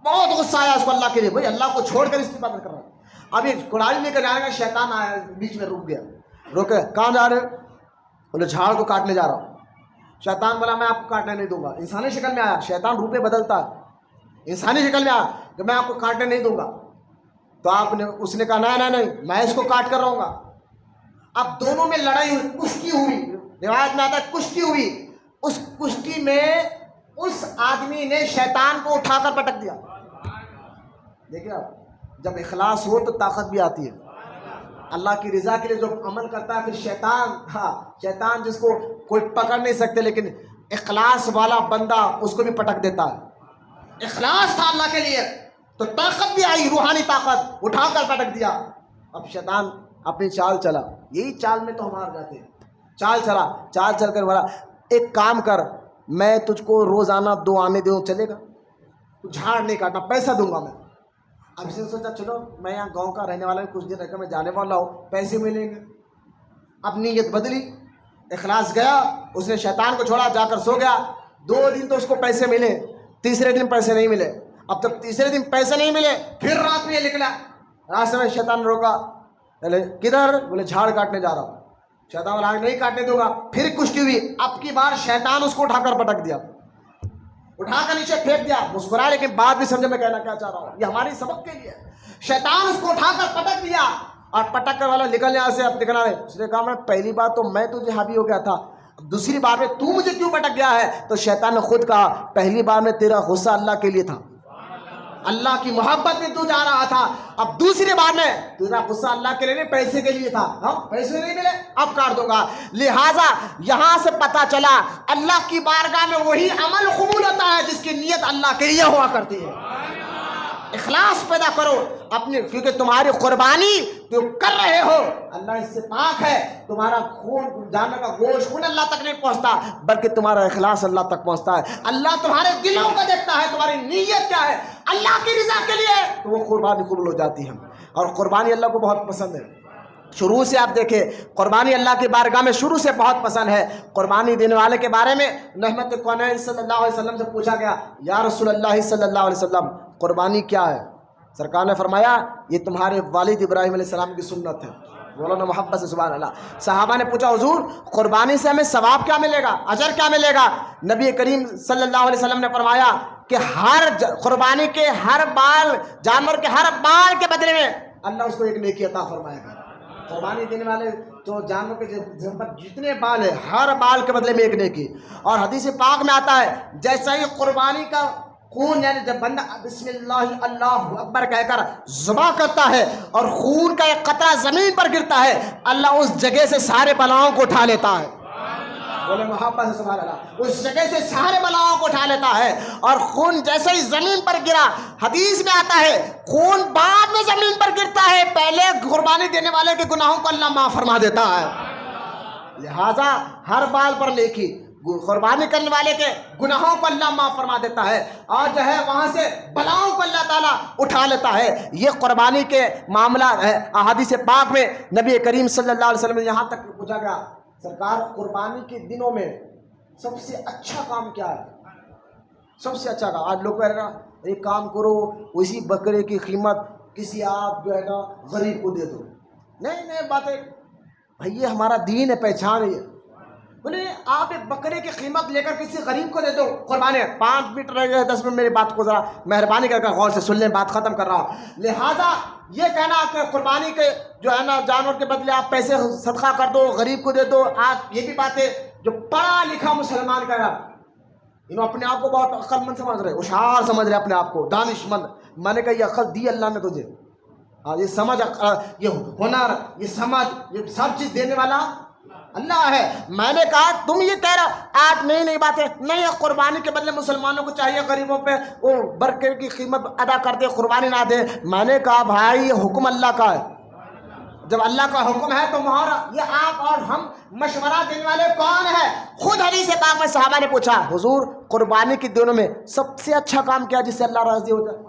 بہت غصہ آیا اس کو اللہ کے لیے، بھائی اللہ کو چھوڑ کر اس کی عبادت کر رہا ہے. اب یہ کوڑاڑی لے کر جانے کا شیطان آیا، بیچ میں رک گیا. روکے، کہاں جا رہے؟ بولے جھاڑ کو کاٹنے جا رہا ہوں. شیطان بولا میں آپ کو کاٹنے نہیں دوں گا. انسانی شکل میں آیا، شیطان روپے بدلتا ہے، انسانی شکل میں آیا کہ میں آپ کو کاٹنے نہیں دوں گا. تو اس نے کہا نہیں میں اس کو کاٹ کر رہوں گا. اب دونوں میں لڑائی ہوئی، کشتی ہوئی. روایت میں آتا ہے کشتی ہوئی. اس کشتی میں اس آدمی نے شیطان کو اٹھا کر پٹک دیا. دیکھیں آپ، جب اخلاص ہو تو طاقت بھی آتی ہے. اللہ کی رضا کے لیے جو عمل کرتا ہے، پھر شیطان جس کو کوئی پکڑ نہیں سکتے، لیکن اخلاص والا بندہ اس کو بھی پٹک دیتا ہے. اخلاص تھا اللہ کے لیے تو طاقت بھی آئی، روحانی طاقت، اٹھا کر پٹک دیا. اب شیطان اپنی چال چلا. یہی چال میں تو ہم ہار جاتے ہیں. چال چل کر بولا ایک کام کر، میں تجھ کو روزانہ 2 آنے دوں، چلے گا؟ تو جھاڑ نہیں کاٹنا، پیسہ دوں گا میں. اب اس نے سوچا چلو میں یہاں گاؤں کا رہنے والا ہوں، کچھ دن رہ کر میں جانے والا ہوں، پیسے ملیں گے. اب نیت بدلی، اخلاص گیا، اس نے شیطان کو چھوڑا، جا کر سو گیا. 2 دن تو اس کو پیسے ملے، تیسرے دن پیسے نہیں ملے. اب تک تیسرے دن پیسے نہیں ملے، پھر رات میں یہ نکلا. راستے میں شیطان روکا، کدھر؟ بولے جھاڑ کاٹنے جا رہا ہوں. شیطان بولا نہیں کاٹنے دوں گا. پھر کشتی ہوئی. اب کی بار شیطان اس کو اٹھا کر پٹک دیا، اٹھا کر نیچے پھینک دیا. مسکرا، لیکن بات بھی سمجھے میں کہنا کیا چاہ رہا ہوں، یہ ہماری سبق کے لیے. شیطان اس کو اٹھا کر پٹک دیا، اور پٹک کر والا نکل یہاں سے. اب نکلا نہیں. اس نے کہا میں پہلی بار تو میں تجھے حاوی ہو گیا تھا، دوسری بار میں تو مجھے کیوں پٹک گیا ہے؟ تو شیطان نے خود کہا پہلی بار میں تیرا غصہ اللہ کے لیے تھا، اللہ کی محبت میں تو جا رہا تھا. اب دوسری بار میں تیرا غصہ اللہ کے لیے نہیں، پیسے کے لیے تھا. پیسے نہیں ملے، اب کاٹ دوں گا. لہٰذا یہاں سے پتا چلا اللہ کی بارگاہ میں وہی عمل قبول ہوتا ہے جس کی نیت اللہ کے لیے ہوا کرتی ہے. اخلاص پیدا کرو اپنی، کیونکہ تمہاری قربانی جو کر رہے ہو اللہ اس سے پاک ہے. تمہارا خون، جانور کا گوشت خون اللہ تک نہیں پہنچتا، بلکہ تمہارا اخلاص اللہ تک پہنچتا ہے. اللہ تمہارے دلوں کو دیکھتا ہے، تمہاری نیت کیا ہے اللہ کی رضا کے لیے، تو وہ قربانی قبول ہو جاتی ہے. اور قربانی اللہ کو بہت پسند ہے. شروع سے آپ دیکھیں قربانی اللہ کی بارگاہ میں شروع سے بہت پسند ہے. قربانی دینے والے کے بارے میں رحمت کونین صلی اللہ علیہ وسلم سے پوچھا گیا، یا رسول اللہ صلی اللہ علیہ وسلم قربانی کیا ہے؟ سرکار نے فرمایا یہ تمہارے والد ابراہیم علیہ السلام کی سنت ہے. بولو نا محبت سے سبحان اللہ۔ صحابہ نے پوچھا حضور قربانی سے ہمیں ثواب کیا ملے گا، اجر کیا ملے گا؟ نبی کریم صلی اللہ علیہ وسلم نے فرمایا کہ ہر قربانی کے ہر بال، جانور کے ہر بال کے بدلے میں اللہ اس کو ایک نیکی عطا فرمائے گا۔ قربانی دینے والے تو جانور کے جتنے بال ہیں ہر بال کے بدلے میں ایک نیکی۔ اور حدیث پاک میں آتا ہے جیسا ہی قربانی کا خون، یعنی جب بندہ بسم اللہ اللہ اکبر کہہ کر ذبح کرتا ہے اور خون کا ایک قطرہ زمین پر گرتا ہے، اللہ اس جگہ سے سارے بلاؤں کو اٹھا لیتا ہے۔ بولے محبت سے سبحان اللہ۔ اس جگہ سے سارے بلاؤں کو اٹھا لیتا ہے، اور خون جیسے ہی زمین پر گرا، حدیث میں آتا ہے خون بعد میں زمین پر گرتا ہے، پہلے قربانی دینے والے کے گناہوں کو اللہ معاف فرما دیتا ہے۔ لہٰذا ہر بال پر نیکی، قربانی کرنے والے کے گناہوں کو اللہ معاف فرما دیتا ہے، اور جو ہے وہاں سے بلاؤں کو اللہ تعالیٰ اٹھا لیتا ہے۔ یہ قربانی کے معاملہ ہے۔ احادیث پاک میں نبی کریم صلی اللہ علیہ وسلم نے یہاں تک پوچھا گیا سرکار قربانی کے دنوں میں سب سے اچھا کام کیا ہے؟ سب سے اچھا کام، آج لوگ کہہ رہے ہیں ایک کام کرو، اسی بکرے کی قیمت کسی آپ جو ہے نا غریب کو دے دو۔ نہیں باتیں بھائی، یہ ہمارا دین ہے، پہچان ہے۔ بولے آپ ایک بکرے کی قیمت لے کر کسی غریب کو دے دو قربانی۔ 5 منٹ رہ گئے 10 منٹ، میری بات کو ذرا مہربانی کر کے غور سے سن لیں، بات ختم کر رہا ہوں۔ لہٰذا یہ کہنا کہ قربانی کے جو ہے نا جانور کے بدلے آپ پیسے صدقہ کر دو، غریب کو دے دو، آپ یہ بھی بات ہے جو پڑھا لکھا مسلمان کہہ رہا، انہوں اپنے آپ کو بہت عقل مند سمجھ رہے، ہوشیار سمجھ رہے اپنے آپ کو، دانش مند۔ میں نے کہا یہ عقل دی اللہ نے تجھے، یہ سمجھ، یہ ہنر، یہ سمجھ، یہ سب چیز دینے والا اللہ ہے۔ میں نے کہا تم یہ کہہ رہا آج نئی باتیں نہیں ہے، قربانی کے بدلے مسلمانوں کو چاہیے غریبوں پہ وہ برکے کی قیمت ادا کر دے، قربانی نہ دے۔ میں نے کہا بھائی یہ حکم اللہ کا ہے، جب اللہ کا حکم ہے تو مہارا یہ آپ اور ہم مشورہ دینے والے کون ہے؟ خود حدیث پاک میں صحابہ نے پوچھا حضور قربانی کے دنوں میں سب سے اچھا کام کیا جس سے اللہ راضی ہوتا ہے؟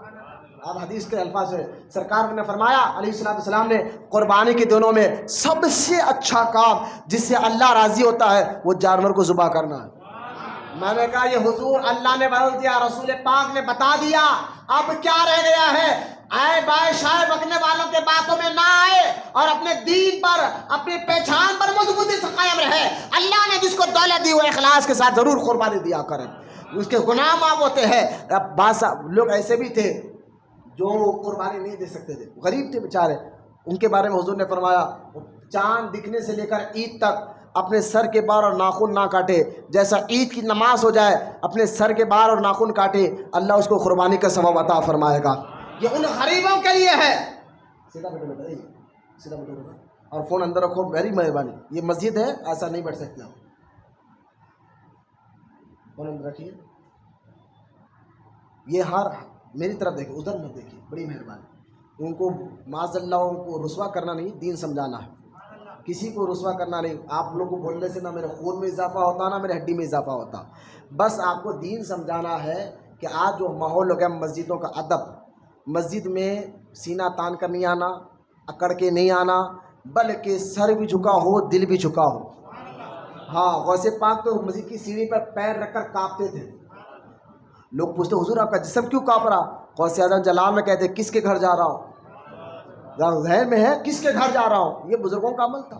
آپ حدیث کے الفاظ ہے، سرکار نے فرمایا علیہ السلام نے قربانی کے دنوں میں سب سے اچھا کام جس سے اللہ راضی ہوتا ہے وہ جانور کو ذبح کرنا ہے۔ میں نے کہا یہ حضور اللہ نے بدل دیا، رسول پاک نے بتا دیا، اب کیا رہ گیا ہے؟ آئے بائے شائے بکنے والوں کے باتوں میں نہ آئے اور اپنے دین پر، اپنی پہچان پر مضبوطی سے قائم رہے۔ اللہ نے جس کو دولت دی وہ اخلاص کے ساتھ ضرور قربانی دیا کرے، اس کے گناہ معاف ہوتے ہیں۔ اب بعض لوگ ایسے بھی تھے جو قربانی نہیں دے سکتے تھے، غریب تھے بیچارے، ان کے بارے میں حضور نے فرمایا چاند دکھنے سے لے کر عید تک اپنے سر کے بال اور ناخن نہ کاٹے، جیسا عید کی نماز ہو جائے اپنے سر کے بال اور ناخن کاٹے، اللہ اس کو قربانی کا ثواب عطا فرمائے گا۔ یہ ان غریبوں کے لیے ہے۔ سیدھا بیٹھو سیدھا بیٹھو اور فون اندر رکھو، میری مہربانی، یہ مسجد ہے ایسا نہیں بیٹھ سکتے آپ، فون اندر رکھیے۔ یہ ہر میری طرف دیکھیں، ادھر مت دیکھیے، بڑی مہربانی۔ ان کو معاذ اللہ ان کو رسوا کرنا نہیں، دین سمجھانا ہے، کسی کو رسوا کرنا نہیں۔ آپ لوگوں کو بولنے سے نہ میرے خون میں اضافہ ہوتا نہ میرے ہڈی میں اضافہ ہوتا، بس آپ کو دین سمجھانا ہے کہ آج جو ماحول ہو گیا مسجدوں کا ادب، مسجد میں سینہ تان کر نہیں آنا، اکڑ کے نہیں آنا، بلکہ سر بھی جھکا ہو دل بھی جھکا ہو۔ ہاں غوث پاک تو مسجد کی سیڑھی پر پیر رکھ کر کانپتے تھے، لوگ پوچھتے حضور آپ کا جسم کیوں کانپ رہا؟ غوث اعظم جلال میں کہتے کس کے گھر جا رہا ہوں، ذہن میں ہے کس کے گھر جا رہا ہوں۔ یہ بزرگوں کا عمل تھا۔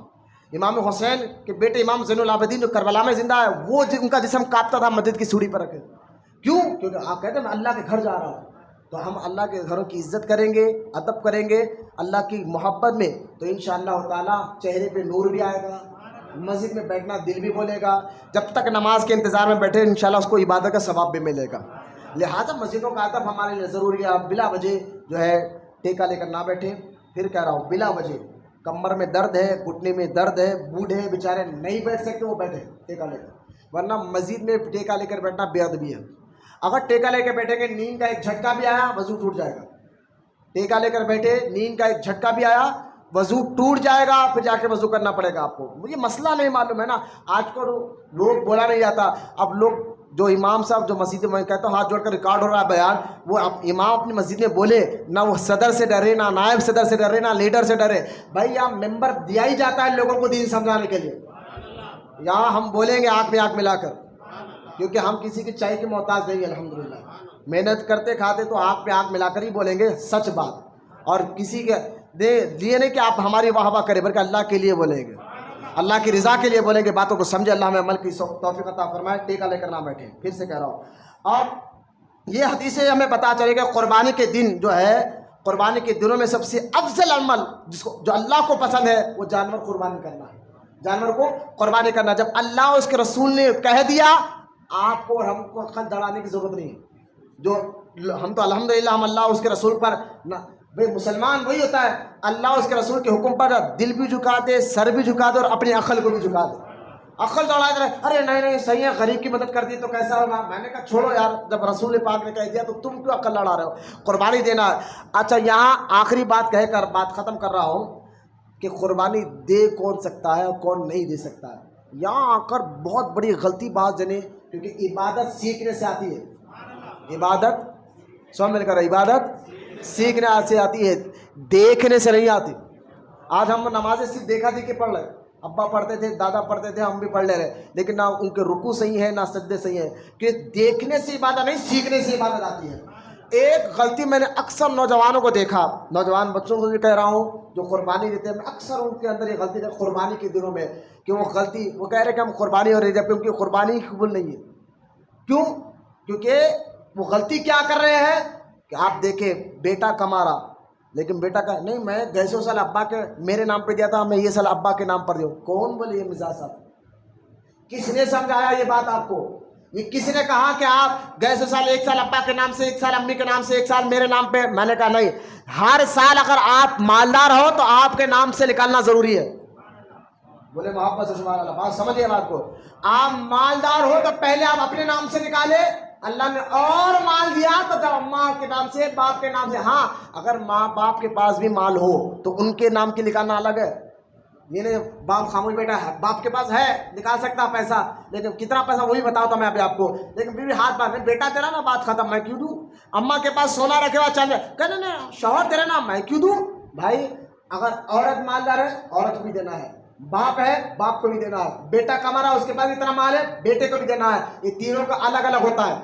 امام حسین کے بیٹے امام زین العابدین جو کربلا میں زندہ ہے، وہ ان کا جسم کانپتا تھا مسجد کی سیڑھی پر رکھے، کیوں؟ کیونکہ آپ کہتے ہیں میں اللہ کے گھر جا رہا ہوں، تو ہم اللہ کے گھروں کی عزت کریں گے، ادب کریں گے اللہ کی محبت میں، تو انشاءاللہ تعالیٰ چہرے پہ نور بھی آئے گا، مسجد میں بیٹھنا دل بھی بولے گا، جب تک نماز کے انتظار میں بیٹھے انشاءاللہ اس کو عبادت کا ثواب بھی ملے گا۔ لہٰذا مسجدوں کا ادب ہمارے لیے ضروری ہے۔ آپ بلا وجہ جو ہے ٹیکا لے کر نہ بیٹھیں۔ پھر کہہ رہا ہوں بلا وجہ کمر میں درد ہے، گھٹنے میں درد ہے، بوڑھے بیچارے نہیں بیٹھ سکتے وہ بیٹھے ٹیکا لے کر، ورنہ مسجد میں ٹیکا لے کر بیٹھنا بے ادبی ہے۔ اگر ٹیکا لے کے بیٹھیں گے نیند کا ایک جھٹکا بھی آیا وضو ٹوٹ جائے گا، ٹیکا لے کر بیٹھے نیند کا ایک جھٹکا بھی آیا وضو ٹوٹ جائے گا، پھر جا کے وضو کرنا پڑے گا آپ کو۔ مجھے مسئلہ نہیں معلوم ہے نا، آج کو لوگ بولا نہیں جاتا، اب لوگ جو امام صاحب جو مسجد میں کہتا ہوں ہاتھ جوڑ کر ریکارڈ ہو رہا ہے بیان، وہ امام اپنی مسجد میں بولے نہ وہ صدر سے ڈرے، نہ نائب صدر سے ڈرے، نہ لیڈر سے ڈرے۔ بھائی یہاں ممبر دیا ہی جاتا ہے لوگوں کو دین سمجھانے کے لیے، یہاں ہم بولیں گے آنکھ میں آنکھ ملا کر، کیونکہ ہم کسی کی چائے کے محتاج نہیں، الحمدللہ محنت کرتے کھاتے تو آنکھ پہ آنکھ ملا کر ہی بولیں گے سچ بات، اور کسی کے لیے نہیں کہ آپ ہماری واہ واہ کریں، بلکہ اللہ کے لیے بولیں گے، اللہ کی رضا کے لیے بولیں گے، باتوں کو سمجھے، اللہ ہمیں عمل کی توفیق عطا فرمائے۔ ٹیکا لے کر نہ بیٹھیں، پھر سے کہہ رہا ہوں۔ اور یہ حدیث سے ہمیں پتہ چلے گا قربانی کے دن جو ہے، قربانی کے دنوں میں سب سے افضل عمل جو اللہ کو پسند ہے وہ جانور قربانی کرنا ہے، جانور کو قربانی کرنا۔ جب اللہ اور اس کے رسول نے کہہ دیا، آپ کو اور ہم کو عقل دڑانے کی ضرورت نہیں ہے۔ جو ہم تو الحمدللہ ہم اللہ اور اس کے رسول پر بھئی مسلمان وہی ہوتا ہے اللہ اور اس کے رسول کے حکم پر دل بھی جھکا دے، سر بھی جھکا دے اور اپنی عقل کو بھی جھکا دے۔ عقل دوڑا دے، ارے نہیں صحیح ہے، غریب کی مدد کر دی تو کیسا ہوگا؟ میں نے کہا چھوڑو یار، جب رسول پاک نے کہہ دیا تو تم کیوں عقل لڑا رہے ہو؟ قربانی دینا ہے۔ اچھا، یہاں آخری بات کہہ کر بات ختم کر رہا ہوں کہ قربانی دے کون سکتا ہے اور کون نہیں دے سکتا ہے۔ یہاں آ کر بہت بڑی غلطی بات جنے، کیونکہ عبادت سیکھنے سے آتی ہے، عبادت سب مل کر عبادت سیکھنے سے آتی ہے، دیکھنے سے نہیں آتی۔ آج ہم نمازیں صرف دیکھا دیکھی پڑھ رہے، ابا پڑھتے تھے، دادا پڑھتے تھے، ہم بھی پڑھ لے رہے، لیکن نہ ان کے رکوع صحیح ہے نہ سجدے صحیح ہے، کہ دیکھنے سے عبادت نہیں، سیکھنے سے عبادت آتی ہے۔ ایک غلطی میں نے اکثر نوجوانوں کو دیکھا، نوجوان بچوں کو بھی کہہ رہا ہوں جو قربانی دیتے ہیں، میں اکثر ان کے اندر یہ غلطی ہے قربانی کے دنوں میں، کہ وہ غلطی وہ کہہ رہے کہ ہم قربانی ہو رہی ہے، جبکہ ان کی قربانی قبول نہیں ہے۔ کیوں؟ کیونکہ وہ غلطی کیا کر رہے ہیں کہ آپ دیکھیں بیٹا کما رہا، لیکن بیٹا کا نہیں، میں گیسو سال ابا کے میرے نام پہ دیا تھا، میں یہ سال ابا کے نام پر دوں۔ کون بولے یہ مزاج صاحب؟ کس نے سمجھایا یہ بات آپ کو؟ یہ کس نے کہا کہ آپ گیسو سال ایک سال ابا کے نام سے، ایک سال امی کے نام سے، ایک سال میرے نام پہ؟ میں نے کہا نہیں، ہر سال اگر آپ مالدار ہو تو آپ کے نام سے نکالنا ضروری ہے۔ بولے محبت سے سبحان اللہ، بات سمجھیے بات کو۔ آپ مالدار ہو تو پہلے آپ اپنے نام سے نکالے، اللہ نے اور مال دیا تو جب اماں کے نام سے، باپ کے نام سے۔ ہاں، اگر ماں باپ کے پاس بھی مال ہو تو ان کے نام کی نکالنا الگ ہے، یہ نہیں باپ خاموش بیٹا ہے، باپ کے پاس ہے نکال سکتا پیسہ، لیکن کتنا پیسہ وہی بتاؤ تو میں ابھی آپ کو، لیکن بیوی ہاتھ بات میں، بیٹا تیرا نا بات ختم، میں کیوں دوں؟ اماں کے پاس سونا رکھے ہوا چاند، کہنا نا شوہر تیرا نا، میں کیوں دوں؟ بھائی اگر عورت مالدار ہے عورت کو بھی دینا ہے، باپ ہے باپ کو بھی دینا ہے، بیٹا کما رہا ہے اس کے پاس اتنا مال ہے بیٹے کو بھی دینا ہے، یہ تینوں کا الگ الگ ہوتا ہے۔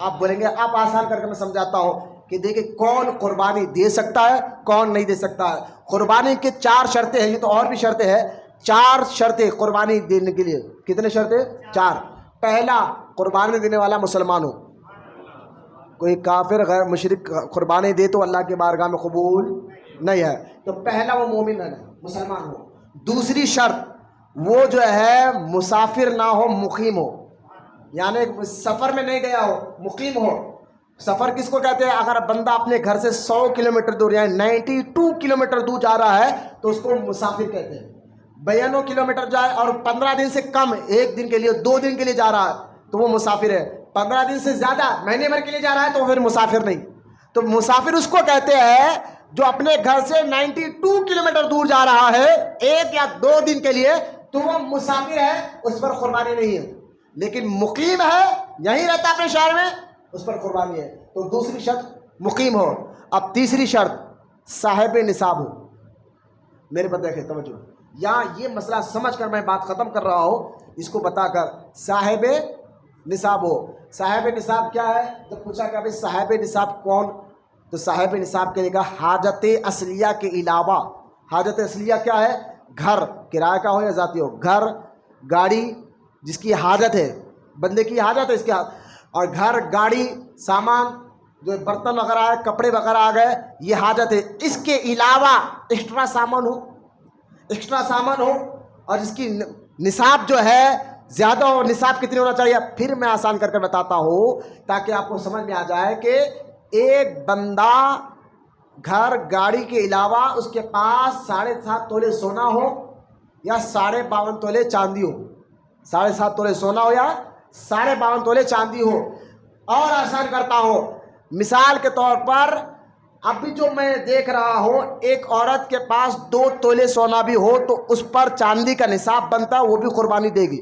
آپ بولیں گے، آپ آسان کر کے میں سمجھاتا ہوں کہ دیکھیں کون قربانی دے سکتا ہے کون نہیں دے سکتا ہے۔ قربانی کے 4 شرطیں ہیں، یہ تو اور بھی شرطیں ہیں، 4 شرطیں قربانی دینے کے لیے۔ کتنے شرطیں؟ 4۔ پہلا، قربانی دینے والا مسلمان ہو، کوئی کافر غیر مشرک قربانی دے تو اللہ کے بارگاہ میں قبول نہیں ہے، تو پہلا وہ مومن ہے، مسلمان ہو۔ دوسری شرط، وہ جو ہے مسافر نہ ہو، مقیم ہو، یعنی سفر میں نہیں گیا ہو، مقیم ہو۔ سفر کس کو کہتے ہیں؟ اگر بندہ اپنے گھر سے 100 کلومیٹر دور یعنی 92 کلومیٹر دور جا رہا ہے تو اس کو مسافر کہتے ہیں۔ 92 کلومیٹر جائے اور 15 دن سے کم، 1 دن کے لیے 2 دن کے لیے جا رہا ہے تو وہ مسافر ہے۔ 15 دن سے زیادہ، مہینے بھر کے لیے جا رہا ہے تو پھر مسافر نہیں۔ تو مسافر اس کو کہتے ہیں جو اپنے گھر سے 92 کلومیٹر دور جا رہا ہے 1 یا 2 دن کے لیے، تو وہ مسافر ہے، اس پر قربانی نہیں ہے۔ لیکن مقیم ہے، یہیں رہتا ہے اپنے شہر میں، اس پر قربانی ہے۔ تو دوسری شرط مقیم ہو۔ اب تیسری شرط، صاحب نصاب ہو۔ میرے پر دیکھیں توجہ، یہاں یہ مسئلہ سمجھ کر میں بات ختم کر رہا ہوں، اس کو بتا کر، صاحب نصاب ہو۔ صاحب نصاب کیا ہے؟ جب پوچھا کہ ابھی صاحب نصاب کون، تو صاحب نصاب کے لئے حاجت اصلیہ کے علاوہ، حاجت اصلیہ کیا ہے؟ گھر کرایہ کا ہو یا ذاتی ہو، گھر گاڑی جس کی حاجت ہے، بندے کی حاجت ہے اس کے ہاتھ، اور گھر گاڑی سامان جو برتن وغیرہ ہے، کپڑے وغیرہ آ گئے، یہ حاجت ہے۔ اس کے علاوہ ایکسٹرا سامان ہو، ایکسٹرا سامان ہو، اور اس کی نصاب جو ہے زیادہ ہو۔ نصاب کتنی ہونا چاہیے؟ پھر میں آسان کر کے بتاتا ہوں تاکہ آپ کو سمجھ میں آ جائے کہ ایک بندہ گھر گاڑی کے علاوہ اس کے پاس 7.5 تولے سونا ہو یا 52.5 تولے چاندی ہو، 7.5 تولے سونا ہو یا 52.5 تولے چاندی ہو۔ اور آسان کرتا ہوں، مثال کے طور پر ابھی جو میں دیکھ رہا ہوں، ایک عورت کے پاس 2 تولے سونا بھی ہو تو اس پر چاندی کا نصاب بنتا ہے، وہ بھی قربانی دے گی۔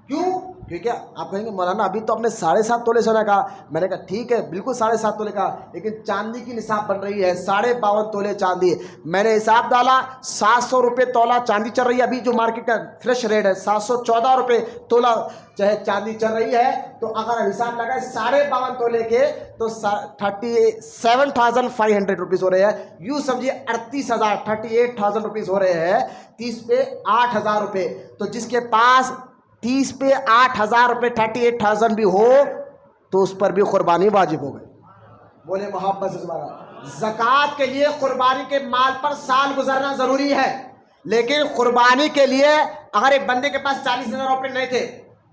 کیوں؟ کیونکہ آپ کہیں گے مولانا ابھی تو آپ نے 7.5 تولے سونا کہا. میں نے کہا ٹھیک ہے بالکل 7.5 تولے کہا, لیکن چاندی کی نصاب بن رہی ہے 52.5 تولے چاندی. میں نے حساب ڈالا 700 روپے تولہ چاندی چل رہی ہے ابھی, جو مارکیٹ کا فریش ریٹ ہے 714 روپے تولہ چاہے چاندی چل رہی ہے. تو اگر حساب لگائے 52.5 تولے کے تو 37,500 روپیز ہو رہے ہیں. یوں سمجھیے 38,000 روپیز ہو رہے ہیں. 30 پہ 8,000 روپے. تو جس کے پاس 30 پہ 8,000 روپے 38,000 بھی ہو تو اس پر بھی قربانی واجب ہو گئی. بولے محبت سے دوبارہ. زکوٰۃ کے لیے قربانی کے مال پر سال گزرنا ضروری ہے, لیکن قربانی کے لیے اگر ایک بندے کے پاس 40,000 روپے نہیں تھے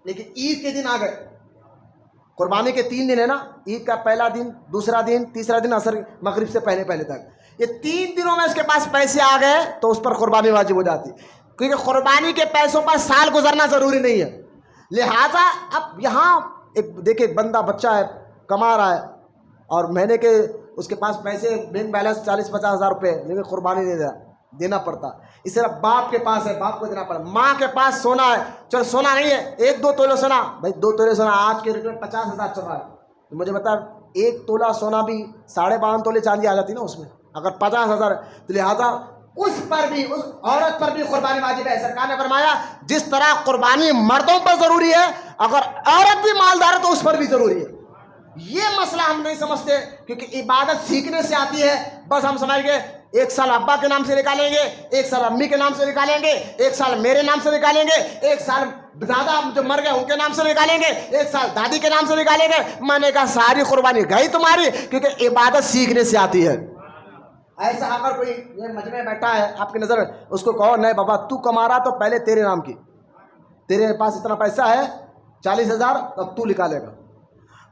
لیکن عید کے دن آ گئے, قربانی کے 3 دن ہے نا, عید کا پہلا دن, دوسرا دن, تیسرا دن عصر مغرب سے پہلے تک, یہ 3 دنوں میں اس کے پاس پیسے آ گئے تو اس پر قربانی واجب ہو جاتی, کیونکہ قربانی کے پیسوں پر سال گزرنا ضروری نہیں ہے. لہٰذا اب یہاں ایک دیکھیں بندہ بچہ ہے کما رہا ہے اور مہینے کے اس کے پاس پیسے بینک بیلنس 40-50 ہزار روپے, لیکن قربانی نہیں دینا پڑتا. اس طرح باپ کے پاس ہے, باپ کو دینا پڑتا. ماں کے پاس سونا ہے, چلو سونا نہیں ہے 1-2 تولے سونا, بھائی 2 تولے سونا آج کے ریٹ میں 50,000 چل رہا ہے, تو مجھے بتا 1 تولہ سونا بھی 52.5 تولے چاندی آ جاتی نا اس میں, اگر 50,000. تو لہٰذا اس پر بھی, اس عورت پر بھی قربانی واجب ہے. سرکار نے فرمایا جس طرح قربانی مردوں پر ضروری ہے, اگر عورت بھی مالدار ہے تو اس پر بھی ضروری ہے. یہ مسئلہ ہم نہیں سمجھتے, کیونکہ عبادت سیکھنے سے آتی ہے. بس ہم سمجھ گئے 1 سال ابا کے نام سے نکالیں گے, 1 سال امی کے نام سے نکالیں گے, 1 سال میرے نام سے نکالیں گے, 1 سال دادا جو مر گئے ان کے نام سے نکالیں گے, 1 سال دادی کے نام سے نکالیں گے. میں نے کہا ساری قربانی گئی تمہاری, کیونکہ عبادت سیکھنے سے آتی ہے. ایسا اگر کوئی یہ مجمع بیٹھا ہے آپ کی نظر, اس کو کہو نہیں بابا تو کما رہا تو پہلے تیرے نام کی, تیرے پاس اتنا پیسہ ہے 40,000 تب تو نکالے گا.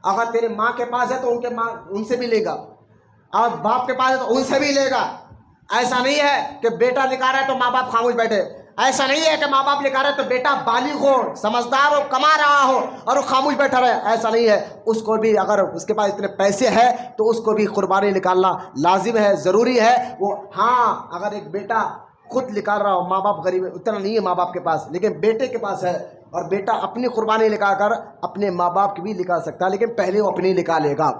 اگر تیرے ماں کے پاس ہے تو ان سے بھی لے گا, اور باپ کے پاس ہے تو ان سے بھی لے گا. ایسا نہیں ہے کہ بیٹا نکال رہا ہے تو ماں باپ خاموش بیٹھے. ایسا نہیں ہے کہ ماں باپ نکال رہا ہے تو بیٹا بالغ ہو, سمجھدار ہو, کما رہا ہو اور وہ خاموش بیٹھا رہے. ایسا نہیں ہے. اس کو بھی اگر اس کے پاس اتنے پیسے ہیں تو اس کو بھی قربانی نکالنا لازم ہے, ضروری ہے. وہ ہاں اگر ایک بیٹا خود نکال رہا ہو, ماں باپ غریب ہے, اتنا نہیں ہے ماں باپ کے پاس, لیکن بیٹے کے پاس ہے, اور بیٹا اپنی قربانی نکال کر اپنے ماں باپ کی بھی نکال سکتا ہے, لیکن پہلے وہ اپنی نکالے گا.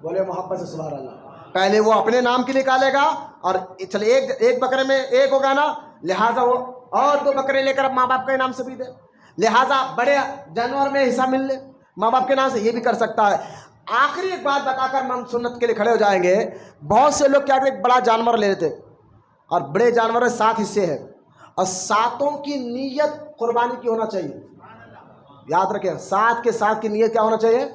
بولے محبت سے سبحان اللہ. پہلے وہ اپنے نام کی نکالے گا, اور چلے ایک بکرے میں ایک ہوگا نا, لہٰذا وہ اور 2 بکرے لے کر ماں باپ کے نام سے بھی دے, لہٰذا بڑے جانور میں حصہ مل لے ماں باپ کے نام سے, یہ بھی کر سکتا ہے. آخری ایک بات بتا کر ہم سنت کے لیے کھڑے ہو جائیں گے. بہت سے لوگ کیا کرتے ایک بڑا جانور لے لیتے, اور بڑے جانور میں 7 حصے ہیں, اور 7 کی نیت قربانی کی ہونا چاہیے. یاد رکھیں 7 کے 7 کی نیت کیا ہونا چاہیے,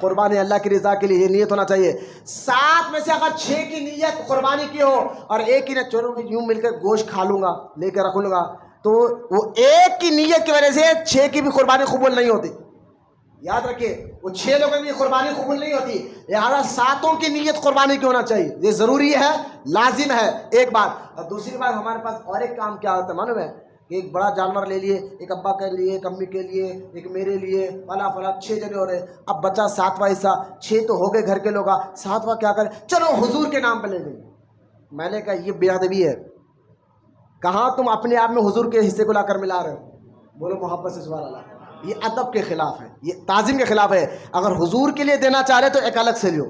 قربانی اللہ کی رضا کے لیے یہ نیت ہونا چاہیے. 7 میں سے اگر 6 کی نیت قربانی کی ہو اور 1 کی نیت چلو یوں مل کے گوشت کھا لوں گا لے کے رکھ لوں گا, تو وہ 1 کی نیت کی وجہ سے 6 کی بھی قربانی قبول نہیں ہوتی. یاد رکھیے وہ 6 لوگوں کی قربانی قبول نہیں ہوتی, لہٰذا 7 کی نیت قربانی کی ہونا چاہیے. یہ ضروری ہے, لازم ہے. ایک بات. اور دوسری بات ہمارے پاس اور ایک کام کیا ہوتا ہے معلوم ہے, کہ ایک بڑا جانور لے لیے, ایک ابا کے لیے, ایک امی کے لیے, ایک میرے لیے, فلاں 6 جنے ہو رہے. اب بچہ 7واں حصہ, 6 تو ہو گئے گھر کے لوگ, 7واں کیا کریں, چلو حضور کے نام پہ لے لیں. میں نے کہا یہ بے ادبی ہے. کہاں تم اپنے آپ میں حضور کے حصے کو لا کر ملا رہے ہو. بولو محبت سے سبحان اللہ. یہ ادب کے خلاف ہے, یہ تعظیم کے خلاف ہے. اگر حضور کے لیے دینا چاہ رہے تو ایک الگ سے لو.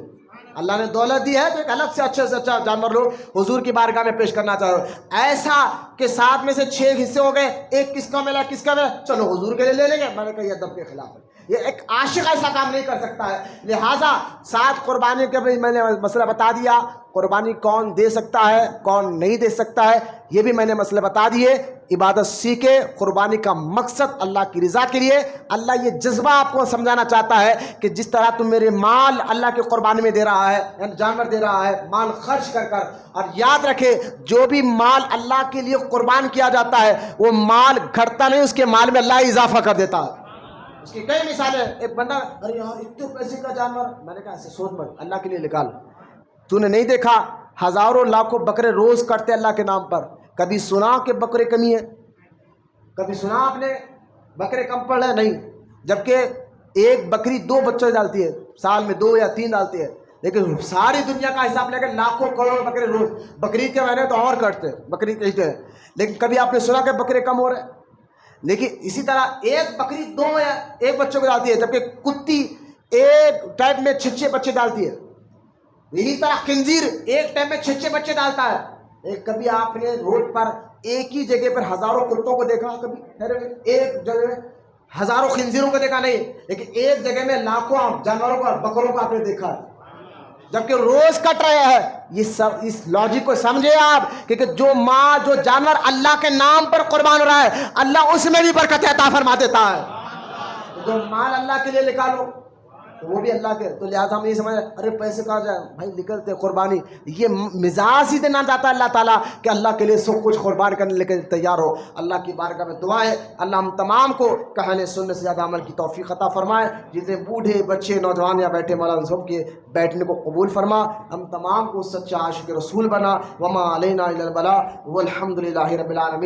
اللہ نے دولت دی ہے تو ایک الگ سے اچھا جانور لو, حضور کی بارگاہ میں پیش کرنا چاہ رہے ہو. ایسا کہ 7 میں سے 6 حصے ہو گئے, ایک کس کا ملا کس کا ملا, چلو حضور کے لیے لے لیں گے. میں نے کہا یہ ادب کے خلاف ہے. یہ ایک عاشق ایسا کام نہیں کر سکتا ہے. لہٰذا 7 قربانی کے بھی میں نے مسئلہ بتا دیا. قربانی کون دے سکتا ہے کون نہیں دے سکتا ہے یہ بھی میں نے مسئلے بتا دیے. عبادت سیکھے, قربانی کا مقصد اللہ کی رضا کے لیے. اللہ یہ جذبہ آپ کو سمجھانا چاہتا ہے کہ جس طرح تم میرے مال اللہ کی قربانی میں دے رہا ہے, یعنی جانور دے رہا ہے مال خرچ کر کر, اور یاد رکھے جو بھی مال اللہ کے لیے قربان کیا جاتا ہے وہ مال گھٹتا نہیں, اس کے مال میں اللہ اضافہ کر دیتا ہے. اس کی کئی مثالیں. ایک بندہ ارے یار اتنے پیسے کا جانور, میں نے کہا ایسے سوچ مت, اللہ کے لیے نکال. تو نے نہیں دیکھا ہزاروں لاکھوں بکرے روز کٹتے اللہ کے نام پر, کبھی سنا کہ بکرے کمی ہے, کبھی سنا آپ نے بکرے کم پڑ رہے؟ نہیں. جبکہ ایک بکری 2 بچے ڈالتی ہے, سال میں 2 یا 3 ڈالتی ہے, لیکن ساری دنیا کا حساب لے کے لاکھوں کروڑ بکرے روز, بقرعید کے مہینے تو اور کٹتے ہیں, بکرعید کہتے ہیں, لیکن کبھی آپ نے سنا کہ بکرے کم ہو رہے ہیں؟ لیکن اسی طرح ایک بکری دو یا ایک بچوں کو ڈالتی ہے، جبکہ کتی ایک ٹائم میں 6 بچے ڈالتی ہے. یہی طرح خنزیر ایک ٹائم میں 6 بچے ڈالتا ہے. کبھی آپ نے روڈ پر ایک ہی جگہ پر ہزاروں کتوں کو دیکھا؟ کبھی ایک جگہ میں ہزاروں خنزیروں کو دیکھا نہیں، لیکن ایک جگہ میں لاکھوں جانوروں کو، بکروں کو آپ نے دیکھا ہے، جبکہ روز کٹ رہے ہیں. یہ سب اس لاجک کو سمجھے آپ، کہ جو ماں جو جانور اللہ کے نام پر قربان ہو رہا ہے، اللہ اس میں بھی برکت عطا فرما دیتا ہے. جو مال اللہ کے لیے نکالو تو وہ بھی اللہ کے. تو لہٰذا ہم یہ سمجھ ارے پیسے کہاں جائیں بھائی، نکلتے قربانی. یہ مزاج ہی دینا چاہتا ہے اللہ تعالیٰ کہ اللہ کے لیے سب کچھ قربان کرنے کے لیے تیار ہو. اللہ کی بارگاہ میں دعا ہے اللہ ہم تمام کو کہنے سننے سے زیادہ عمل کی توفیق عطا فرمائے. جتنے بوڑھے بچے نوجوان یا بیٹھے مولانا سب کے بیٹھنے کو قبول فرما. ہم تمام کو سچا عاشق رسول بنا. وما علینا الا البلاغ والحمد للہ رب العالمین.